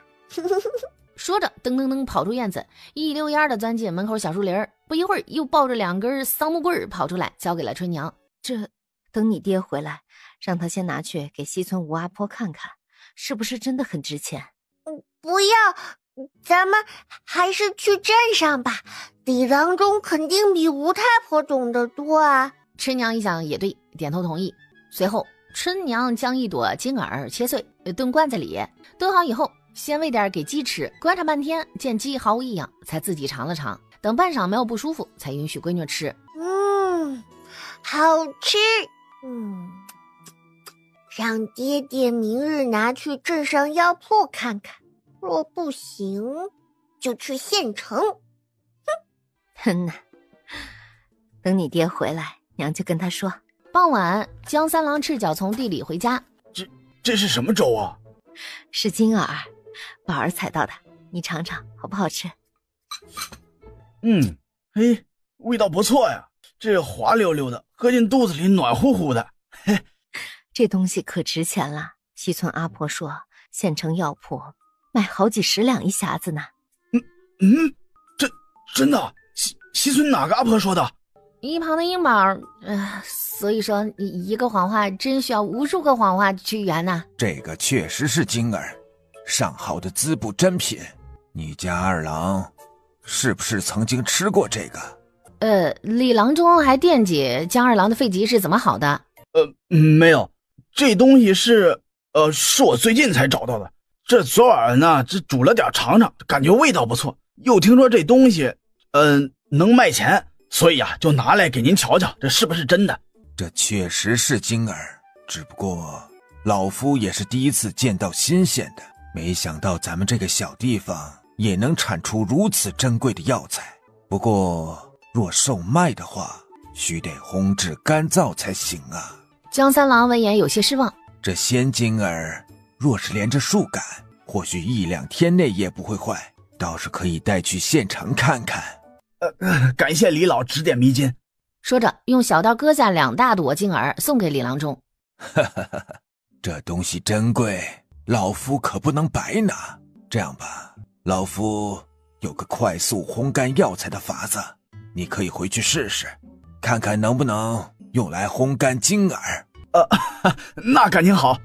说着噔噔噔跑出院子，一溜烟的钻进门口小树林，不一会儿又抱着2根桑木棍跑出来，交给了春娘。这等你爹回来，让他先拿去给西村吴阿婆看看，是不是真的很值钱。不要，咱们还是去镇上吧，李郎中肯定比吴太婆懂得多啊。春娘一想也对，点头同意。随后春娘将1朵金耳切碎，炖罐子里，炖好以后先喂点给鸡吃，观察半天，见鸡毫无异样，才自己尝了尝，等半晌没有不舒服，才允许闺女吃。好吃。让爹爹明日拿去镇上药铺看看，若不行就去县城。呐，等你爹回来，娘就跟他说。傍晚，江三郎赤脚从地里回家。这是什么粥啊？是金耳，宝儿采到的，你尝尝好不好吃？味道不错呀，这滑溜溜的，喝进肚子里暖乎乎的。这东西可值钱了，西村阿婆说县城药铺卖好几10两一匣子呢。这真的？西村哪个阿婆说的？一旁的英宝，所以说一个谎话真需要无数个谎话去圆呐。这个确实是金耳，上好的滋补珍品。你家二郎是不是曾经吃过这个？李郎中还惦记江二郎的肺疾是怎么好的？没有，这东西是我最近才找到的。这昨晚呢，只煮了点尝尝，感觉味道不错。又听说这东西，能卖钱，所以啊，就拿来给您瞧瞧，这是不是真的？这确实是金耳，只不过老夫也是第一次见到新鲜的，没想到咱们这个小地方也能产出如此珍贵的药材。不过若售卖的话，须得烘制干燥才行啊。江三郎闻言有些失望，这鲜金耳若是连着树干，或许1、2天内也不会坏，倒是可以带去县城看看。感谢李老指点迷津。说着用小刀割下2大朵金耳送给李郎中。这东西珍贵，老夫可不能白拿。这样吧，老夫有个快速烘干药材的法子，你可以回去试试，看看能不能用来烘干金耳。那感情好，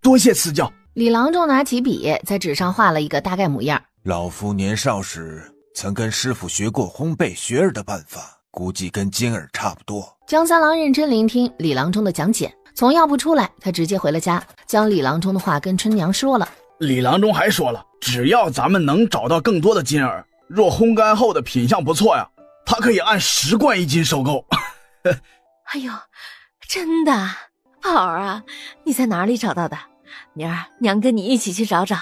多谢赐教。李郎中拿起笔在纸上画了一个大概模样。老夫年少时曾跟师傅学过烘焙学儿的办法，估计跟金儿差不多。江三郎认真聆听李郎中的讲解，从药铺出来，他直接回了家，将李郎中的话跟春娘说了。李郎中还说了，只要咱们能找到更多的金耳，若烘干后的品相不错呀，他可以按10贯1斤收购。哎呦，真的？宝儿啊，你在哪里找到的？明儿娘跟你一起去找找。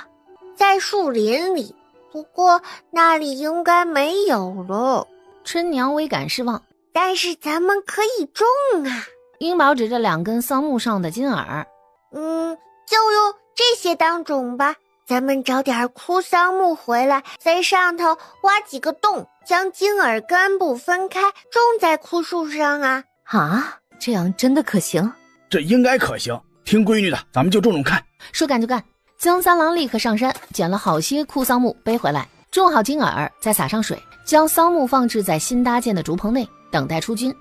在树林里，不过那里应该没有了。春娘微感失望，但是咱们可以种啊。英宝指着2根桑木上的金耳，就用这些当种吧。咱们找点枯桑木回来，在上头挖几个洞，将金耳根部分开，种在枯树上啊。啊，这样真的可行？这应该可行，听闺女的，咱们就种种看。说干就干，江三郎立刻上山捡了好些枯桑木背回来，种好金耳，再撒上水，将桑木放置在新搭建的竹棚内，等待出军。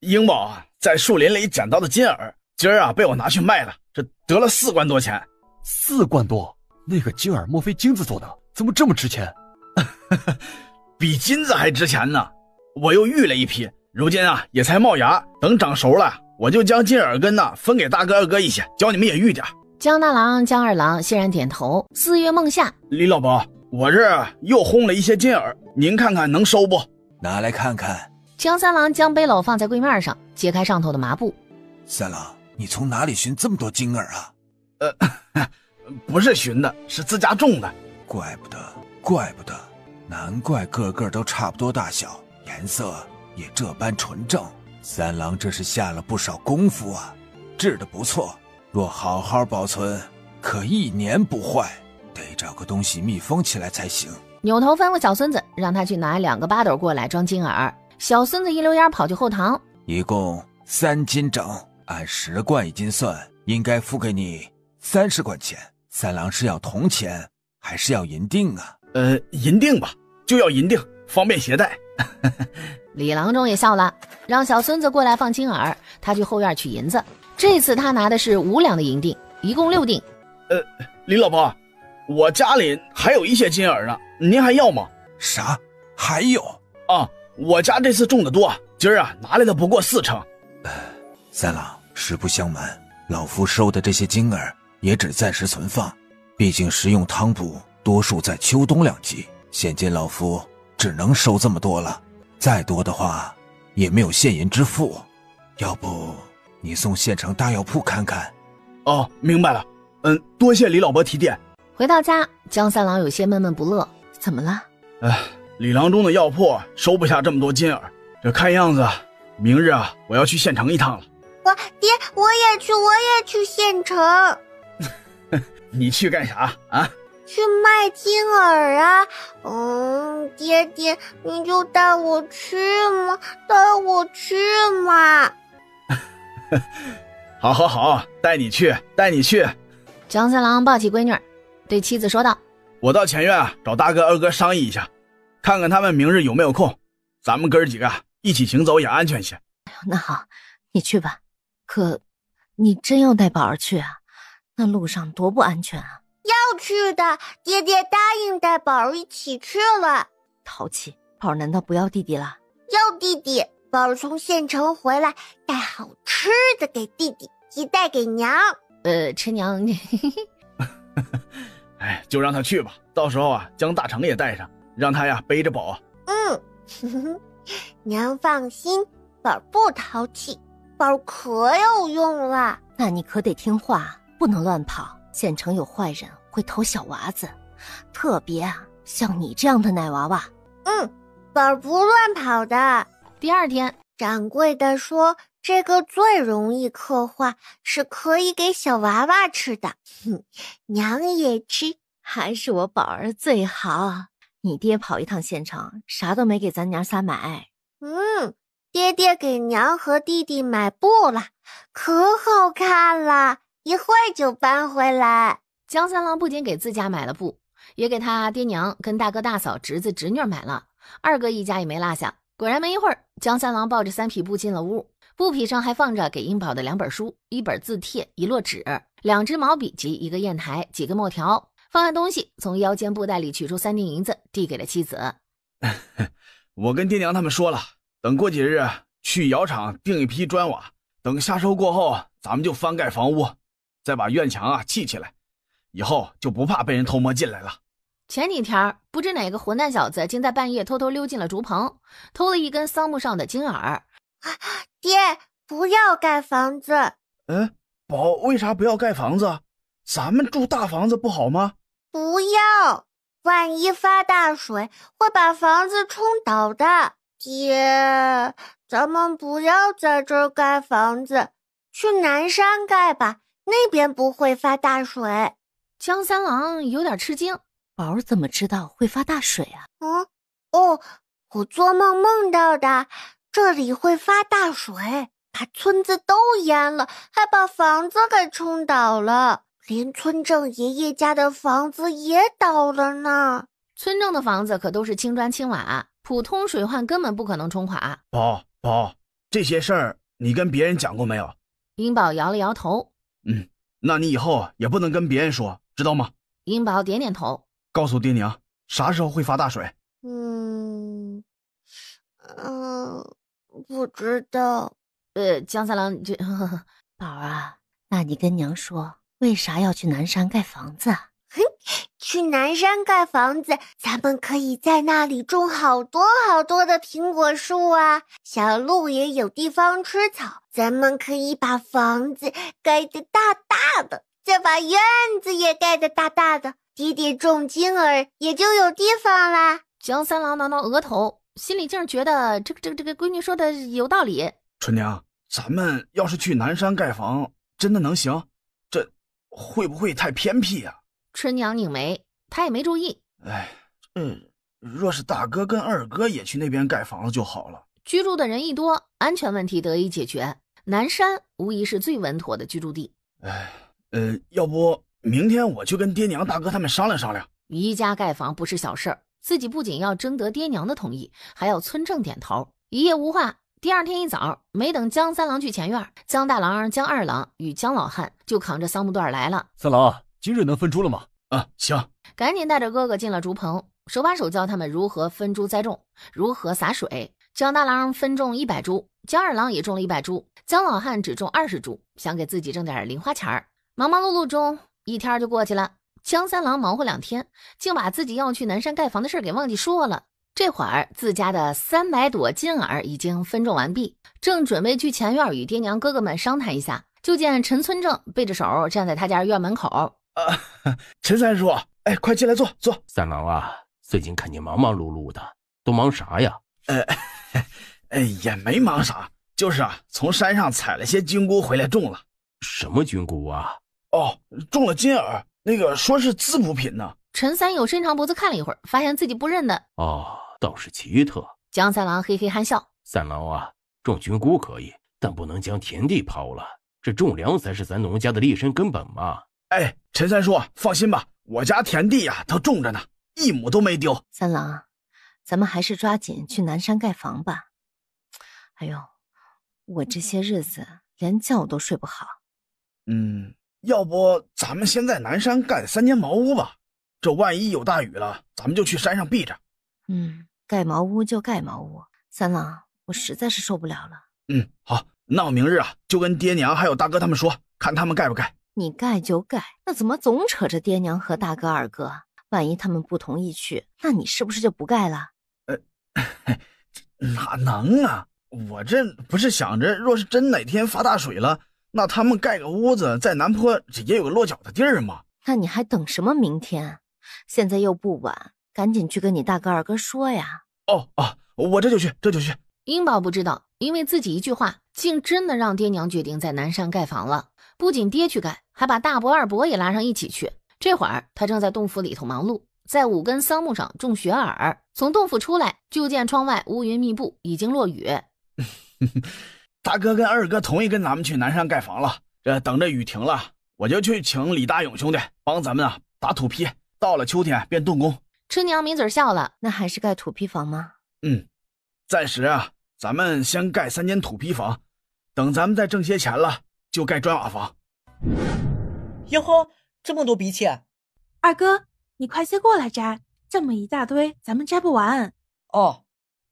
英宝啊，在树林里捡到的金耳，今儿啊被我拿去卖了，这得了4贯多钱。4贯多？那个金耳莫非金子做的？怎么这么值钱？比金子还值钱呢！我又育了一批，如今啊也才冒芽，等长熟了，我就将金耳根分给大哥二哥一些，教你们也育点。江大郎、江二郎欣然点头。4月梦下，李老伯，我这又烘了一些金耳，您看看能收不？拿来看看。江三郎将背篓放在柜面上，揭开上头的麻布。三郎，你从哪里寻这么多金耳啊？不是寻的，是自家种的。怪不得，难怪个个都差不多大小，颜色也这般纯正。三郎这是下了不少功夫啊，制得不错。若好好保存，可1年不坏。得找个东西密封起来才行。扭头吩咐小孙子，让他去拿2个八斗过来装金耳。小孙子一溜烟跑去后堂，一共3斤整，按10贯1斤算，应该付给你30贯钱。三郎是要铜钱还是要银锭啊？银锭吧，就要银锭，方便携带。李郎中也笑了，让小孙子过来放金耳，他去后院取银子。这次他拿的是5两的银锭，一共6锭。李老伯，我家里还有一些金耳呢，您还要吗？啥？还有？啊，我家这次种的多，今儿啊拿来的不过4成。三郎，实不相瞒，老夫收的这些金耳也只暂时存放，毕竟食用汤补多数在秋冬2季，现今老夫只能收这么多了，再多的话也没有现银支付。要不你送县城大药铺看看？哦，明白了。多谢李老伯提点。回到家，江三郎有些闷闷不乐。怎么了？李郎中的药铺收不下这么多金耳，这看样子明日啊我要去县城一趟了。爹，我也去县城。你去干啥啊？去卖金耳啊。爹，你就带我去嘛。好，带你去。江三郎抱起闺女，对妻子说道：我到前院找大哥二哥商议一下，看看他们明日有没有空，咱们哥几个一起行走也安全些。那好，你去吧。可你真要带宝儿去啊？那路上多不安全啊！要去的，爹答应带宝儿一起去了。淘气，宝儿难道不要弟弟了？要弟弟，宝儿从县城回来，带好吃的给弟弟，也带给娘。陈娘，就让他去吧，到时候啊，将大成也带上，让他呀背着宝。娘放心，宝儿不淘气，宝儿可有用了。那你可得听话，不能乱跑。县城有坏人会偷小娃子，特别像你这样的奶娃娃。宝儿不乱跑的。第2天，掌柜的说这个最容易刻画，是可以给小娃娃吃的。娘也吃，还是我宝儿最好。你爹跑一趟县城，啥都没给咱娘仨买。爹给娘和弟弟买布了，可好看了，一会儿就搬回来。江三郎不仅给自家买了布，也给他爹娘跟大哥大嫂侄子侄女买了，二哥一家也没落下。果然没一会儿，江三郎抱着3匹布进了屋，布匹上还放着给英宝的2本书，1本字帖，1摞纸，2支毛笔及1个砚台，几个墨条。放完东西，从腰间布袋里取出3锭银子，递给了妻子。我跟爹娘他们说了，等过几日去窑厂订一批砖瓦，等夏收过后，咱们就翻盖房屋，再把院墙砌起来，以后就不怕被人偷摸进来了。前几天不知哪个混蛋小子竟在半夜偷偷溜进了竹棚，偷了一根桑木上的金耳。爹，不要盖房子。宝为啥不要盖房子？咱们住大房子不好吗？不要，万一发大水会把房子冲倒的。爹，咱们不要在这儿盖房子，去南山盖吧，那边不会发大水。江三郎有点吃惊，宝儿怎么知道会发大水啊？我做梦梦到的，这里会发大水，把村子都淹了，还把房子给冲倒了，连村正爷爷家的房子也倒了呢。村正的房子可都是青砖青瓦，普通水患根本不可能冲垮。宝，这些事儿你跟别人讲过没有？英宝摇了摇头。那你以后也不能跟别人说，知道吗？英宝点点头。告诉爹娘，啥时候会发大水？不知道。江三郎宝儿啊，那你跟娘说，为啥要去南山盖房子啊？去南山盖房子，咱们可以在那里种好多好多的苹果树啊，小鹿也有地方吃草，咱们可以把房子盖得大大的，再把院子也盖得大大的，爹爹种金耳也就有地方啦。江三郎挠挠额头，心里竟觉得这个闺女说的有道理。春娘，咱们要是去南山盖房，真的能行？这会不会太偏僻呀？春娘拧眉，她也没注意。若是大哥跟二哥也去那边盖房子就好了。居住的人一多，安全问题得以解决，南山无疑是最稳妥的居住地。要不明天我去跟爹娘大哥他们商量商量。宜家盖房不是小事儿，自己不仅要征得爹娘的同意，还要村正点头。一夜无话，第二天一早，没等江三郎去前院，江大郎、江二郎与江老汉就扛着桑木段来了。三郎，今日能分猪了吗？行。赶紧带着哥哥进了竹棚，手把手教他们如何分株栽种，如何洒水。江大郎分种100株，江二郎也种了100株，江老汉只种20株，想给自己挣点零花钱儿。忙忙碌碌中，一天就过去了。江三郎忙活2天，竟把自己要去南山盖房的事给忘记说了。这会儿自家的300朵金耳已经分种完毕，正准备去前院与爹娘哥哥们商谈一下，就见陈村正背着手站在他家院门口。陈三叔，快进来坐。三郎啊，最近看你忙忙碌碌的，都忙啥呀？也没忙啥，就是从山上采了些菌菇回来种了。什么菌菇啊？种了金耳，那个说是滋补品呢。陈三友伸长脖子看了一会儿，发现自己不认得。倒是奇特。江三郎嘿嘿憨笑。三郎啊，种菌菇可以，但不能将田地抛了，这种粮才是咱农家的立身根本嘛。陈三叔，放心吧，我家田地都种着呢，1亩都没丢。三郎，咱们还是抓紧去南山盖房吧。哎呦，我这些日子连觉都睡不好。要不咱们先在南山盖3间茅屋吧，这万一有大雨了，咱们就去山上避着。盖茅屋就盖茅屋，三郎，我实在是受不了了。好，那我明日就跟爹娘还有大哥他们说，看他们盖不盖。你盖就盖，那怎么总扯着爹娘和大哥二哥？万一他们不同意去，那你是不是就不盖了？哪能啊，我这不是想着，若是真哪天发大水了，那他们盖个屋子在南坡也有个落脚的地儿吗？那你还等什么明天？现在又不晚，赶紧去跟你大哥二哥说呀。我这就去。英宝不知道，因为自己一句话，竟真的让爹娘决定在南山盖房了。不仅爹去盖，还把大伯二伯也拉上一起去。这会儿他正在洞府里头忙碌，在5根桑木上种雪耳。从洞府出来，就见窗外乌云密布，已经落雨。大哥跟二哥同意跟咱们去南山盖房了，这等着雨停了，我就去请李大勇兄弟帮咱们打土坯，到了秋天便动工。春娘抿嘴笑了，那还是盖土坯房吗？暂时咱们先盖3间土坯房，等咱们再挣些钱了就盖砖瓦房。哟呵，这么多荸荠！二哥，你快些过来摘，这么一大堆，咱们摘不完。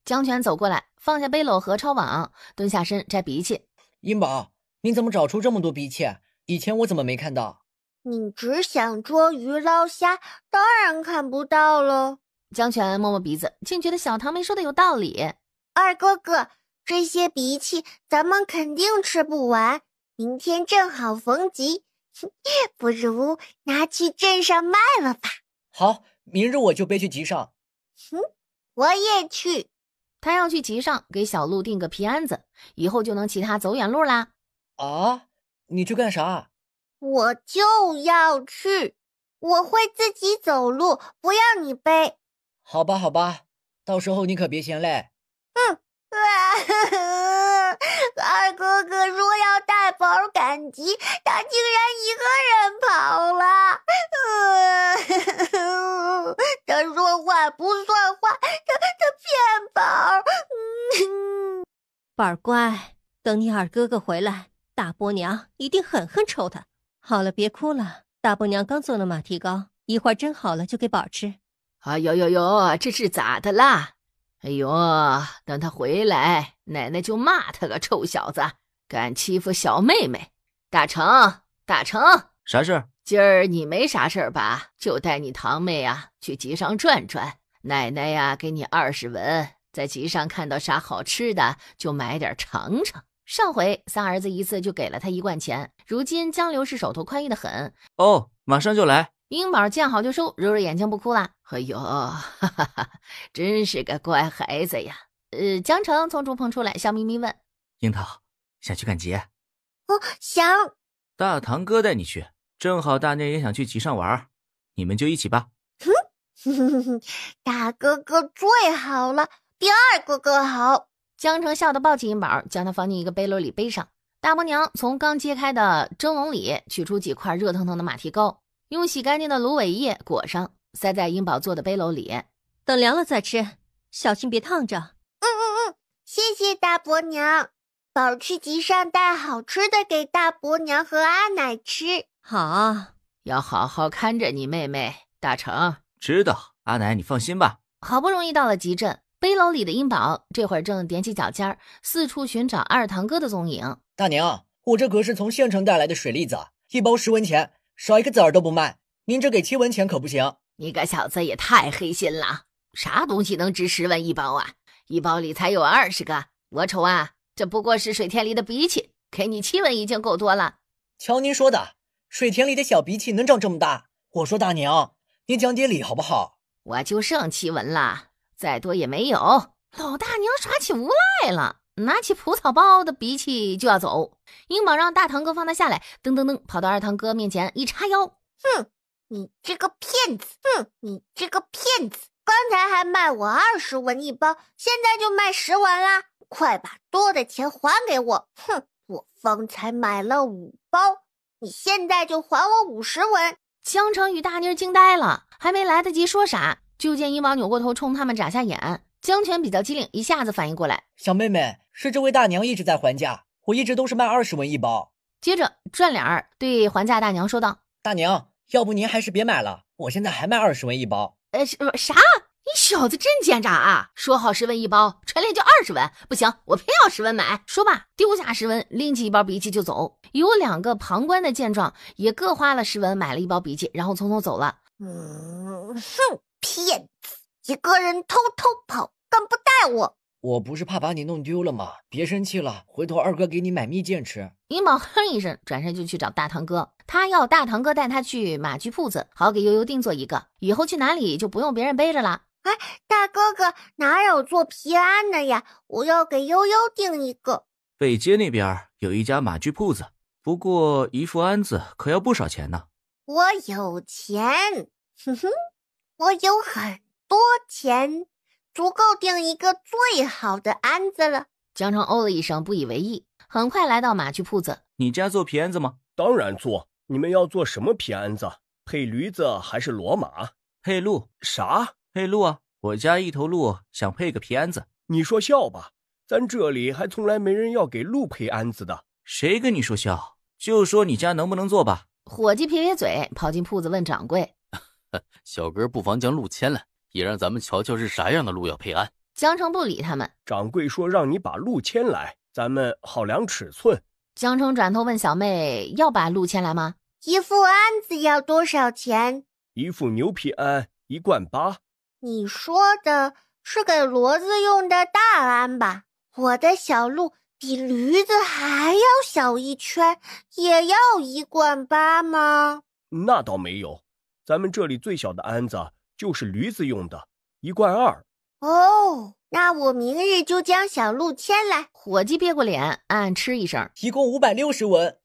江泉走过来，放下背篓和抄网，蹲下身摘荸荠。英宝，你怎么找出这么多荸荠？以前我怎么没看到？你只想捉鱼捞虾，当然看不到了。江泉摸摸鼻子，竟觉得小堂妹说的有道理。二哥哥，这些荸荠咱们肯定吃不完，明天正好逢集，不如拿去镇上卖了吧。好，明日我就背去集上。我也去。他要去集上给小鹿订个皮鞍子，以后就能骑它走远路啦。啊，你去干啥？我就要去，我会自己走路，不要你背。好吧，好吧，到时候你可别嫌累。二哥哥说要带宝赶集，他竟然一个人跑了。他说话不算话，他骗宝。宝儿乖，等你二哥哥回来，大伯娘一定狠狠抽他。好了，别哭了，大伯娘刚做了马蹄糕，一会儿蒸好了就给宝儿吃。哎呦呦呦，这是咋的啦？哎呦，等他回来，奶奶就骂他个臭小子，敢欺负小妹妹。大成，大成，啥事儿？今儿你没啥事儿吧？就带你堂妹啊去集上转转，奶奶呀给你20文，在集上看到啥好吃的就买点尝尝。上回三儿子一次就给了他1贯钱，如今江流是手头宽裕的很。哦，马上就来。英宝见好就收，揉揉眼睛不哭了。哎呦，哈哈哈，真是个乖孩子呀。江城从竹棚出来，笑眯眯问：樱桃，想去赶集？想。大堂哥带你去，正好大娘也想去集上玩，你们就一起吧。大哥哥最好了，比二哥哥好。江城笑得抱起英宝，将他放进一个背篓里背上。大伯娘从刚揭开的蒸笼里取出几块热腾腾的马蹄糕，用洗干净的芦苇叶裹上，塞在英宝做的背篓里。等凉了再吃，小心别烫着。谢谢大伯娘。宝去集上带好吃的给大伯娘和阿奶吃。好，要好好看着你妹妹。大成知道，阿奶你放心吧。好不容易到了集镇，背篓里的英宝这会儿正踮起脚尖，四处寻找二堂哥的踪影。大娘，我这可是从县城带来的水栗子，1包10文钱，少一个子儿都不卖。您这给7文钱可不行。你个小子也太黑心了，啥东西能值10文1包啊？1包里才有20个，我瞅啊，这不过是水田里的荸荠，给你7文已经够多了。瞧您说的，水田里的小荸荠能长这么大？我说大娘，您讲点理好不好？我就剩7文了，再多也没有。老大娘耍起无赖了，拿起蒲草包的荸荠就要走。英宝让大堂哥放他下来，噔噔噔跑到二堂哥面前一叉腰，你这个骗子！你这个骗子！刚才还卖我20文1包，现在就卖10文啦！快把多的钱还给我！我方才买了5包，你现在就还我50文！江城与大妮惊呆了，还没来得及说啥，就见英宝扭过头冲他们眨下眼。江泉比较机灵，一下子反应过来，小妹妹，是这位大娘一直在还价，我一直都是卖20文1包。接着转脸儿对还价大娘说道：大娘，要不您还是别买了，我现在还卖20文1包。啥？你小子真奸诈啊！说好10文1包，传练就20文，不行，我偏要10文买。说罢，丢下10文，拎起1包荸荠就走。有2个旁观的见状，也各花了10文买了1包荸荠，然后匆匆走了。骗子，一个人偷偷跑，更不带我。我不是怕把你弄丢了吗？别生气了，回头二哥给你买蜜饯吃。英宝哼一声，转身就去找大堂哥。他要大堂哥带他去马具铺子，好给悠悠定做一个，以后去哪里就不用别人背着了。大哥哥，哪有做皮鞍的呀？我要给悠悠订一个。北街那边有一家马具铺子，不过一副鞍子可要不少钱呢。我有钱，我有很多钱，足够订一个最好的鞍子了。江城哦了一声，不以为意。很快来到马具铺子。你家做皮鞍子吗？当然做。你们要做什么皮鞍子？配驴子还是骡马？配鹿。啥？配鹿啊！我家一头鹿想配个皮鞍子。你说笑吧？咱这里还从来没人要给鹿配鞍子的。谁跟你说笑？就说你家能不能做吧。伙计撇撇嘴，跑进铺子问掌柜：小哥不妨将鹿牵来，也让咱们瞧瞧是啥样的鹿要配鞍。江城不理他们。掌柜说让你把路牵来，咱们好量尺寸。江城转头问小妹要把鹿牵来吗？一副鞍子要多少钱？一副牛皮鞍1贯8。你说的是给骡子用的大鞍吧？我的小鹿比驴子还要小一圈，也要1贯8吗？那倒没有，咱们这里最小的鞍子就是驴子用的，1贯2。哦，那我明日就将小鹿牵来。伙计别过脸，暗暗吃一声，一共560文，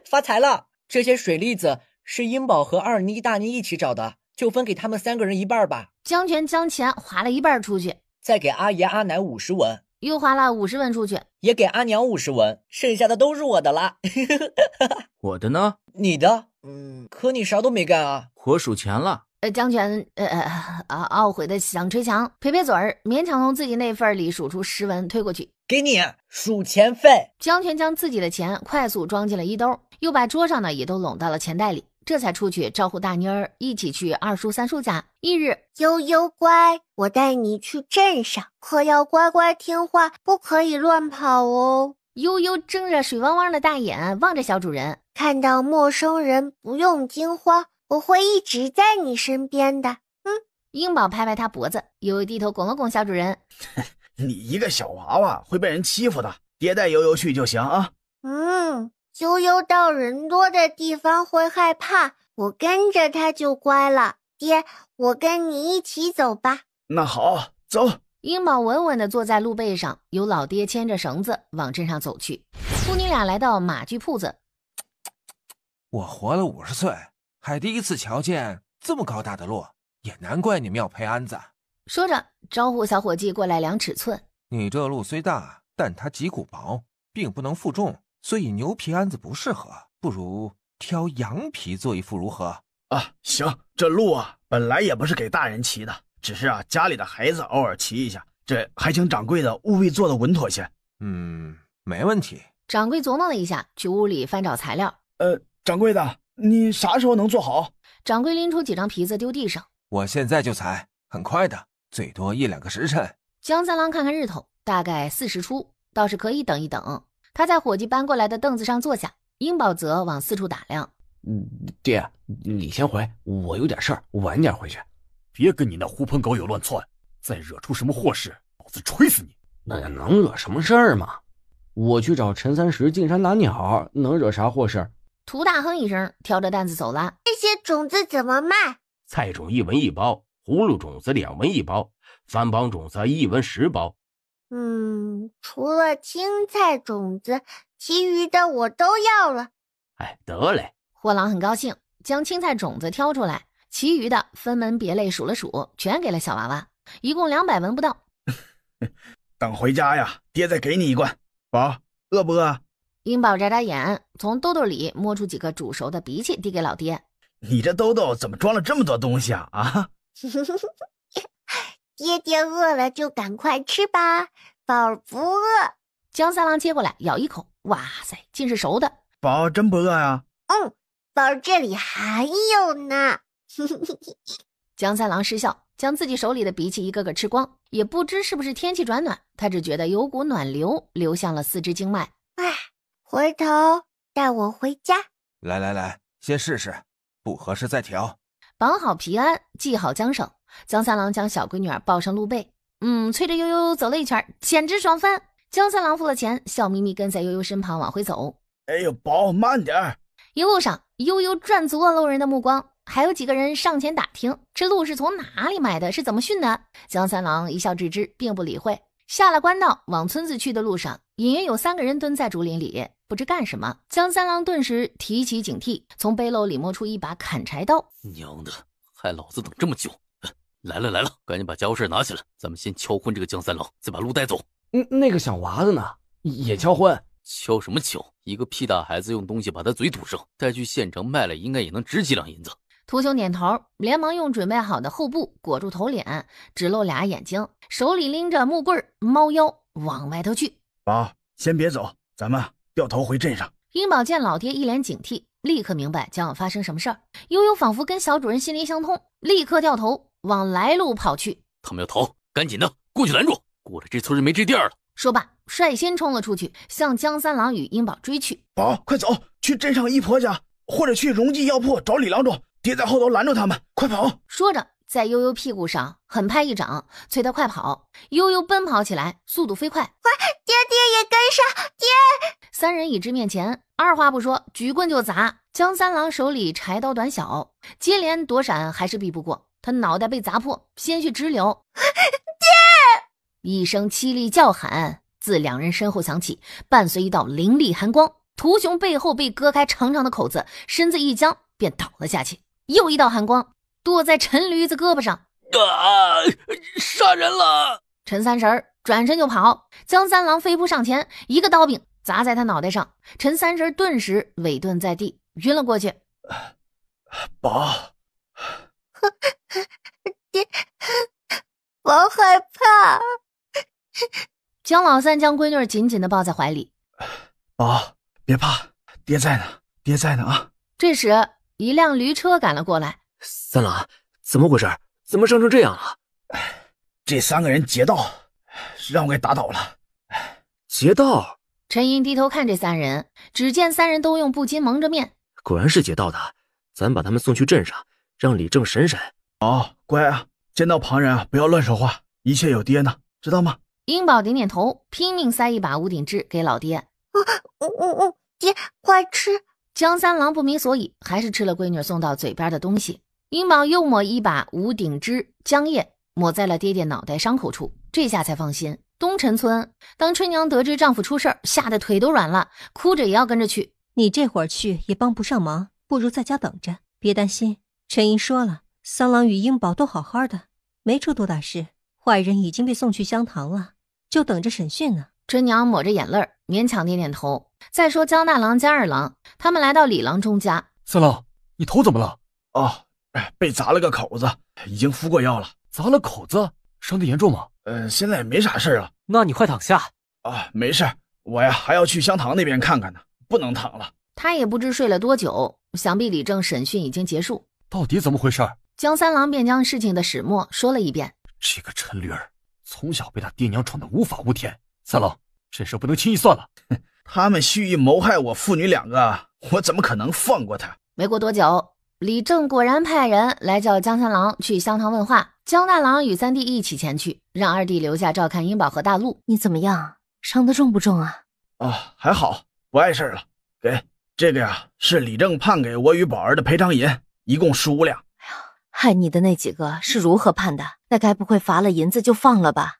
发财了！这些水栗子是英宝和二妮、大妮一起找的，就分给他们3个人1半吧。江泉将钱划了1半出去，再给阿爷阿奶50文，又划了50文出去，也给阿娘50文，剩下的都是我的啦。我的呢？你的？可你啥都没干啊。我数钱了。江泉懊悔的想捶墙，撇撇嘴儿，勉强从自己那份里数出10文推过去，给你数钱费。江泉将自己的钱快速装进了衣兜，又把桌上的也都拢到了钱袋里，这才出去招呼大妮儿一起去2叔3叔家。翌日，悠悠乖，我带你去镇上，可要乖乖听话，不可以乱跑哦。悠悠睁着水汪汪的大眼望着小主人，看到陌生人不用惊慌，我会一直在你身边的。英宝拍拍他脖子，悠悠低头拱了拱小主人。你一个小娃娃会被人欺负的，爹带悠悠去就行啊。悠悠到人多的地方会害怕，我跟着他就乖了。爹，我跟你一起走吧。那好，走。英宝稳稳地坐在鹿背上，由老爹牵着绳子往镇上走去。父女俩来到马具铺子。我活了50岁，还第一次瞧见这么高大的鹿，也难怪你们要配鞍子。说着招呼小伙计过来量尺寸。你这鹿虽大，但它脊骨薄，并不能负重，所以牛皮鞍子不适合，不如挑羊皮做一副如何？啊，行，这鹿啊本来也不是给大人骑的，只是家里的孩子偶尔骑一下，这还请掌柜的务必做得稳妥些。没问题。掌柜琢磨了一下，去屋里翻找材料。掌柜的，你啥时候能做好？掌柜拎出几张皮子丢地上。我现在就裁，很快的，最多1-2个时辰。江三郎看看日头，大概40出，倒是可以等一等。他在伙计搬过来的凳子上坐下，英宝则往四处打量。爹，你先回，我有点事儿，晚点回去。别跟你那狐朋狗友乱窜，再惹出什么祸事，老子锤死你！那能惹什么事儿吗？我去找陈三石进山打鸟，能惹啥祸事？涂大哼一声，挑着担子走了。这些种子怎么卖？菜种1文1包，葫芦种子2文1包，番邦种子1文10包。除了青菜种子，其余的我都要了。得嘞。货郎很高兴，将青菜种子挑出来，其余的分门别类数了数，全给了小娃娃，一共200文不到。等回家呀，爹再给你1罐。宝，饿不饿？英宝眨眨眼，从兜兜里摸出几个煮熟的荸荠递给老爹。你这兜兜怎么装了这么多东西啊？爹爹饿了就赶快吃吧，宝不饿。江三郎接过来咬一口，哇塞，竟是熟的。宝真不饿呀？宝这里还有呢。江三郎失笑，将自己手里的荸荠一个个吃光，也不知是不是天气转暖，他只觉得有股暖流流向了4肢经脉。回头带我回家。来，先试试，不合适再调。绑好皮鞍，系好缰绳，江三郎将小闺女儿抱上鹿背，催着悠悠走了一圈，简直爽翻。江三郎付了钱，笑眯眯跟在悠悠身旁往回走。哎呦，宝慢点。一路上，悠悠赚足了路人的目光，还有几个人上前打听这鹿是从哪里买的，是怎么训的。江三郎一笑置之，并不理会。下了官道，往村子去的路上，隐约有3个人蹲在竹林里，不知干什么。江三郎顿时提起警惕，从背篓里摸出一把砍柴刀。娘的，害老子等这么久！来了，赶紧把家伙事拿起来，咱们先敲昏这个江三郎，再把鹿带走。那个小娃子呢？也敲昏？敲什么敲？一个屁大孩子用东西把他嘴堵上，带去县城卖了，应该也能值几两银子。秃兄点头，连忙用准备好的厚布裹住头脸，只露俩眼睛，手里拎着木棍猫腰往外头去。宝，先别走，咱们掉头回镇上。英宝见老爹一脸警惕，立刻明白将要发生什么事儿。悠悠仿佛跟小主人心灵相通，立刻掉头往来路跑去。他们要逃，赶紧的，过去拦住，过了这村就没这店了。说罢，率先冲了出去，向江三郎与英宝追去。宝，快走，去镇上姨婆家，或者去荣记药铺找李郎中，爹在后头拦住他们，快跑！说着，在悠悠屁股上狠拍一掌，催他快跑。悠悠奔跑起来，速度飞快。快，爹也跟上，爹！三人已至面前，二话不说，举棍就砸。江三郎手里柴刀短小，接连躲闪还是避不过，他脑袋被砸破，鲜血直流。爹！一声凄厉叫喊自两人身后响起，伴随一道凌厉寒光，屠熊背后被割开长长的口子，身子一僵便倒了下去。又一道寒光剁在陈驴子胳膊上。杀人了！陈三婶转身就跑，江三郎飞扑上前，一个刀柄砸在他脑袋上，陈三婶顿时委顿在地，晕了过去。宝，爹，宝害怕。江老三将闺女紧紧地抱在怀里。宝，别怕，爹在呢，爹在呢啊！这时，一辆驴车赶了过来。三郎，怎么回事？怎么伤成这样了？这3个人劫道，让我给打倒了。劫道？陈英低头看这3人，只见3人都用布巾蒙着面。果然是劫道的，咱把他们送去镇上，让李正审审。哦，乖啊，见到旁人啊，不要乱说话，一切有爹呢，知道吗？英宝点点头，拼命塞一把无顶枝给老爹。爹，快吃！江三郎不明所以，还是吃了闺女送到嘴边的东西。英宝又抹一把无顶枝浆液，抹在了爹爹脑袋伤口处，这下才放心。东陈村，当春娘得知丈夫出事儿，吓得腿都软了，哭着也要跟着去。你这会儿去也帮不上忙，不如在家等着。别担心，陈英说了，三郎与英宝都好好的，没出多大事。坏人已经被送去香堂了，就等着审讯呢。春娘抹着眼泪，勉强点点头。再说江大郎、江二郎，他们来到李郎中家。三郎，你头怎么了？哦，被砸了个口子，已经敷过药了。砸了口子，伤得严重吗？现在没啥事了。那你快躺下。啊，没事，我呀还要去香堂那边看看呢，不能躺了。他也不知睡了多久，想必李正审讯已经结束。到底怎么回事？江三郎便将事情的始末说了一遍。这个陈驴儿，从小被他爹娘宠得无法无天。三郎，这事不能轻易算了。他们蓄意谋害我父女2个，我怎么可能放过他？没过多久，李正果然派人来叫江三郎去香堂问话。江大郎与3弟一起前去，让2弟留下照看英宝和大陆。你怎么样？伤得重不重啊？啊，还好，不碍事了。给这个呀，是李正判给我与宝儿的赔偿银，一共15两。害你的那几个是如何判的？那该不会罚了银子就放了吧？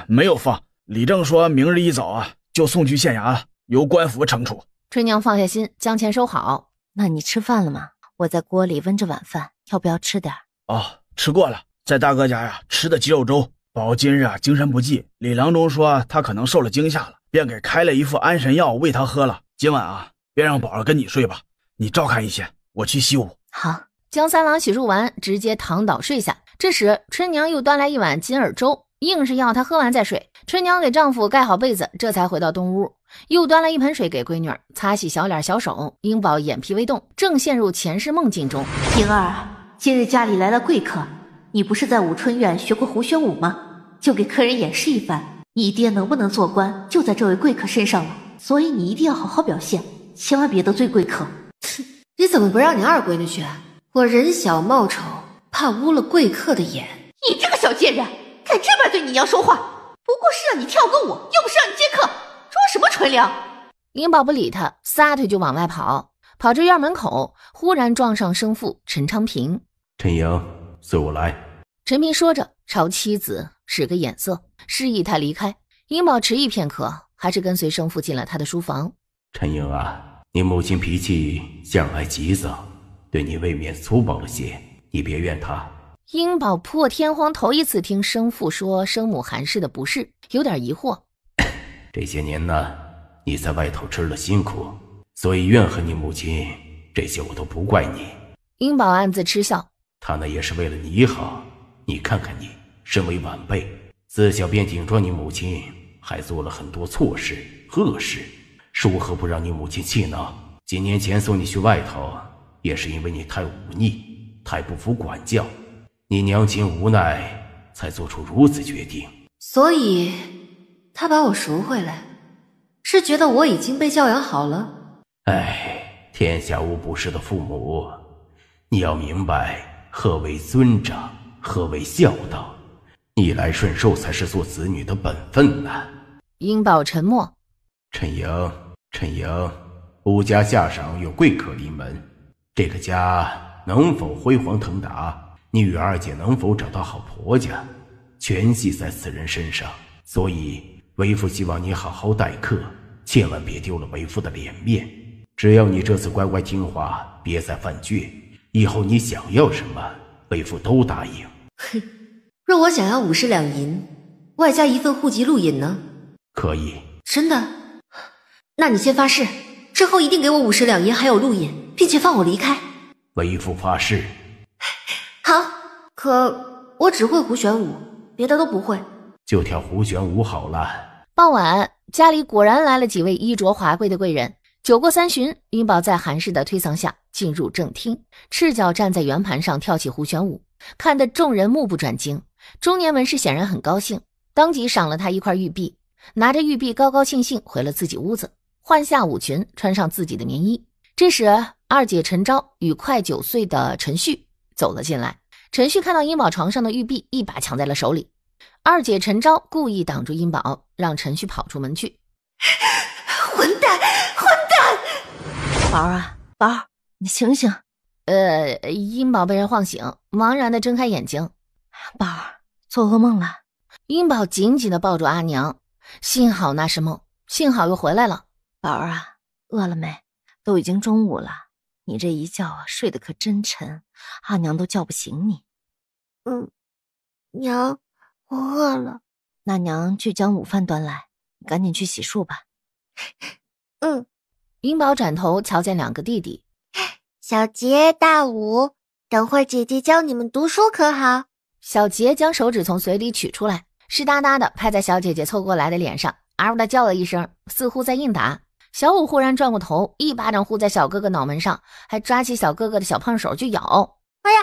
没有放。李正说明日一早啊，就送去县衙了，由官府惩处。春娘放下心，将钱收好。那你吃饭了吗？我在锅里温着晚饭，要不要吃点？哦，吃过了，在大哥家呀吃的鸡肉粥。宝今日啊精神不济，李郎中说他可能受了惊吓了，便给开了一副安神药喂他喝了。今晚啊，便让宝儿跟你睡吧，你照看一些，我去西屋。好。江三郎洗漱完，直接躺倒睡下。这时春娘又端来一碗金耳粥，硬是要他喝完再睡。春娘给丈夫盖好被子，这才回到东屋，又端了一盆水给闺女擦洗小脸小手。英宝眼皮微动，正陷入前世梦境中。平儿，今日家里来了贵客，你不是在武春院学过胡旋舞吗？就给客人演示一番，你爹能不能做官就在这位贵客身上了，所以你一定要好好表现，千万别得罪贵客。你怎么不让你二闺女去？我人小貌丑，怕污了贵客的眼。你这个小贱人，敢这么对你娘说话，不过是让你跳个舞，又不是让你接客，装什么纯良？英宝不理他，撒腿就往外跑。跑至院门口，忽然撞上生父陈昌平。陈莹，随我来。陈平说着，朝妻子使个眼色，示意他离开。英宝迟疑片刻，还是跟随生父进了他的书房。陈莹啊，你母亲脾气向来急躁，对你未免粗暴了些，你别怨她。英宝破天荒头一次听生父说生母韩氏的不是，有点疑惑。这些年呢，你在外头吃了辛苦，所以怨恨你母亲，这些我都不怪你。英宝暗自嗤笑，她那也是为了你好。你看看你，身为晚辈，自小便顶撞你母亲，还做了很多错事恶事，如何不让你母亲气恼？几年前送你去外头，也是因为你太忤逆，太不服管教，你娘亲无奈才做出如此决定。所以他把我赎回来，是觉得我已经被教养好了？哎，天下无不是的父母，你要明白何为尊长，何为孝道，逆来顺受才是做子女的本分呐。英宝沉默。陈莹，吴家下晌有贵客临门，这个家能否辉煌腾达，你与二姐能否找到好婆家，全系在此人身上。所以为父希望你好好待客，千万别丢了为父的脸面。只要你这次乖乖听话，别再犯倔，以后你想要什么，为父都答应。哼，若我想要50两银，外加一份户籍录印呢？可以。真的？那你先发誓，之后一定给我50两银还有录印，并且放我离开。为父发誓。好，可我只会胡旋舞，别的都不会。就跳胡旋舞好了。傍晚，家里果然来了几位衣着华贵的贵人。酒过三巡，英宝在韩氏的推搡下进入正厅，赤脚站在圆盘上跳起胡旋舞，看得众人目不转睛。中年文士显然很高兴，当即赏了他一块玉璧，拿着玉璧高高兴兴回了自己屋子，换下舞裙，穿上自己的棉衣。这时二姐陈昭与快9岁的陈旭走了进来。陈旭看到英宝床上的玉璧，一把抢在了手里。二姐陈昭故意挡住英宝，让陈旭跑出门去。混蛋！宝儿啊，宝儿，你醒醒！英宝被人晃醒，茫然地睁开眼睛。宝儿，做噩梦了。英宝紧紧地抱住阿娘，幸好那是梦，幸好又回来了。宝儿啊，饿了没？都已经中午了，你这一觉啊，睡得可真沉，阿娘都叫不醒你。娘，我饿了。那娘去将午饭端来，你赶紧去洗漱吧。英宝转头瞧见2个弟弟，小杰、大武，等会儿姐姐教你们读书可好？小杰将手指从嘴里取出来，湿哒哒的拍在小姐姐凑过来的脸上，嗷的叫了一声，似乎在应答。小武忽然转过头，一巴掌呼在小哥哥脑门上，还抓起小哥哥的小胖手就咬。哎呀，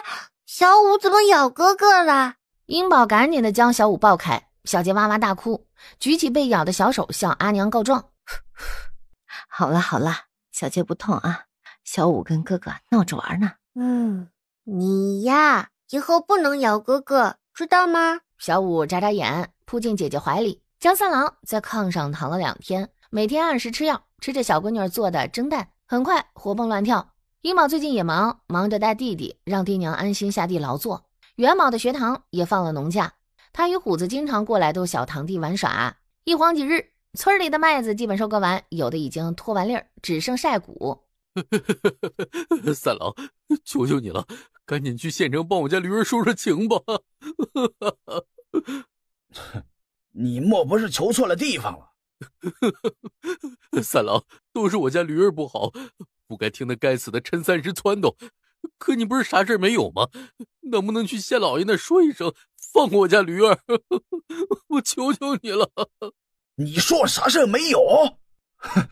小武怎么咬哥哥了？英宝赶紧的将小武抱开，小杰哇哇大哭，举起被咬的小手向阿娘告状。好了好了，小杰不痛啊，小武跟哥哥闹着玩呢。你呀，以后不能咬哥哥，知道吗？小武眨眨眼，扑进姐姐怀里。江三郎在炕上躺了2天，每天按时吃药，吃着小闺女做的蒸蛋，很快活蹦乱跳。英宝最近也忙着带弟弟，让爹娘安心下地劳作。元宝的学堂也放了农假，他与虎子经常过来逗小堂弟玩耍。一晃几日，村里的麦子基本收割完，有的已经脱完粒儿，只剩晒谷。三郎，求求你了，赶紧去县城帮我家驴儿说说情吧。你莫不是求错了地方了？三郎，都是我家驴儿不好，不该听那该死的陈三石撺掇。可你不是啥事没有吗？能不能去县老爷那说一声，放过我家驴儿？我求求你了。你说我啥事没有？哼，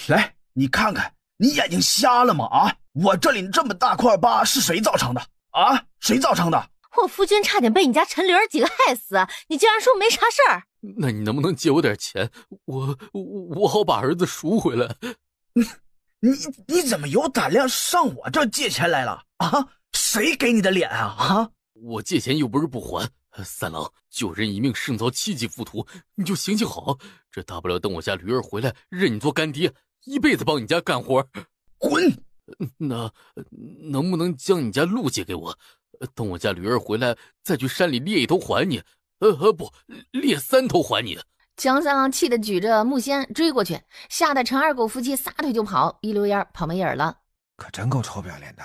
来，你看看，你眼睛瞎了吗？啊，我这里这么大块疤是谁造成的？啊，谁造成的？我夫君差点被你家陈驴儿几个害死，你竟然说没啥事儿？那你能不能借我点钱，我好把儿子赎回来？你怎么有胆量上我这借钱来了啊？谁给你的脸啊？啊！我借钱又不是不还。三郎，救人一命胜造7级浮屠，你就行行好，这大不了等我家驴儿回来，认你做干爹，一辈子帮你家干活。滚！那能不能将你家鹿借给我？等我家驴儿回来，再去山里猎1头还你。不，猎3头还你。江三郎气得举着木锨追过去，吓得陈二狗夫妻撒腿就跑，一溜烟跑没影了。可真够臭不要脸的，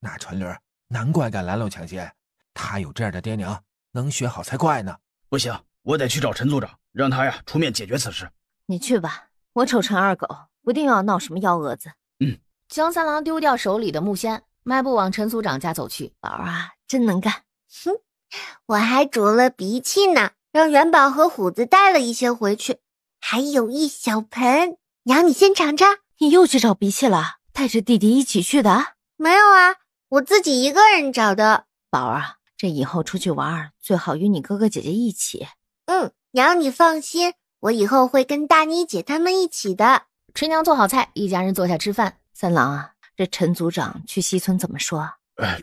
那纯驴难怪敢拦路抢劫，他有这样的爹娘，能学好才怪呢。不行，我得去找陈组长，让他呀出面解决此事。你去吧，我瞅陈二狗不定要闹什么幺蛾子。江三郎丢掉手里的木锨，迈步往陈组长家走去。宝儿啊，真能干。哼，我还煮了荸荠呢，让元宝和虎子带了一些回去，还有一小盆。娘，你先尝尝。你又去找荸荠了？带着弟弟一起去的？没有啊，我自己一个人找的。宝儿啊，这以后出去玩最好与你哥哥姐姐一起。娘你放心，我以后会跟大妮姐他们一起的。春娘做好菜，一家人坐下吃饭。三郎啊，这陈组长去西村怎么说？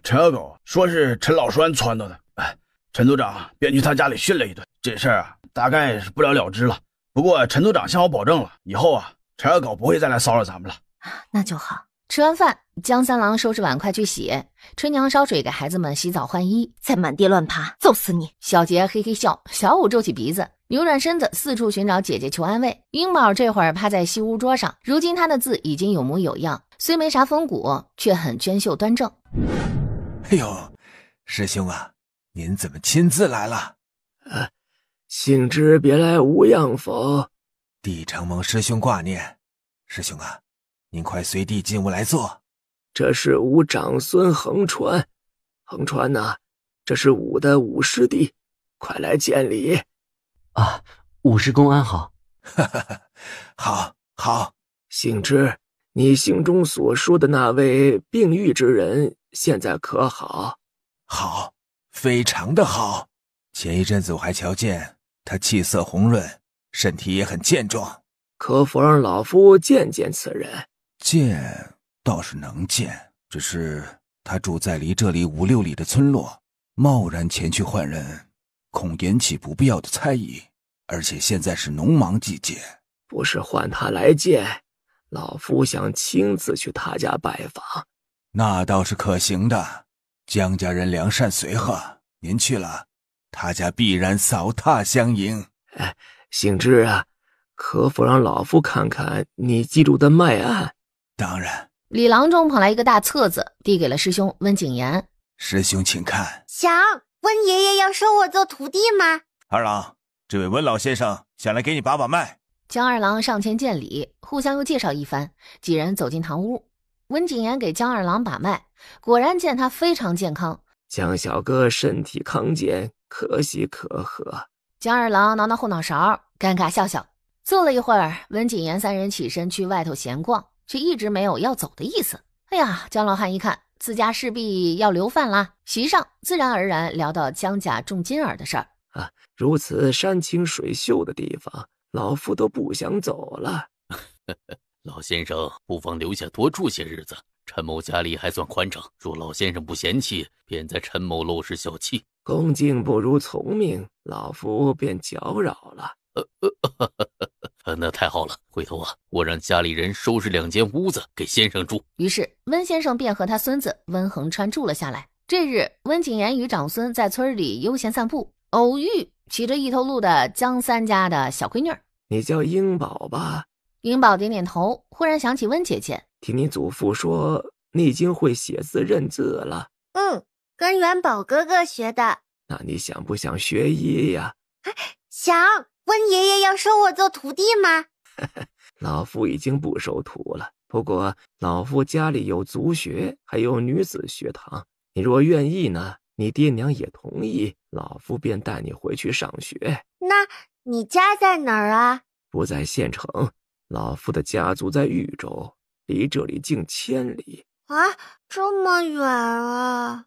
陈小狗说是陈老栓撺掇的，陈组长便去他家里训了一顿，这事儿大概是不了了之了。不过陈组长向我保证了，以后陈小狗不会再来骚扰咱们了。那就好。吃完饭，江三郎收拾碗筷去洗，春娘烧水给孩子们洗澡换衣，再满地乱爬，揍死你！小杰嘿嘿笑，小五皱起鼻子，扭转身子四处寻找姐姐求安慰。英宝这会儿趴在西屋桌上，如今他的字已经有模有样，虽没啥风骨，却很娟秀端正。哎呦，师兄啊，您怎么亲自来了？幸之别来无恙否？弟承蒙师兄挂念。师兄啊，您快随弟进屋来坐。这是吾长孙横川，横川呐，这是吾的五师弟，快来见礼。啊，五师公安好。好，好。幸之，你信中所说的那位病愈之人，现在可好？好，非常的好。前一阵子我还瞧见他气色红润，身体也很健壮。可否让老夫见见此人？见倒是能见，只是他住在离这里5、6里的村落，贸然前去换人，恐引起不必要的猜疑。而且现在是农忙季节，不是换他来见，老夫想亲自去他家拜访。那倒是可行的，江家人良善随和，您去了，他家必然扫榻相迎。幸之啊，可否让老夫看看你记录的脉案？当然。李郎中捧来一个大册子，递给了师兄温景言。师兄请看。想温爷爷要收我做徒弟吗？二郎，这位温老先生想来给你把把脉。江二郎上前见礼，互相又介绍一番，几人走进堂屋。温景言给江二郎把脉，果然见他非常健康。江小哥身体康健，可喜可贺。江二郎挠挠后脑勺，尴尬笑笑。坐了一会儿，温景言3人起身去外头闲逛，却一直没有要走的意思。哎呀，江老汉一看自家势必要留饭啦，席上自然而然聊到江家种金耳的事儿。如此山清水秀的地方，老夫都不想走了。老先生不妨留下多住些日子，陈某家里还算宽敞，若老先生不嫌弃，便在陈某陋室小憩。恭敬不如从命，老夫便搅扰了。那太好了，回头我让家里人收拾2间屋子给先生住。于是温先生便和他孙子温恒川住了下来。这日温景言与长孙在村里悠闲散步，偶遇骑着一头鹿的江三家的小闺女。你叫英宝吧？英宝点点头，忽然想起温姐姐。听你祖父说你已经会写字认字了。跟元宝哥哥学的。那你想不想学医呀？想。温爷爷要收我做徒弟吗？老夫已经不收徒了，不过老夫家里有族学，还有女子学堂。你若愿意呢，你爹娘也同意，老夫便带你回去上学。那你家在哪儿啊？不在县城，老夫的家族在豫州，离这里近1000里。这么远啊？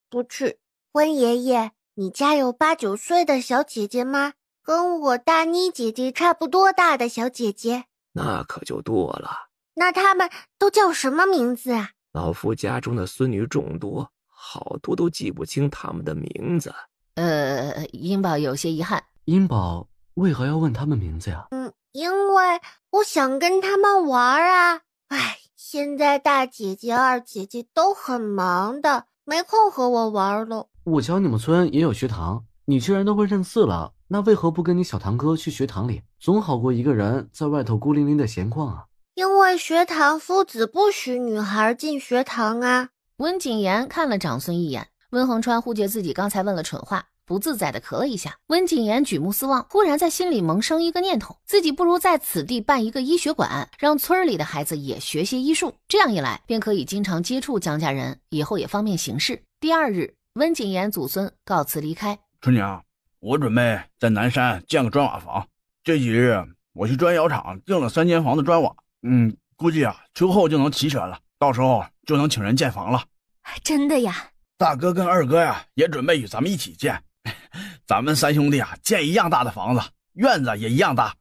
不去。温爷爷，你家有8、9岁的小姐姐吗？跟我大妮姐姐差不多大的小姐姐？那可就多了。那她们都叫什么名字啊？老夫家中的孙女众多，好多都记不清她们的名字。英宝有些遗憾。英宝为何要问他们名字呀？因为我想跟他们玩啊。现在大姐姐、二姐姐都很忙的，没空和我玩了。我瞧你们村也有学堂，你既然都会认字了，那为何不跟你小堂哥去学堂里？总好过一个人在外头孤零零的闲逛啊。因为学堂夫子不许女孩进学堂啊。温景言看了长孙一眼，温恒川忽觉自己刚才问了蠢话，不自在地咳了一下。温景言举目四望，忽然在心里萌生一个念头，自己不如在此地办一个医学馆，让村里的孩子也学些医术，这样一来便可以经常接触江家人，以后也方便行事。第2日，温景言祖孙告辞离开。春娘，我准备在南山建个砖瓦房，这几日我去砖窑厂订了3间房的砖瓦，估计秋后就能齐全了，到时候就能请人建房了。真的呀？大哥跟二哥也准备与咱们一起建，咱们三兄弟啊，建一样大的房子，院子也一样大。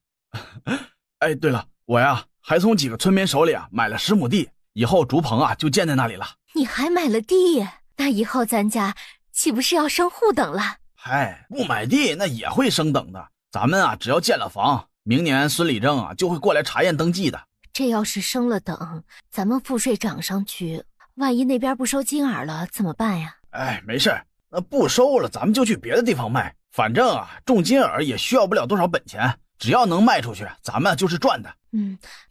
哎，对了，我呀还从几个村民手里啊买了10亩地，以后竹棚啊就建在那里了。你还买了地？那以后咱家岂不是要升户等了？嗨，不买地那也会升等的。咱们啊只要建了房，明年孙理政啊就会过来查验登记的。这要是升了等，咱们赋税涨上去，万一那边不收金耳了怎么办呀？哎，没事，那不收了咱们就去别的地方卖，反正啊种金耳也需要不了多少本钱，只要能卖出去咱们就是赚的。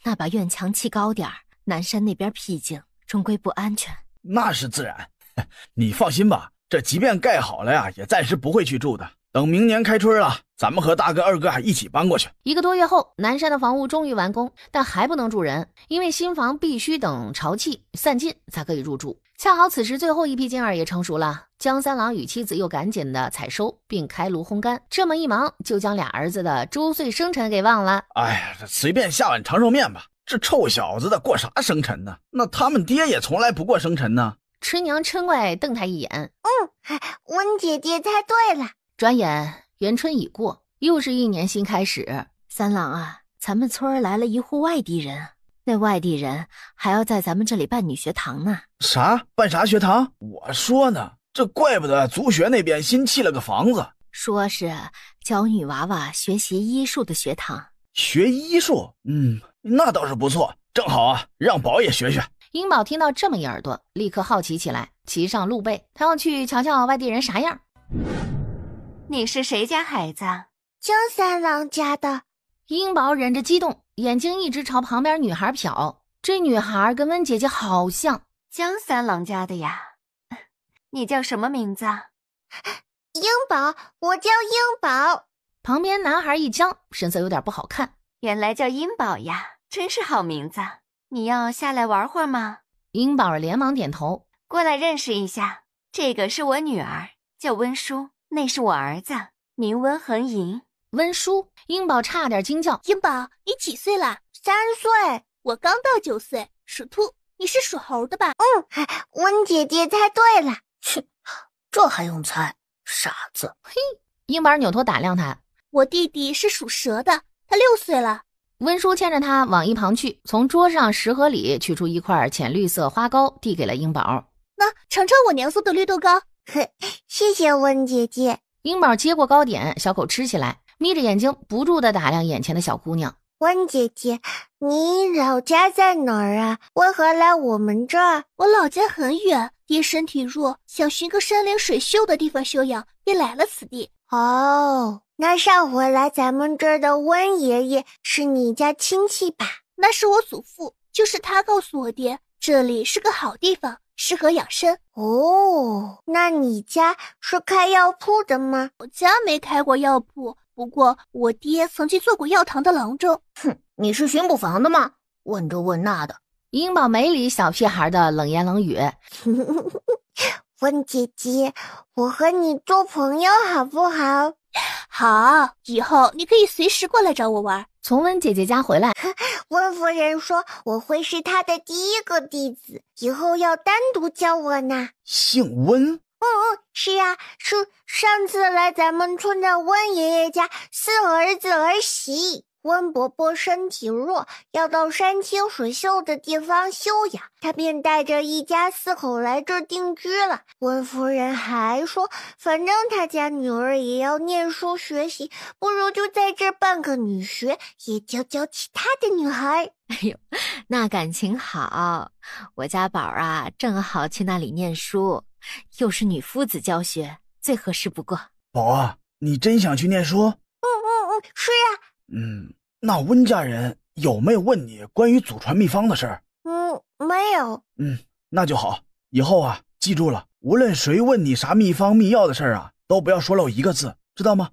那把院墙砌高点，南山那边僻静，终归不安全。那是自然，你放心吧，这即便盖好了呀也暂时不会去住的，等明年开春了，咱们和大哥二哥一起搬过去。1个多月后，南山的房屋终于完工，但还不能住人，因为新房必须等潮气散尽才可以入住。恰好此时最后一批金耳也成熟了，江三郎与妻子又赶紧的采收并开炉烘干，这么一忙就将俩儿子的周岁生辰给忘了。哎呀，随便下碗长寿面吧，这臭小子的过啥生辰呢？那他们爹也从来不过生辰呢。春娘嗔怪瞪他一眼，温姐姐猜对了。转眼元春已过，又是一年新开始。三郎啊，咱们村来了一户外地人，那外地人还要在咱们这里办女学堂呢。啥？办啥学堂？我说呢，这怪不得族学那边新砌了个房子，说是教女娃娃学习医术的学堂。学医术？那倒是不错，正好啊，让宝也学学。英宝听到这么一耳朵，立刻好奇起来，骑上鹿背，他要去瞧瞧外地人啥样。你是谁家孩子？江三郎家的。英宝忍着激动，眼睛一直朝旁边女孩瞟，这女孩跟温姐姐好像。江三郎家的呀。你叫什么名字？英宝，我叫英宝。旁边男孩一僵，神色有点不好看。原来叫英宝呀，真是好名字。你要下来玩会儿吗？英宝连忙点头。过来认识一下，这个是我女儿，叫温舒，那是我儿子，名温恒银。温舒，英宝差点惊叫。英宝，你几岁了？3岁。我刚到9岁，属兔。你是属猴的吧？温姐姐猜对了。切，这还用猜？傻子。嘿，英宝扭头打量他。我弟弟是属蛇的，他6岁了。温舒牵着他往一旁去，从桌上食盒里取出一块浅绿色花糕，递给了英宝。那尝尝我娘做的绿豆糕。谢谢温姐姐。英宝接过糕点，小口吃起来，眯着眼睛不住地打量眼前的小姑娘。温姐姐，你老家在哪儿啊？为何来我们这儿？我老家很远，爹身体弱，想寻个山连水秀的地方休养，便来了此地。哦，那上回来咱们这儿的温爷爷是你家亲戚吧？那是我祖父，就是他告诉我爹，这里是个好地方，适合养生。哦，那你家是开药铺的吗？我家没开过药铺，不过我爹曾经做过药堂的郎中。哼，你是巡捕房的吗？问这问那的。英宝没理小屁孩的冷言冷语。温姐姐，我和你做朋友好不好？好，以后你可以随时过来找我玩。从温姐姐家回来，温夫人说我会是她的第一个弟子，以后要单独教我呢。姓温？是啊，是上次来咱们村的温爷爷家4儿子儿媳。温伯伯身体弱，要到山清水秀的地方休养，他便带着一家4口来这儿定居了。温夫人还说，反正他家女儿也要念书学习，不如就在这儿办个女学，也教教其他的女孩。哎呦，那感情好，我家宝啊正好去那里念书，又是女夫子教学，最合适不过。宝啊，你真想去念书？是啊。那温家人有没有问你关于祖传秘方的事儿？没有。那就好，以后啊记住了，无论谁问你啥秘方秘药的事儿啊，都不要说漏一个字，知道吗？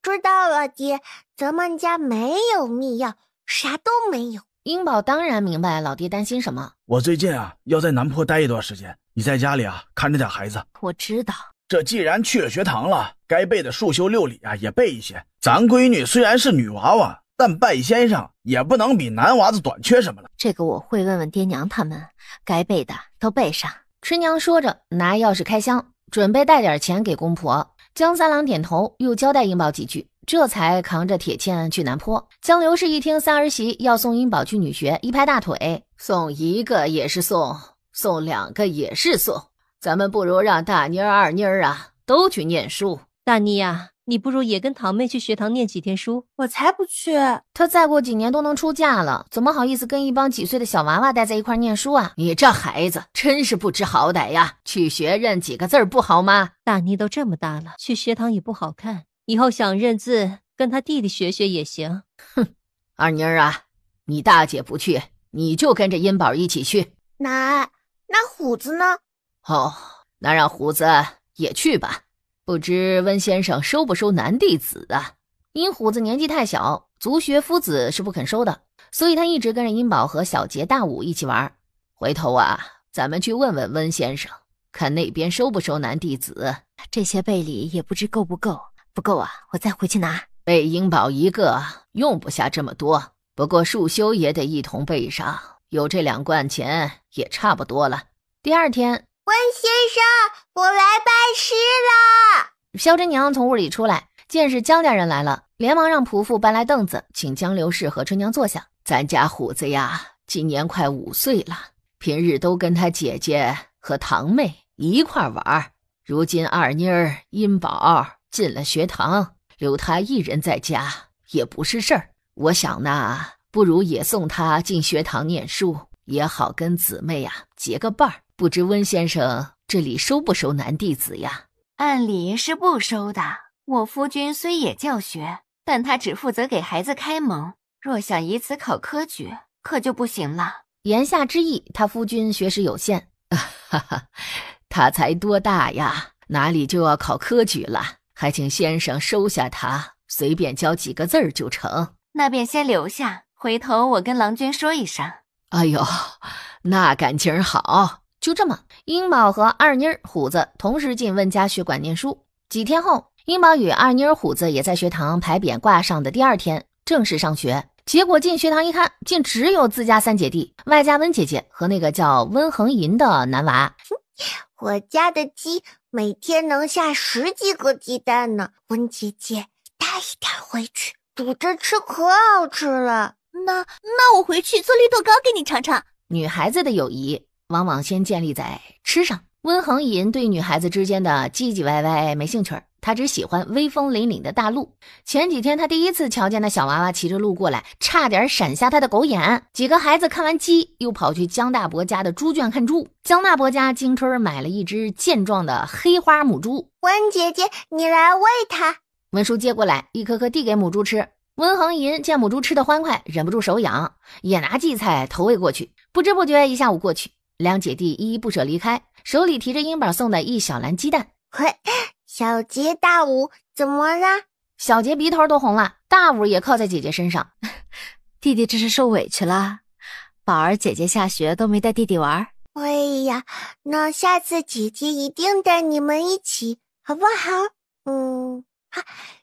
知道了爹，咱们家没有秘药，啥都没有。英宝当然明白老爹担心什么。我最近啊要在南坡待一段时间，你在家里啊看着点孩子。我知道。这既然去了学堂了，该背的束修六礼啊也背一些。咱闺女虽然是女娃娃，但拜先生也不能比男娃子短缺什么了。这个我会问问爹娘他们，该背的都背上。春娘说着，拿钥匙开箱，准备带点钱给公婆。江三郎点头，又交代英宝几句，这才扛着铁锨去南坡。江刘氏一听三儿媳要送英宝去女学，一拍大腿，送一个也是送，送2个也是送，咱们不如让大妮儿、二妮儿啊都去念书。大妮呀，你不如也跟堂妹去学堂念几天书。我才不去，她再过几年都能出嫁了，怎么好意思跟一帮几岁的小娃娃待在一块念书啊？你这孩子真是不知好歹呀！去学认几个字不好吗？大妮都这么大了，去学堂也不好看，以后想认字跟她弟弟学学也行。哼，二妮儿啊，你大姐不去，你就跟着英宝一起去。奶，那虎子呢？哦，那让虎子也去吧。不知温先生收不收男弟子啊？因虎子年纪太小，族学夫子是不肯收的，所以他一直跟着英宝和小杰、大武一起玩。回头啊，咱们去问问温先生，看那边收不收男弟子。这些备礼也不知够不够，不够啊，我再回去拿。备英宝一个用不下这么多，不过束修也得一同备上，有这2贯钱也差不多了。第二天，温先生，我来拜师啦！萧真娘从屋里出来，见是江家人来了，连忙让仆妇搬来凳子，请江刘氏和春娘坐下。咱家虎子呀，今年快5岁了，平日都跟他姐姐和堂妹一块玩，如今二妮儿、英宝进了学堂，留他一人在家也不是事儿。我想呢，不如也送他进学堂念书，也好跟姊妹呀结个伴儿。不知温先生这里收不收男弟子呀？按理是不收的。我夫君虽也教学，但他只负责给孩子开蒙，若想以此考科举，可就不行了。言下之意，他夫君学识有限。哈哈，他才多大呀，哪里就要考科举了？还请先生收下他，随便教几个字儿就成。那便先留下，回头我跟郎君说一声。哎呦，那感情好。就这么，英宝和二妮儿、虎子同时进温家学馆念书。几天后，英宝与二妮儿、虎子也在学堂牌匾挂上的第2天正式上学。结果进学堂一看，竟只有自家3姐弟，外加温姐姐和那个叫温恒银的男娃。我家的鸡每天能下10几个鸡蛋呢，温姐姐带一点回去，煮着吃可好吃了。那我回去做绿豆糕给你尝尝。女孩子的友谊往往先建立在吃上。温恒银对女孩子之间的唧唧歪歪没兴趣，他只喜欢威风凛凛的大鹿。前几天他第一次瞧见那小娃娃骑着鹿过来，差点闪瞎他的狗眼。几个孩子看完鸡，又跑去江大伯家的猪圈看猪。江大伯家京春买了一只健壮的黑花母猪。温姐姐，你来喂它。温叔接过来，一颗颗递给母猪吃。温恒银见母猪吃得欢快，忍不住手痒，也拿荠菜投喂过去。不知不觉一下午过去，两姐弟依依不舍离开，手里提着英宝送的一小篮鸡蛋。嘿，小杰、大武怎么啦？小杰鼻头都红了，大武也靠在姐姐身上。弟弟这是受委屈了，宝儿姐姐下学都没带弟弟玩。哎呀，那下次姐姐一定带你们一起，好不好？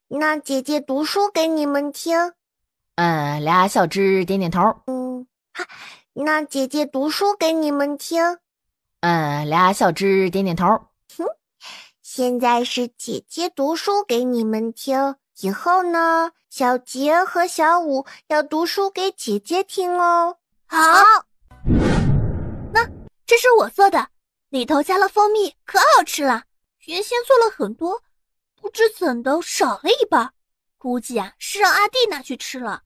那姐姐读书给你们听。俩小只点点头。那姐姐读书给你们听。俩小只点点头。现在是姐姐读书给你们听，以后呢，小杰和小武要读书给姐姐听哦。好。那这是我做的，里头加了蜂蜜，可好吃了。原先做了很多，不知怎的少了一半，估计是让阿弟拿去吃了。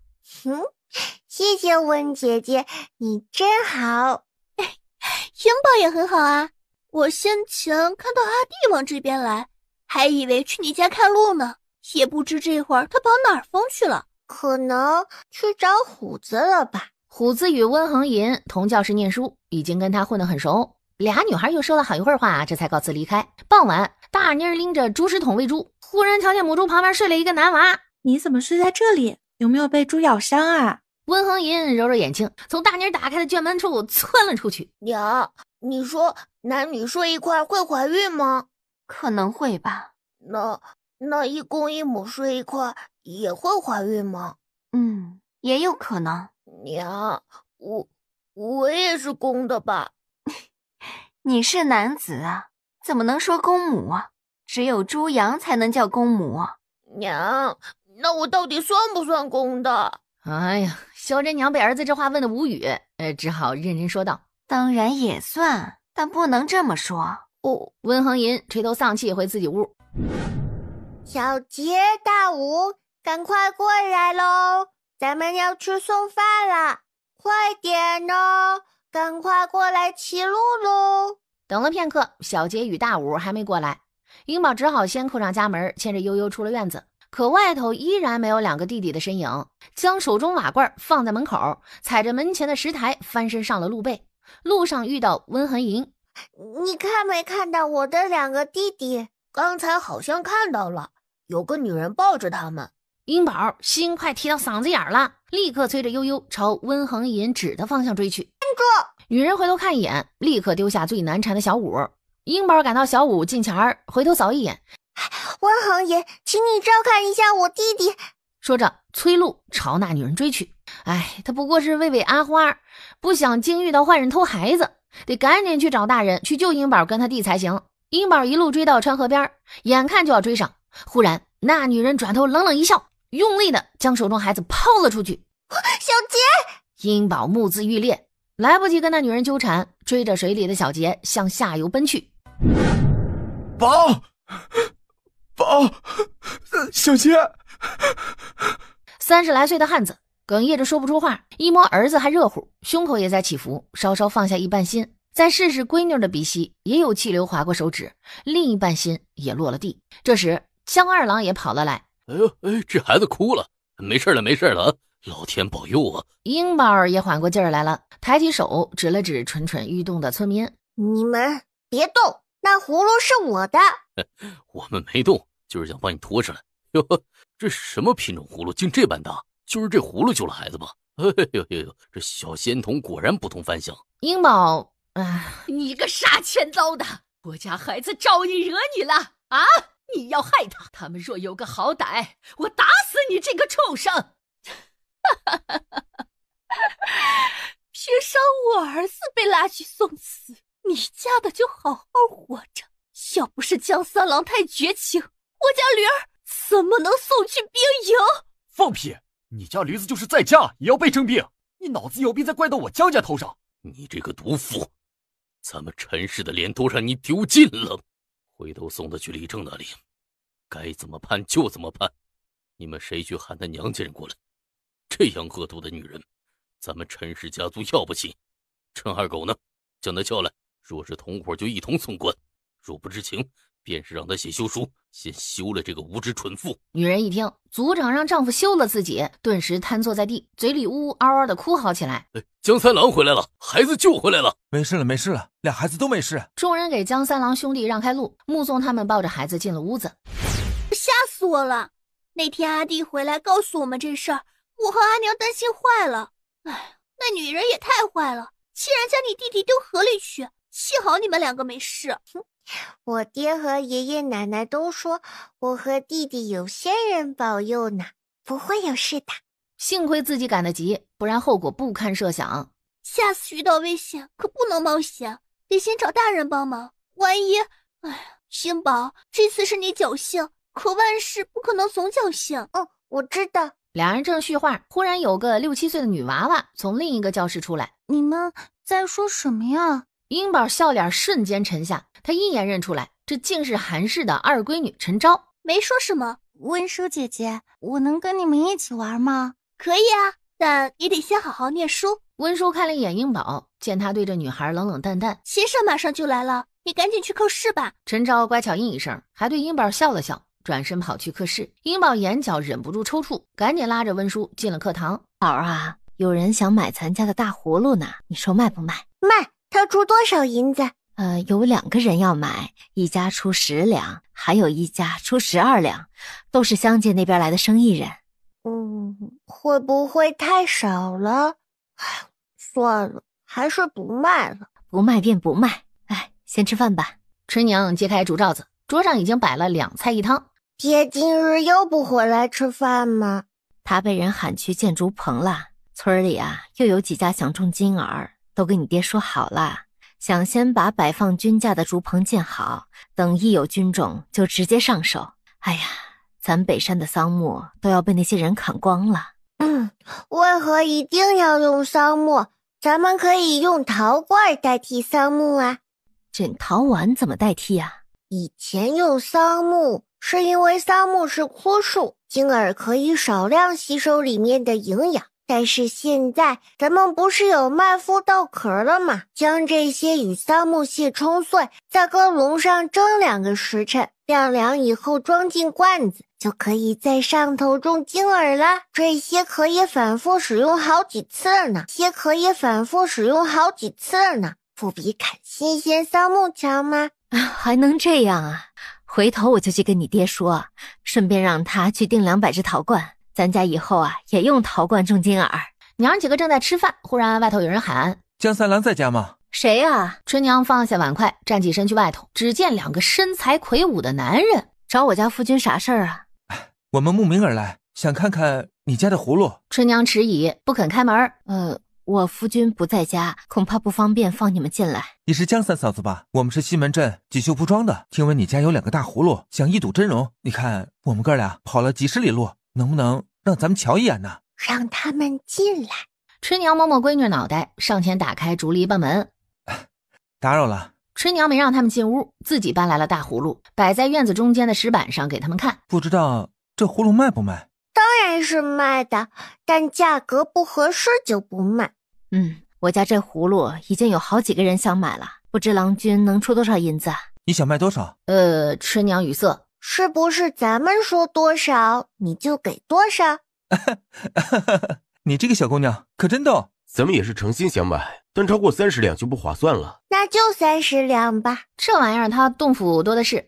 谢谢温姐姐，你真好。英宝也很好啊，我先前看到阿弟往这边来，还以为去你家看路呢，也不知这会儿他跑哪儿疯去了。可能去找虎子了吧。虎子与温恒银同教室念书，已经跟他混得很熟。俩女孩又说了好一会儿话，这才告辞离开。傍晚，大妮儿拎着猪食桶喂猪，忽然瞧见母猪旁边睡了一个男娃。你怎么睡在这里？有没有被猪咬伤啊？温恒银揉揉眼睛，从大妮儿打开的卷门处窜了出去。娘，你说男女睡一块会怀孕吗？可能会吧。那一公一母睡一块也会怀孕吗？也有可能。娘，我也是公的吧？你是男子啊，怎么能说公母啊？只有猪羊才能叫公母。娘，那我到底算不算公的？哎呀，小珍娘被儿子这话问得无语，只好认真说道：“当然也算，但不能这么说。”哦，温恒银垂头丧气回自己屋。小杰、大武，赶快过来喽！咱们要去送饭啦，快点哦，赶快过来骑路喽！等了片刻，小杰与大武还没过来，英宝只好先扣上家门，牵着悠悠出了院子。可外头依然没有两个弟弟的身影，将手中瓦罐放在门口，踩着门前的石台翻身上了路背。路上遇到温恒银，你看没看到我的两个弟弟？刚才好像看到了，有个女人抱着他们。英宝心快提到嗓子眼了，立刻催着悠悠朝温恒银指的方向追去。站住！女人回头看一眼，立刻丢下最难缠的小五。英宝赶到小五近前儿，回头扫一眼，温恒银，请你照看一下我弟弟。说着催路朝那女人追去。他不过是喂喂阿花，不想惊遇到坏人偷孩子，得赶紧去找大人去救英宝跟他弟才行。英宝一路追到川河边，眼看就要追上，忽然那女人转头冷冷一笑，用力的将手中孩子抛了出去。小杰！英宝目眦欲裂，来不及跟那女人纠缠，追着水里的小杰向下游奔去。宝，小杰！30来岁的汉子哽咽着说不出话，一摸儿子还热乎，胸口也在起伏，稍稍放下一半心，再试试闺女的鼻息，也有气流划过手指，另一半心也落了地。这时江二郎也跑了来。这孩子哭了，没事了没事了，老天保佑啊！英宝也缓过劲儿来了，抬起手指了指蠢蠢欲动的村民，你们别动，那葫芦是我的。我们没动，就是想把你拖上来。哟，这什么品种葫芦竟这般大，就是这葫芦救了孩子吧？这小仙童果然不同凡响。英宝，你个傻欠糟的，我家孩子招你惹你了啊？你要害他，他们若有个好歹，我打死你这个畜生！凭啥我儿子被拉去送死，你家的就好好活着？要不是江三郎太绝情，我家驴儿怎么能送去兵营？放屁！你家驴子就是在家也要被征兵，你脑子有病再怪到我江家头上！你这个毒妇，咱们陈氏的脸都让你丢尽了，回头送他去李正那里，该怎么判就怎么判。你们谁去喊他娘家人过来？这样恶毒的女人，咱们陈氏家族要不起。陈二狗呢？将他叫来，若是同伙就一同送官，若不知情，便是让他写休书，先休了这个无知蠢妇。女人一听族长让丈夫休了自己，顿时瘫坐在地，嘴里呜呜嗷嗷的哭嚎起来。江三郎回来了，孩子救回来了，没事了没事了，俩孩子都没事。众人给江三郎兄弟让开路，目送他们抱着孩子进了屋子。吓死我了！那天阿弟回来告诉我们这事儿，我和阿娘担心坏了。那女人也太坏了，竟然将你弟弟丢河里去，幸好你们两个没事。我爹和爷爷奶奶都说我和弟弟有仙人保佑呢，不会有事的。幸亏自己赶得急，不然后果不堪设想。下次遇到危险可不能冒险，得先找大人帮忙。万一……星宝，这次是你侥幸，可万事不可能总侥幸。我知道。两人正叙话，忽然有个6、7岁的女娃娃从另一个教室出来。你们在说什么呀？英宝笑脸瞬间沉下，他一眼认出来，这竟是韩氏的二闺女陈昭。没说什么。温叔姐姐，我能跟你们一起玩吗？可以啊，但你得先好好念书。温叔看了一眼英宝，见他对这女孩冷冷淡淡，先生马上就来了，你赶紧去课室吧。陈昭乖巧应一声，还对英宝笑了笑，转身跑去课室。英宝眼角忍不住抽搐，赶紧拉着温叔进了课堂。宝儿啊，有人想买咱家的大葫芦呢，你说卖不卖？卖。他出多少银子？有2个人要买，一家出10两，还有一家出12两，都是乡界那边来的生意人。会不会太少了？算了，还是不卖了。不卖便不卖。先吃饭吧。春娘揭开竹罩子，桌上已经摆了2菜1汤。爹今日又不回来吃饭吗？他被人喊去建竹棚了。村里啊，又有几家想种金耳，都跟你爹说好了，想先把摆放军架的竹棚建好，等一有军种就直接上手。哎呀，咱北山的桑木都要被那些人砍光了。为何一定要用桑木？咱们可以用陶罐代替桑木啊。这陶碗怎么代替啊？以前用桑木是因为桑木是枯树，金耳可以少量吸收里面的营养。但是现在咱们不是有麦麸稻壳了吗？将这些与桑木屑冲碎，在锅笼上蒸2个时辰，晾凉以后装进罐子，就可以在上头种金耳了。这些可以反复使用好几次了呢，不比砍新鲜桑木强吗？还能这样啊？回头我就去跟你爹说，顺便让他去订200只陶罐，咱家以后啊也用陶罐种金耳。娘几个正在吃饭，忽然外头有人喊：江三郎在家吗？谁啊？春娘放下碗筷，站起身去外头，只见2个身材魁梧的男人找我家夫君啥事儿啊？我们慕名而来，想看看你家的葫芦。春娘迟疑，不肯开门。我夫君不在家，恐怕不方便放你们进来。你是江三嫂子吧？我们是西门镇锦绣铺庄的，听闻你家有2个大葫芦，想一睹真容。你看我们哥俩跑了几十里路，能不能让咱们瞧一眼呢？让他们进来。春娘摸摸闺女脑袋，上前打开竹篱笆门。打扰了。春娘没让他们进屋，自己搬来了大葫芦，摆在院子中间的石板上给他们看。不知道这葫芦卖不卖？当然是卖的，但价格不合适就不卖。我家这葫芦已经有好几个人想买了，不知郎君能出多少银子？你想卖多少？春娘语塞，是不是咱们说多少你就给多少？你这个小姑娘可真逗。咱们也是诚心想买，但超过30两就不划算了。那就30两吧。这玩意儿它洞府多的是，